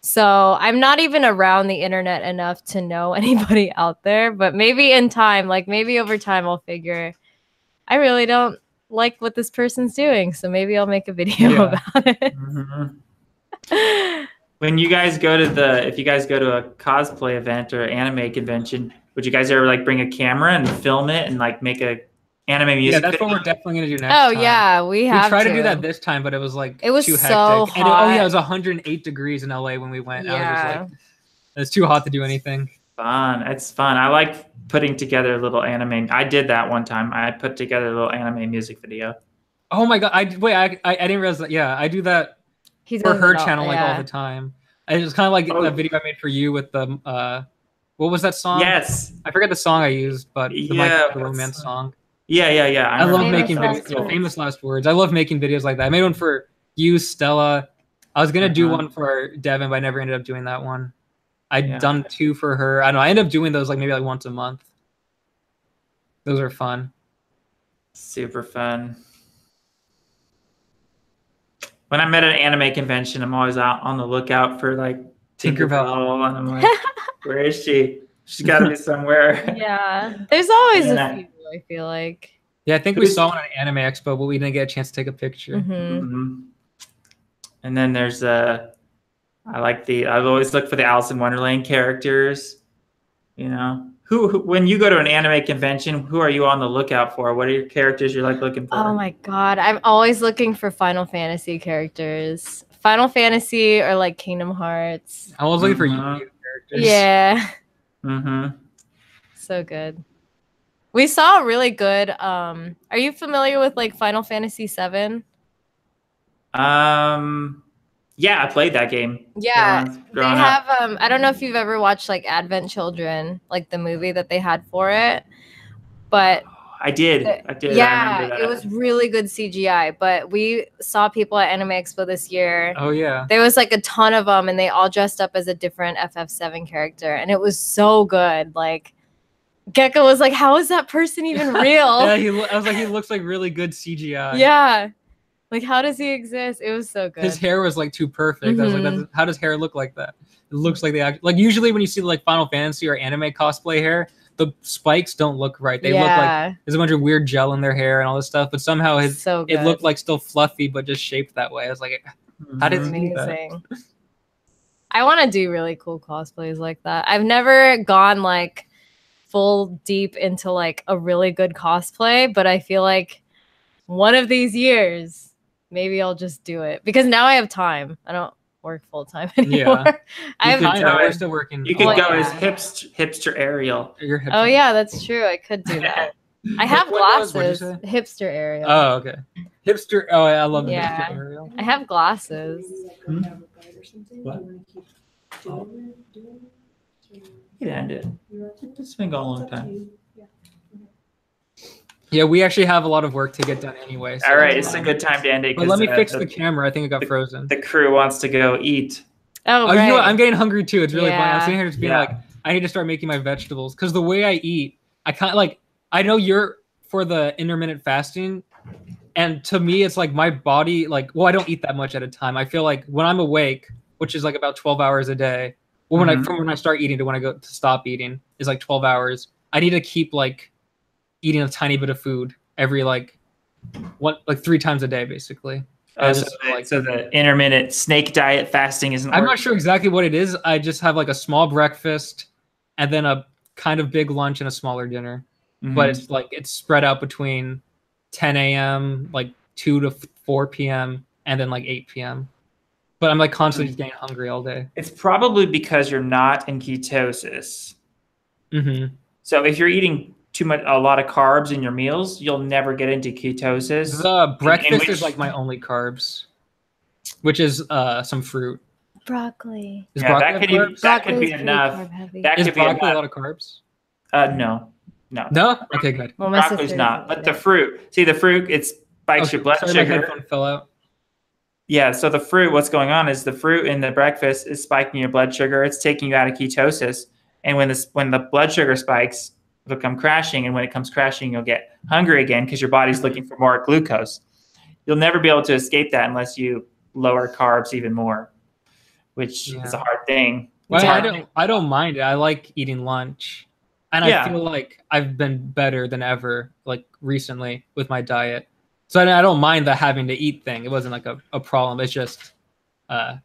So I'm not even around the internet enough to know anybody out there, but maybe in time, like maybe over time I'll figure I really don't like what this person's doing. So maybe I'll make a video about it. When you guys go to if you guys go to a cosplay event or anime convention, would you guys ever like bring a camera and film it and like make a anime music? Yeah, that's what we're definitely gonna do next time. Yeah, we tried to do that this time, but it was like too hectic. So hot. And it was 108 degrees in LA when we went. Yeah. I was just like, it's too hot to do anything. It's fun. I like putting together a little anime. I did that one time. I put together a little anime music video. Oh my God! I didn't realize that. Yeah, I do that for her channel like all the time. It was kind of like the video I made for you with the what was that song? Yes, I forget the song I used, but the romance song. Yeah. I love making videos. Famous last words. I love making videos like that. I made one for you, Stella. I was gonna do one for Devin, but I never ended up doing that one. I'd done 2 for her. I don't know. I end up doing those like maybe like once a month. Those are fun. Super fun. When I'm at an anime convention, I'm always out on the lookout for like Tinkerbell, and I'm like, where is she? She's got to be somewhere. Yeah, there's always a few. I feel like. Yeah, I think we saw one at Anime Expo, but we didn't get a chance to take a picture. And then there's I always look for the Alice in Wonderland characters. You know, who when you go to an anime convention, who are you on the lookout for? What are your characters you're like looking for? Oh my God, I'm always looking for Final Fantasy characters. Final Fantasy or like Kingdom Hearts. I was looking for you characters. Yeah. So good. We saw a really good. Are you familiar with like Final Fantasy VII? Yeah, I played that game. Yeah, they have. I don't know if you've ever watched like Advent Children, like the movie that they had for it, but I did. Yeah, I remember that. It was really good CGI. But we saw people at Anime Expo this year. Oh yeah, there was like a ton of them, and they all dressed up as a different FF7 character, and it was so good. Like Gecko was like, "How is that person even real?" Yeah, I was like, he looks like really good CGI. Yeah. Like, how does he exist? It was so good. His hair was like too perfect. I was like, how does hair look like that? It looks like they act like usually when you see like Final Fantasy or anime cosplay hair, the spikes don't look right. They look like there's a bunch of weird gel in their hair and all this stuff. But somehow it looked like still fluffy, but just shaped that way. I was like, how did he do that? I want to do really cool cosplays like that. I've never gone like full deep into like a really good cosplay, but I feel like one of these years, maybe I'll just do it because now I have time. I don't work full time anymore. Yeah. I have We're still working. You could Well, go yeah. as hipster Ariel. Your Oh yeah, that's true. I could do that. I have What'd you glasses. say? Hipster Ariel. Oh, okay. Hipster. Oh, I love the Yeah. hipster Ariel. I have glasses. What? You can end it. It's been going a long time. Yeah, we actually have a lot of work to get done anyway. So All right, that's it's a fine. good time to end it. But let me 'cause, fix the camera. I think it got frozen. The crew wants to go eat. Oh, Oh, you know what? right. I'm getting hungry too. It's really funny. I'm Yeah. sitting here just being Yeah. like, I need to start making my vegetables because the way I eat, I kind of like. I know you're for the intermittent fasting, and to me, it's like my body. Like, well, I don't eat that much at a time. I feel like when I'm awake, which is like about 12 hours a day, well, from when I start eating to when I go to stop eating is like 12 hours. I need to keep like eating a tiny bit of food every like 3 times a day, basically. So the intermittent snake diet fasting isn't. I'm not sure exactly what it is. I just have like a small breakfast and then a kind of big lunch and a smaller dinner. But it's like it's spread out between 10 a.m., like 2 to 4 p.m., and then like 8 p.m. But I'm like constantly just getting hungry all day. It's probably because you're not in ketosis. So if you're eating a lot of carbs in your meals, you'll never get into ketosis. The breakfast is like my only carbs, which is some fruit. Broccoli. Is Yeah, broccoli that could be enough. That Is could be broccoli a enough. lot of carbs? No. No? Okay, good. Well, my Broccoli's sister not. doesn't But eat the it. fruit, see the fruit, it spikes your blood Sorry, my sugar. headphone fell out. Yeah, so the fruit, what's going on is the fruit in the breakfast is spiking your blood sugar. It's taking you out of ketosis. And when the blood sugar spikes, it'll come crashing. And when it comes crashing, you'll get hungry again because your body's looking for more glucose. You'll never be able to escape that unless you lower carbs even more, which is a hard thing. Well, I don't mind it. I like eating lunch. And I feel like I've been better than ever, like recently with my diet. So I don't mind the having to eat thing. It wasn't like a problem. It's just, I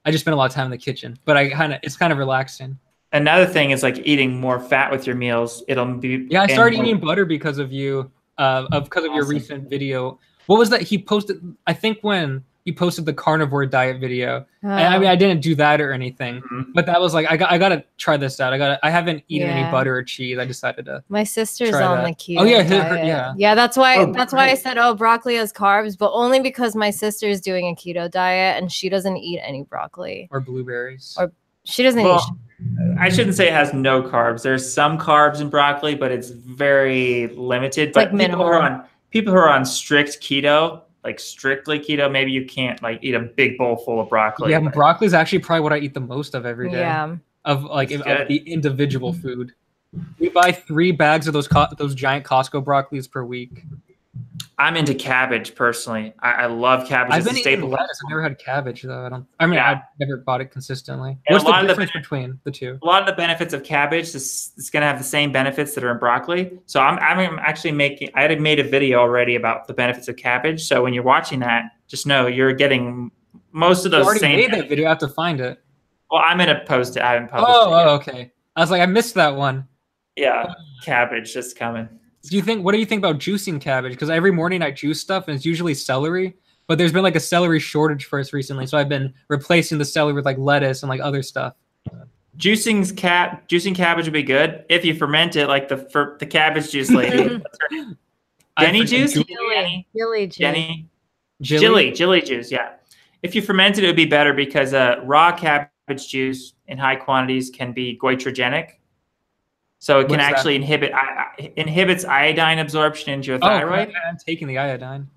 just spent a lot of time in the kitchen, but it's kind of relaxing. Another thing is like eating more fat with your meals. It'll be. Yeah, I started eating butter because of you, because of your recent video. What was that he posted? I think when he posted the carnivore diet video. I mean, I didn't do that or anything, but that was like, I gotta try this out. I haven't eaten any butter or cheese. I decided to. My sister's try on that. the keto. Oh yeah, diet. Yeah. That's why. That's why I said, oh, broccoli has carbs, but only because my sister's doing a keto diet and she doesn't eat any broccoli or blueberries. Or she doesn't eat. I shouldn't say it has no carbs. There's some carbs in broccoli, but it's very limited. But like people who are on strict keto, like strictly keto, maybe you can't like eat a big bowl full of broccoli. Yeah, broccoli is actually probably what I eat the most of every day. Yeah. Of the individual food. We buy 3 bags of those giant Costco broccolis per week. I'm into cabbage personally. I love cabbage. I've been eating lettuce. I've never had cabbage though. I've never bought it consistently. And what's the difference between the two? A lot of the benefits of cabbage is going to have the same benefits that are in broccoli. So I'm actually I had made a video already about the benefits of cabbage. So when you're watching that, just know you're getting most of those You already same. made that video. I have to find it. Well, I'm going to post it. I haven't published it. Oh, okay. I was like, I missed that one. Yeah, cabbage just coming. What do you think about juicing cabbage? Because every morning I juice stuff and it's usually celery, but there's been like a celery shortage for us recently. So I've been replacing the celery with like lettuce and like other stuff. Juicing cabbage would be good if you ferment it like the cabbage juice lady. Jenny juice? Jilly juice, yeah. If you ferment it, it would be better because raw cabbage juice in high quantities can be goitrogenic. So it can actually inhibits iodine absorption into your thyroid. I'm taking the iodine.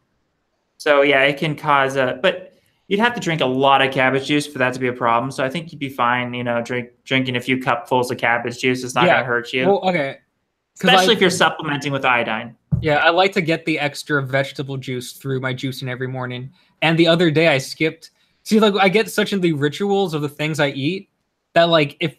So yeah, it can cause but you'd have to drink a lot of cabbage juice for that to be a problem. So I think you'd be fine, drinking a few cupfuls of cabbage juice is not going to hurt you. Well, okay. Especially if you're supplementing with iodine. Yeah, I like to get the extra vegetable juice through my juicing every morning. And the other day I skipped. See, like I get such in the rituals of the things I eat that like if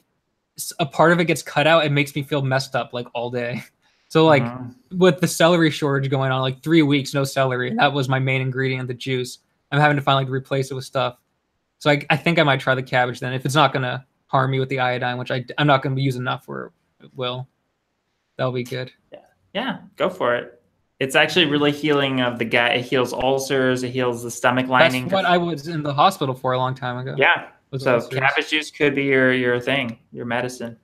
a part of it gets cut out, it makes me feel messed up like all day. So like with the celery shortage going on, like 3 weeks, no celery. That was my main ingredient, the juice. I'm having to find like replace it with stuff. So I think I might try the cabbage then if it's not going to harm me with the iodine, which I'm not going to use enough where it will. That'll be good. Yeah, go for it. It's actually really healing of the gut. It heals ulcers. It heals the stomach lining. That's what I was in the hospital for a long time ago. Yeah. Was So ulcers. cabbage juice could be your thing, your medicine.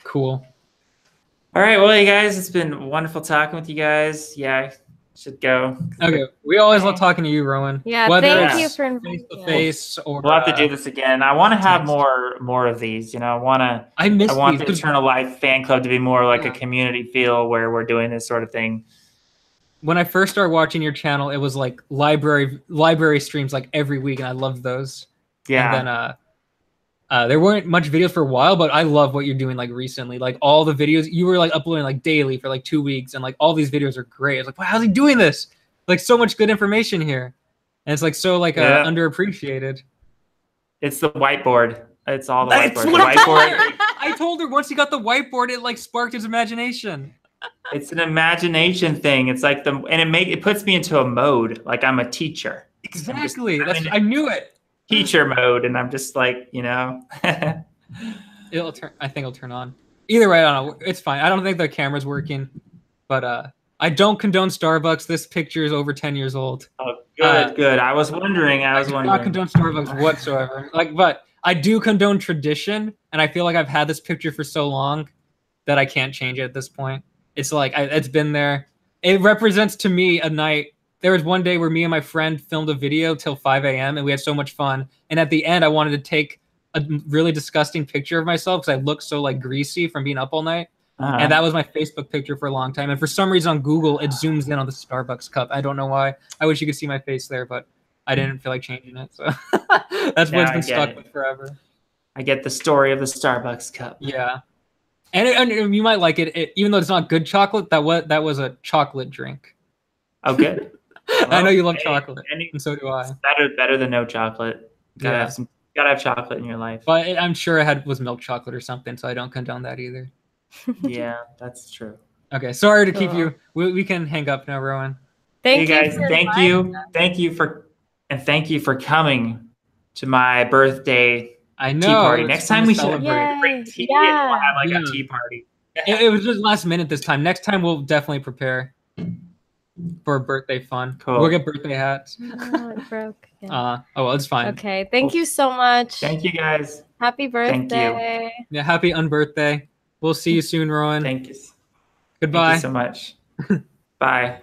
Cool. All right, well, you guys, it's been wonderful talking with you guys. Yeah, I should go. Okay, we always love talking to you, Rowan. Yeah, Whether thank it's you for inviting face to us. face or We'll have to do this again. I want to have text. more of these. You know, I want these, the 'cause Eternal Life fan club to be more like Yeah. a community feel where we're doing this sort of thing. when I first started watching your channel, it was like library streams like every week, and I loved those. Yeah. And then there weren't much videos for a while, but I love what you're doing like recently. Like all the videos you were like uploading like daily for like 2 weeks, and like all these videos are great. It's like, wow, how's he doing this? Like so much good information here, and it's like so like underappreciated. It's the whiteboard. It's all the That's whiteboard. The what I whiteboard. I told her once he got the whiteboard, it like sparked his imagination. It's an imagination thing. It's like it puts me into a mode like I'm a teacher. Exactly. I'm in I knew it. teacher mode, and I'm just like, you know. I think it'll turn on. Either way, I don't know. It's fine. I don't think the camera's working, but I don't condone Starbucks. This picture is over 10 years old. Oh, good. I was wondering. I do not condone Starbucks whatsoever. But I do condone tradition, and I feel like I've had this picture for so long that I can't change it at this point. It's like it's been there. It represents to me a night. There was one day where me and my friend filmed a video till 5 a.m. and we had so much fun. And at the end, I wanted to take a really disgusting picture of myself because I looked so like greasy from being up all night. And that was my Facebook picture for a long time. And for some reason on Google, it zooms in on the Starbucks cup. I don't know why. I wish you could see my face there, but I didn't feel like changing it. So that's what's been stuck with forever. I get the story of the Starbucks cup. Yeah. And you might like it, even though it's not good chocolate. That was a chocolate drink. Oh, good. Well, I know you love chocolate, and so do I. It's better than no chocolate. Gotta have chocolate in your life. But I'm sure it was milk chocolate or something, so I don't condone that either. Yeah, that's true. Okay, sorry to keep you. We can hang up now, Rowan. Thank you guys. Thank you for coming to my birthday. I know. Tea party. Next time we should Yay. tea. We'll have like a tea party. It was just last minute this time. Next time we'll definitely prepare for a birthday fun. Cool. We'll get birthday hats. Oh, it broke. Oh well, it's fine. Okay. Thank you so much. Thank you guys. Happy birthday. Yeah, happy unbirthday. We'll see you soon, Rowan. Thank you. Goodbye. Thank you so much. Bye.